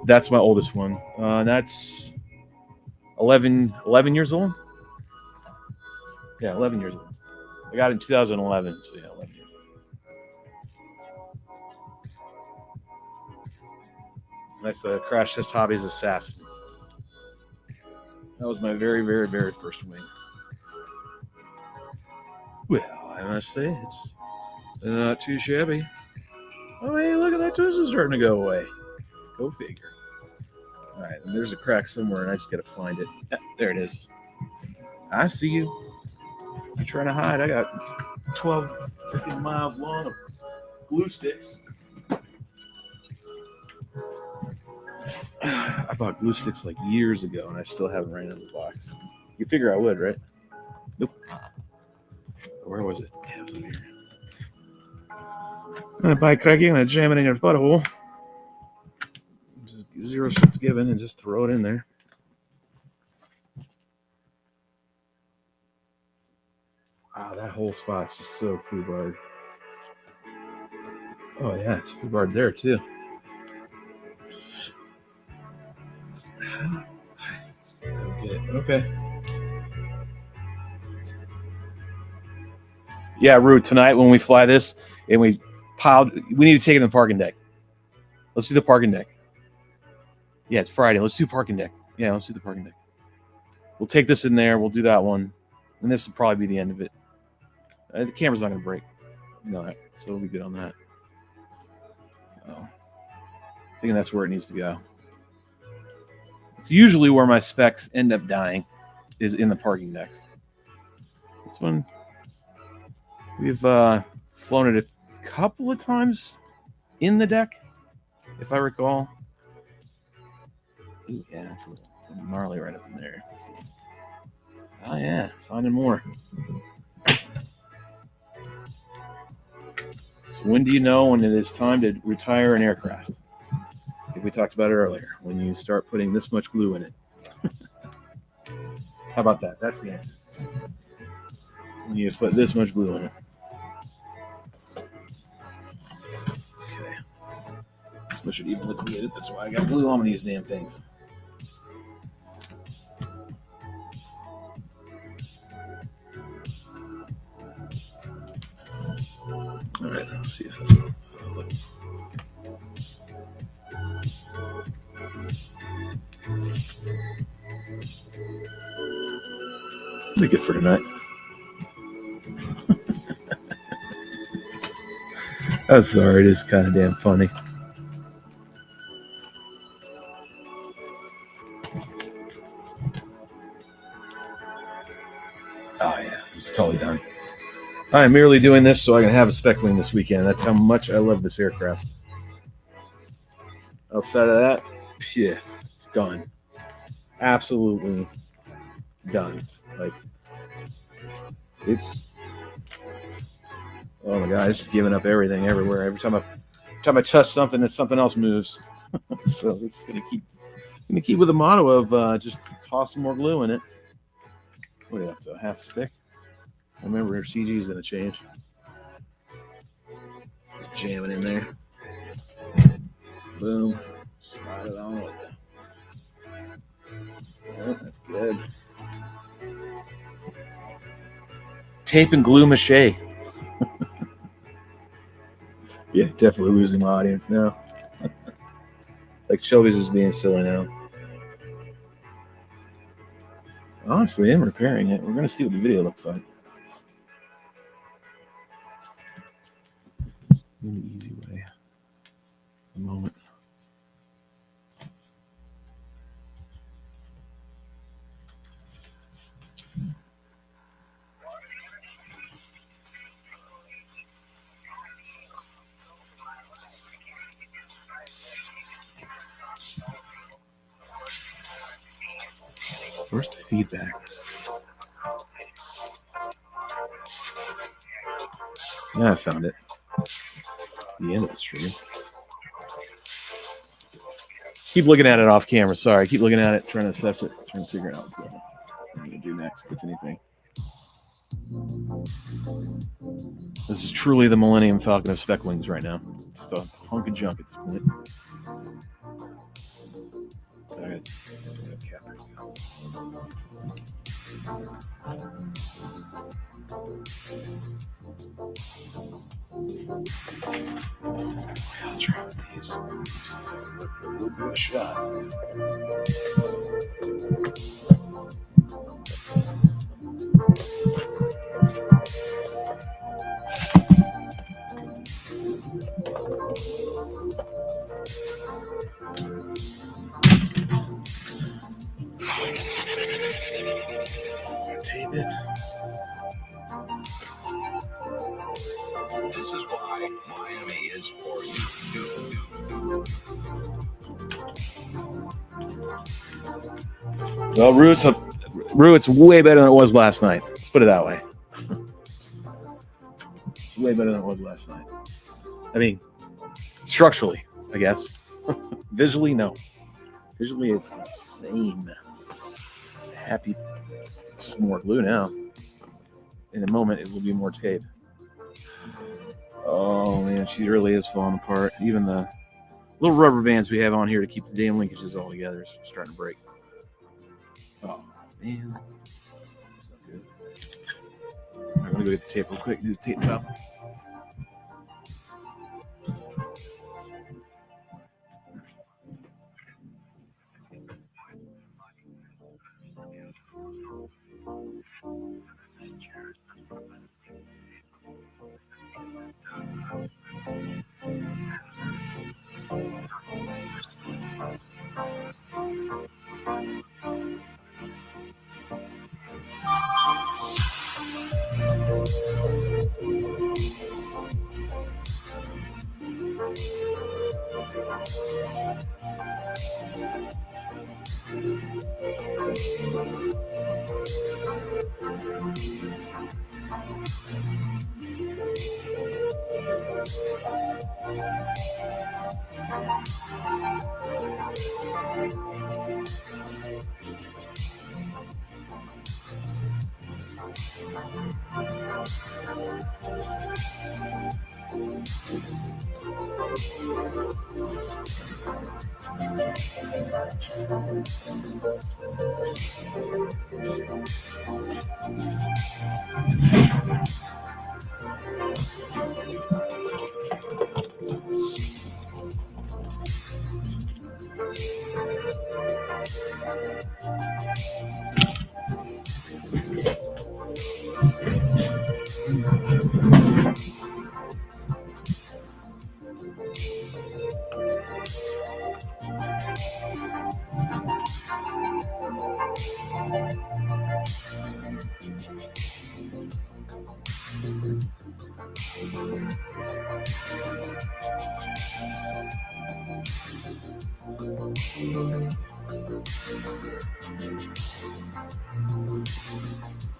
That's my oldest one. That's 11 years old. Yeah, 11 years old. I got it in 2011, so yeah, 11 years old. That's the Crash Test Hobbies Assassin. That was my very, very, very first wing. Well, I must say, it's not too shabby. Oh, hey, look at that twist is starting to go away. Go figure. All right, and there's a crack somewhere, and I just got to find it. Yeah, there it is. I see you. You're trying to hide. I got 12 freaking miles long of glue sticks. I bought glue sticks like years ago, and I still haven't ran out of the box. You figure I would, right? Nope. Where was it? Yeah, it was over here. I'm gonna buy Craigie and I jam it in your butthole. Just 0 shits given and just throw it in there. Wow, that whole spot's just so foobarred. Oh yeah, it's foobarred there too. Okay. Yeah, Root, tonight when we fly this and we need to take it in the parking deck. Let's do the parking deck. Yeah, it's Friday. Let's do parking deck. Yeah, let's do the parking deck. We'll take this in there. We'll do that one. And this will probably be the end of it. The camera's not going to break. No, so we'll be good on that. So, I think that's where it needs to go. It's usually where my specs end up dying, is in the parking decks. This one, we've flown it a couple of times in the deck, if I recall. Ooh, yeah, it's a little gnarly right up in there. Let's see. Oh yeah, finding more. So when do you know when it is time to retire an aircraft? I think we talked about it earlier. When you start putting this much glue in it. How about that? That's the answer. When you put this much glue in it. Okay. This much should even look good. That's why I got glue on these damn things. All right, let's see if it'll look. Be good for tonight. I'm sorry, it is kind of damn funny. Oh yeah, it's totally done. I am merely doing this so I can have a spec wing this weekend. That's how much I love this aircraft. Outside of that, yeah, it's done. Absolutely done. Like, it's, oh my god, it's just giving up everything everywhere. Every time I touch something, something else moves. So it's gonna keep with the motto of just toss some more glue in it. What are you up to? A half stick? I remember CG is gonna change. Just jam it in there. Boom. Slide it on with it. Oh, that's good. Tape and glue mache. Yeah, definitely losing my audience now. Like Shelby's is being silly now. Honestly, I'm repairing it. We're gonna see what the video looks like. In the easy way. A moment. Where's the feedback? Yeah, I found it. The end of the stream. Keep looking at it off camera. Sorry, keep looking at it, trying to assess it, trying to figure out what I'm going to do next, if anything. This is truly the Millennium Falcon of spec wings right now. It's just a hunk of junk at this point. All right. I'll try these. We'll do a shot. tape it. This is why Miami is for you. Well, Rue, it's way better than it was last night. Let's put it that way. It's way better than it was last night. I mean, structurally, I guess. Visually, no. Visually, it's the same. Happy. It's more glue now. In a moment, it will be more tape. Oh, man, she really is falling apart. Even the little rubber bands we have on here to keep the damn linkages all together is starting to break. Oh, man. That's not good. I'm going to go get the tape real quick. Do the tape job.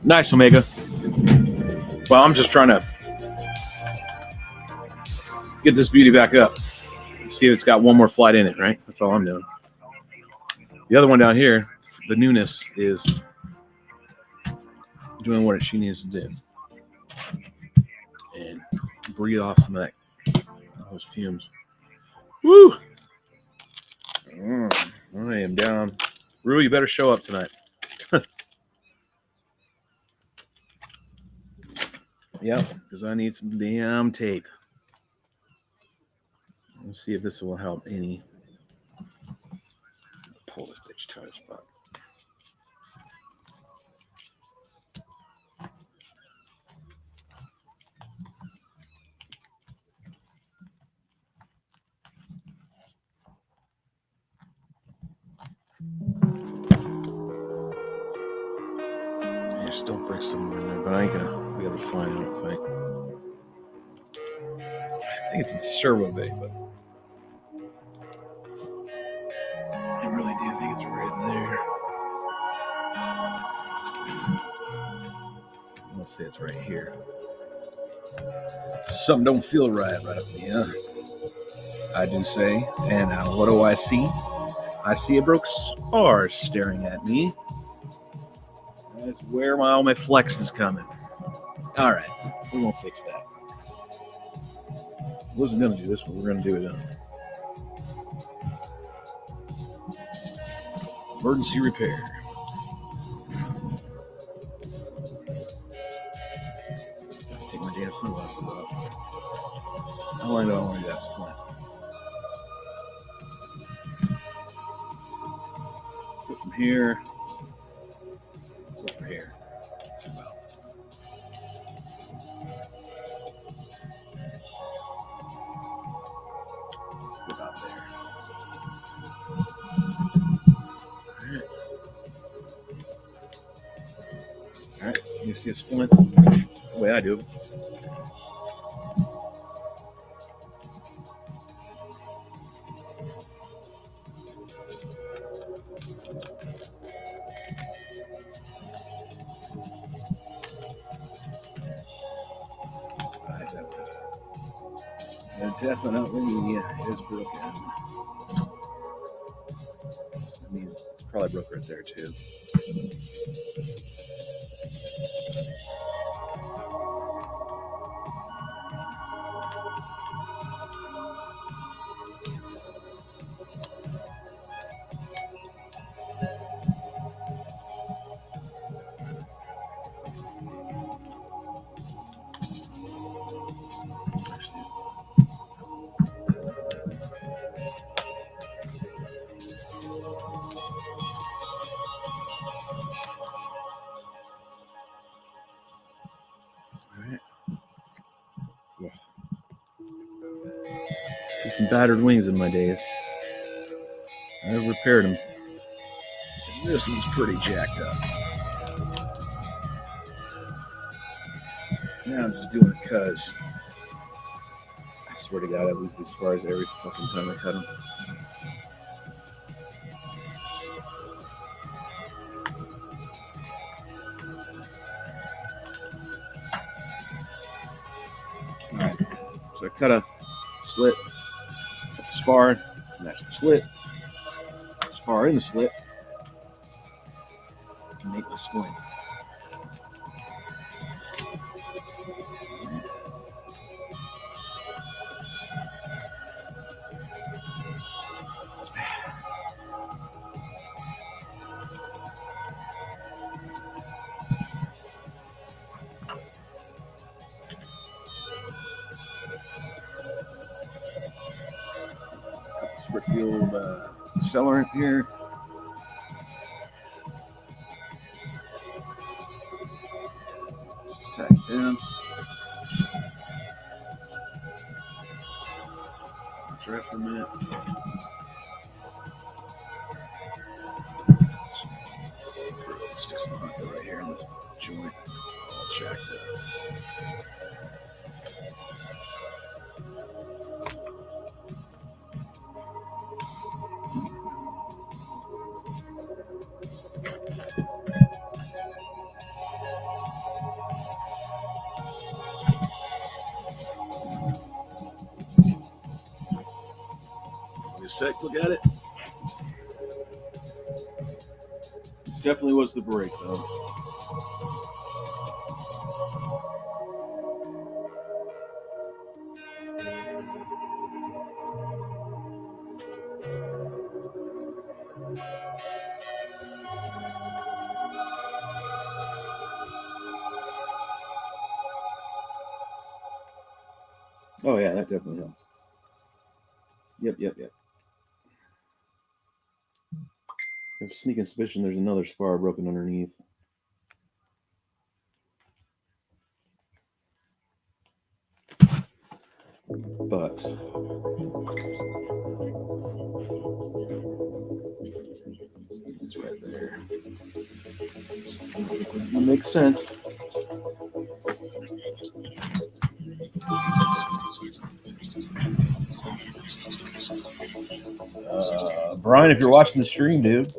Nice, Omega. Well, I'm just trying to get this beauty back up. See if it's got one more flight in it, right? That's all I'm doing. The other one down here, the newness, is doing what she needs to do. And breathe off some of those fumes. Woo! I am down. Rue, you better show up tonight. Yep, because I need some damn tape. Let's see if this will help any. Pull this bitch tight as fuck. Yeah, still break somewhere in there, but I ain't gonna be able to find it, I don't think. I think it's in the servo bay, but I really do think it's right there. Let's say it's right here. Something don't feel right up here. I do say, and what do I see? I see a broke spar staring at me. That's where all my flex is coming. All right, we're gonna fix that. I wasn't gonna do this, but we're gonna do it. Emergency repair. Gotta take my damn sunglasses off. How long do I want to do that split? Go from here. Go from here. About there. All right. You see a splint? The way I do. It definitely is broken. It's probably broke right there too. See some battered wings in my days. I've repaired them. This one's pretty jacked up. Now I'm just doing it because I swear to God I lose these spars every fucking time I cut them. Alright, so I cut a slit, spar, match the slit, spar in the slit, to make the swing. Put the old accelerant here. Let's just tack it down. Let's wrap for a minute. Let's just knock it right here in this joint. It's all jacked up. Give me a sec, look at it. Definitely was the brake though. Oh yeah, that definitely helps. Yep. I have a sneaking suspicion there's another spar broken underneath. But it's right there. That makes sense. Brian, if you're watching the stream, dude.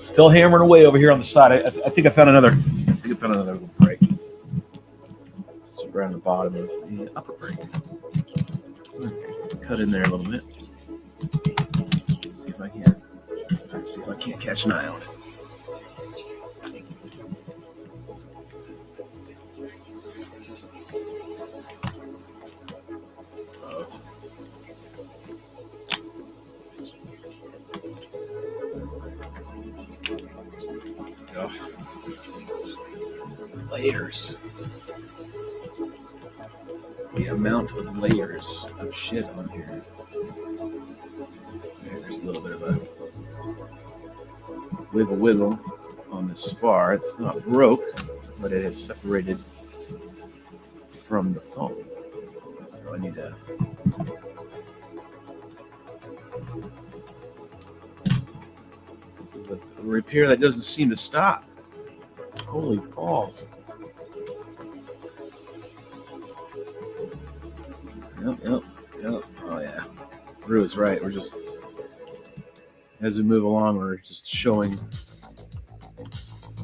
Still hammering away over here on the side. I think I found another. Little break. So right on the bottom of the upper break. Cut in there a little bit. See if I can. Let's see if I can't catch an eye on it. Layers. The amount of layers of shit on here. There's little bit of a wiggle on the spar. It's not broke, but it is separated from the foam. So I need to this is a repair that doesn't seem to stop. Holy balls. Yep. Oh yeah. Rue is right. We're just, as we move along, we're just showing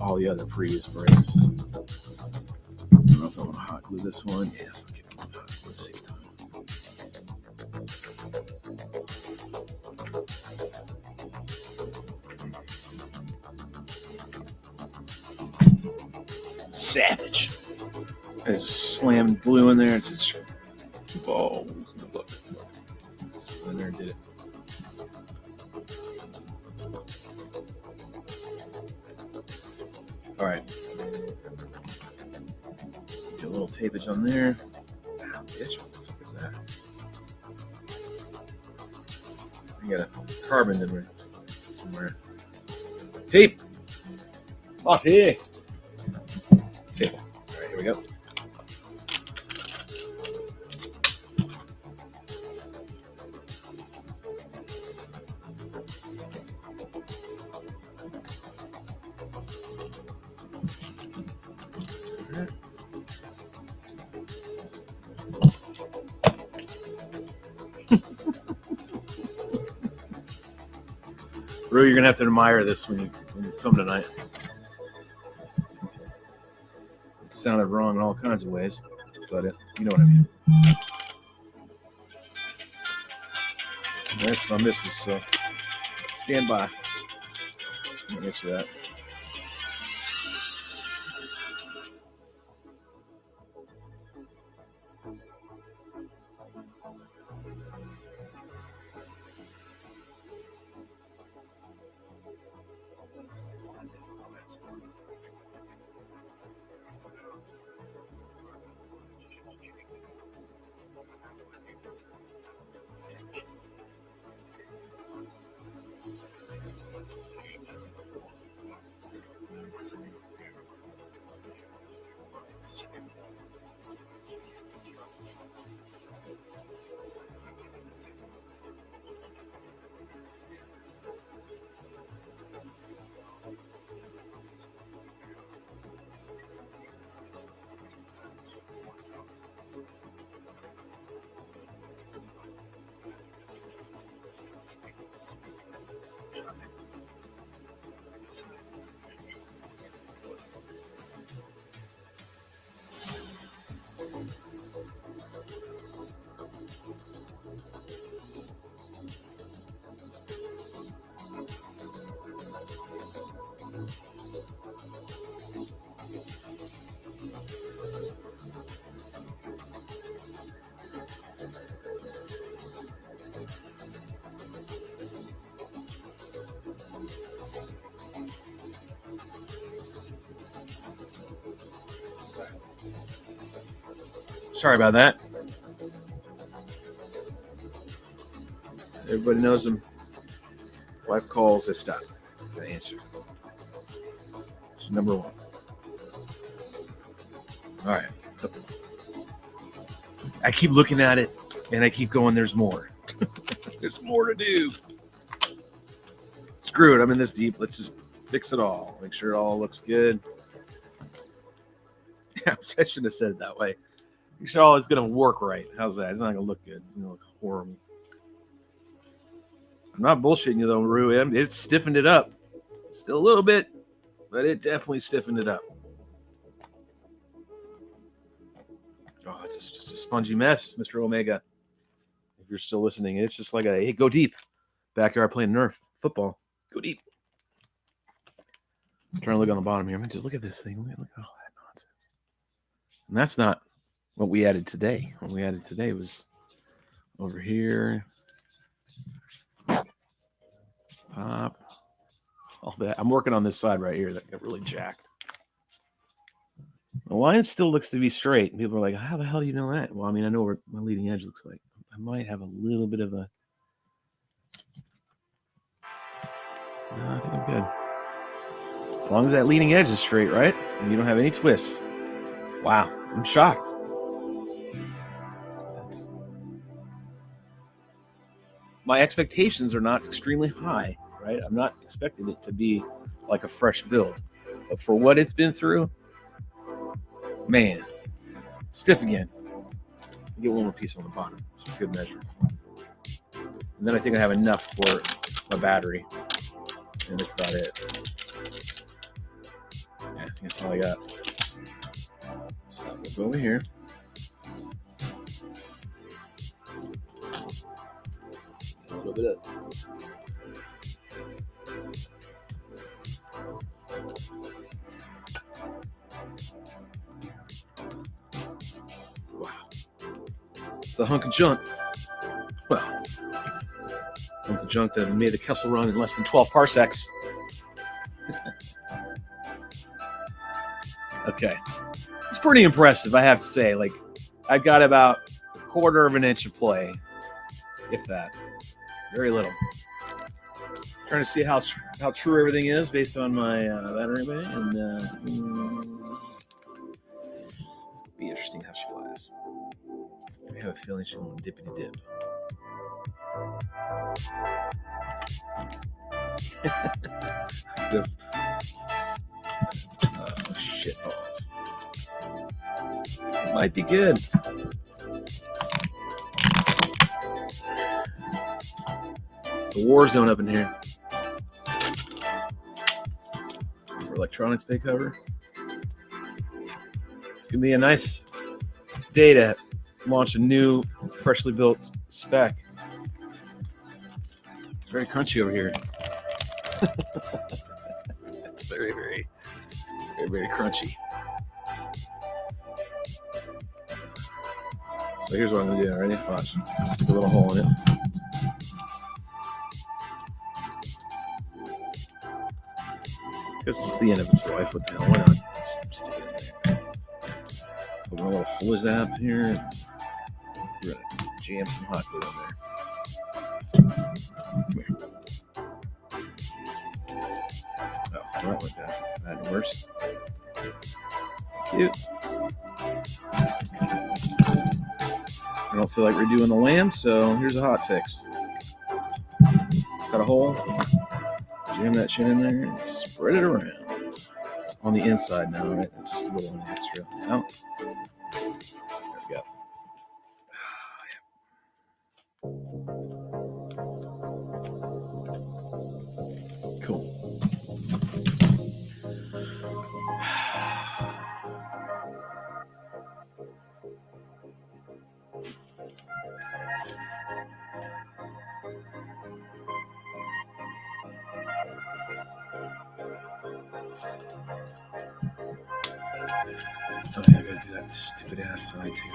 all the other previous brakes. I don't know if I want to hot glue this one. Yeah, I'll get one hot glue at the same time. Savage. I just slammed glue in there. It's just balls. Look. And there, did it. All right. Get a little tapage on there. Ow, bitch, what the fuck is that? I got a carbon in there somewhere. Tape. Oh, tape. Tape. All right, here we go. Rue, you're gonna have to admire this when you come tonight. It sounded wrong in all kinds of ways, but you know what I mean. That's my missus, so stand by. I'm gonna get you that. Sorry about that. Everybody knows them. Wife calls, I stop. I answer. It's number one. All right. I keep looking at it, and I keep going, there's more. There's more to do. Screw it. I'm in this deep. Let's just fix it all. Make sure it all looks good. I shouldn't have said it that way. Make sure all it's going to work right. How's that? It's not going to look good. It's going to look horrible. I'm not bullshitting you, though, Rue. It stiffened it up. Still a little bit, but it definitely stiffened it up. Oh, it's just a spongy mess, Mr. Omega. If you're still listening, it's just like hey, go deep. Backyard playing Nerf football. Go deep. I'm trying to look on the bottom here. I mean, just look at this thing. Look at all that nonsense. And that's not what we added today. What we added today was over here. Top. All that. I'm working on this side right here that got really jacked. The line still looks to be straight. People are like, how the hell do you know that? Well, I mean, I know what my leading edge looks like. I might have a little bit of a No, I think I'm good. As long as that leading edge is straight, right? And you don't have any twists. Wow, I'm shocked. My expectations are not extremely high, right? I'm not expecting it to be like a fresh build. But for what it's been through, man, stiff again. Get one more piece on the bottom. It's a good measure. And then I think I have enough for my battery. And that's about it. Yeah, I think that's all I got. So we'll go over here. A little bit up. Wow. It's a hunk of junk. Well, hunk of junk that made the Kessel run in less than 12 parsecs. Okay. It's pretty impressive, I have to say. Like, I've got about a quarter of an inch of play, if that. Very little. Trying to see how true everything is based on my battery bay, and it'll be interesting how she flies. I have a feeling she's going to dippity dip. Oh, shit balls. It might be good. The war zone up in here. For electronics bay cover. It's going to be a nice day to launch a new, freshly built SPEC. It's very crunchy over here. It's very, very, very, very crunchy. So here's what I'm going to do. Ready? Watch. Stick a little hole in it. This is the end of its life. What the hell? Why not? Just stick it in there. Put a little fuzz up here. We're going to jam some hot glue in there. Come here. Oh, that went down. Bad and worse. Cute. I don't feel like redoing the lamb, so here's a hot fix. Cut a hole, jam that shit in there, and spread it around. It's on the inside now, right? It's just a little extra. Out. There we go. Cool. Oh, yeah, I gotta do that stupid ass side too.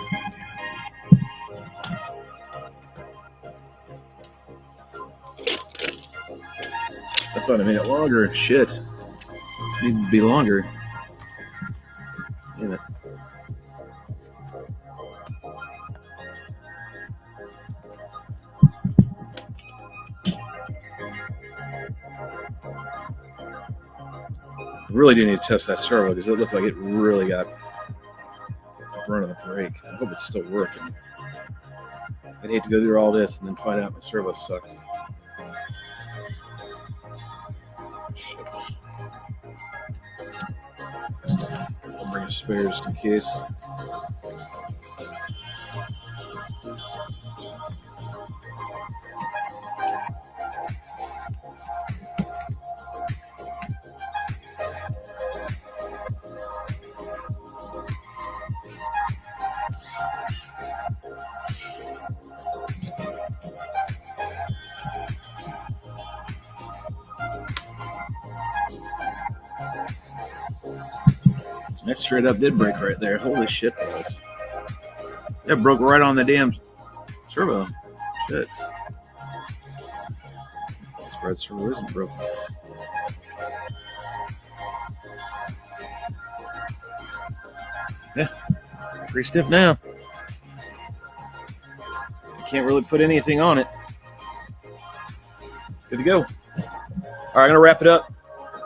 I thought I made it longer. Shit. It needed to be longer. Damn it. I really do need to test that servo because it looked like it really got the brunt of the brake. I hope it's still working. I'd hate to go through all this and then find out my servo sucks. Shit. I'll bring a spare just in case. That straight up did break right there. Holy shit, balls. That broke right on the damn servo. Shit. Spread servo isn't broken. Yeah, pretty stiff now. Can't really put anything on it. Good to go. All right, I'm gonna wrap it up.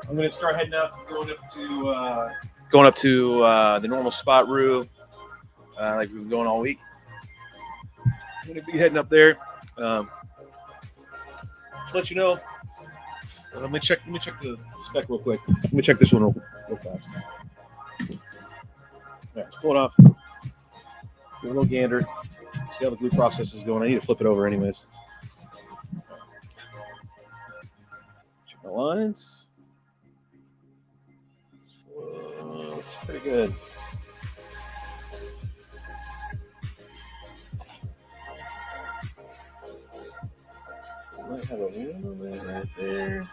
I'm gonna start heading up, going up to the normal spot room, like we've been going all week. I'm gonna be heading up there. To let you know. Let me check the spec real quick. Let me check this one real fast. All right, it's pulling off. Give a little gander. See how the glue process is going. I need to flip it over anyways. Check my lines. Looks pretty good. Might have a little bit right there.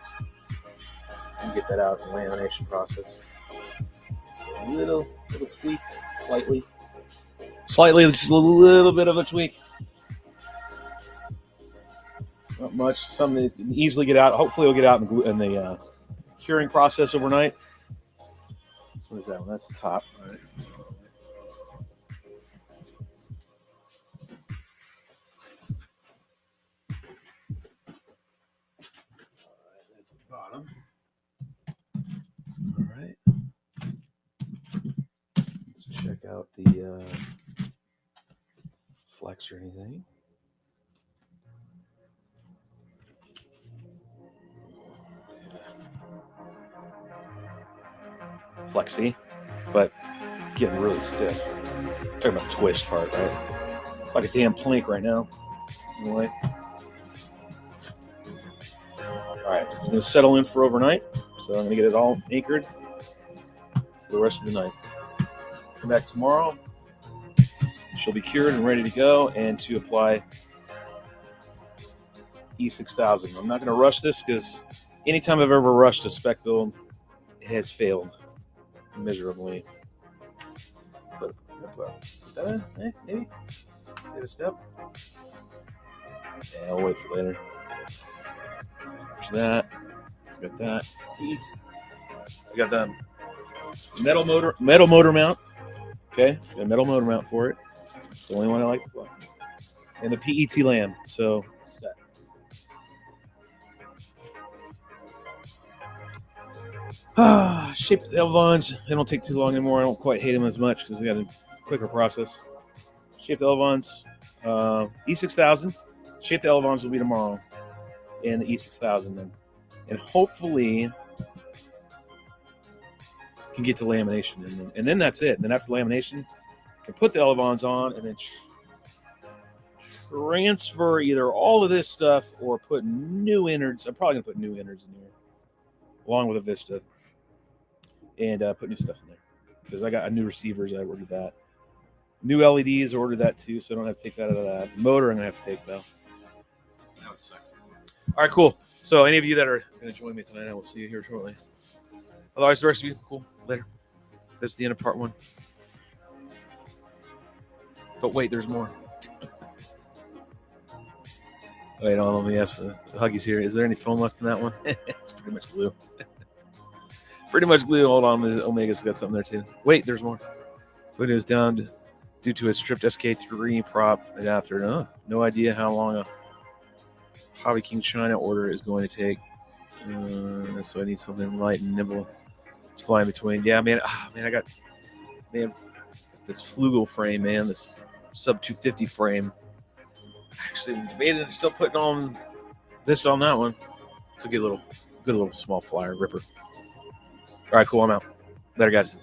You get that out in the lamination process. So a little tweak, slightly, just a little bit of a tweak. Not much. Something that can easily get out. Hopefully, it'll get out in the curing process overnight. What is that one? That's the top. All right. That's the bottom. All right. Let's check out the flex or anything. Flexy, but getting really stiff. I'm talking about the twist part, right? It's like a damn plank right now. Anyway. All right, it's going to settle in for overnight, so I'm going to get it all anchored for the rest of the night. Come back tomorrow. She'll be cured and ready to go, and to apply E6000. I'm not going to rush this because anytime I've ever rushed a spec build, it has failed miserably. But maybe save a step. Yeah, I'll wait for later. There's that. Let's get that. Heat. I got the metal motor mount. Okay, got a metal motor mount for it. It's the only one I like to fly. And the PET lamb. So set. Shape the elevons. They don't take too long anymore. I don't quite hate them as much because we got a quicker process. Shape the elevons. E6000. Shape the elevons will be tomorrow. And the E6000 then. And hopefully can get to lamination. And then that's it. And then after lamination, can put the elevons on and then transfer either all of this stuff or put new innards. I'm probably going to put new innards in here along with a Vista and put new stuff in there because I got new receivers. I ordered that. New LEDs, ordered that too, so I don't have to take that out of that. The motor I'm going to have to take though. That would suck. All right, cool. So any of you that are going to join me tonight, I will see you here shortly. Otherwise, the rest of you, cool. Later. That's the end of part 1. But wait, there's more. Wait, let me ask the Huggies here. Is there any foam left in that one? It's pretty much glue. Pretty much glue. Hold on, the Omega's got something there too. Wait, there's more. But it was down due to a stripped SK3 prop adapter. No idea how long a Hobby King China order is going to take. So I need something light and nimble. It's flying between. Yeah, man. I got this Flugel frame, man. This sub 250 frame. Actually, I'm debating still putting on this on that one. It's a good little small flyer ripper. All right, cool. I'm out. Later, guys.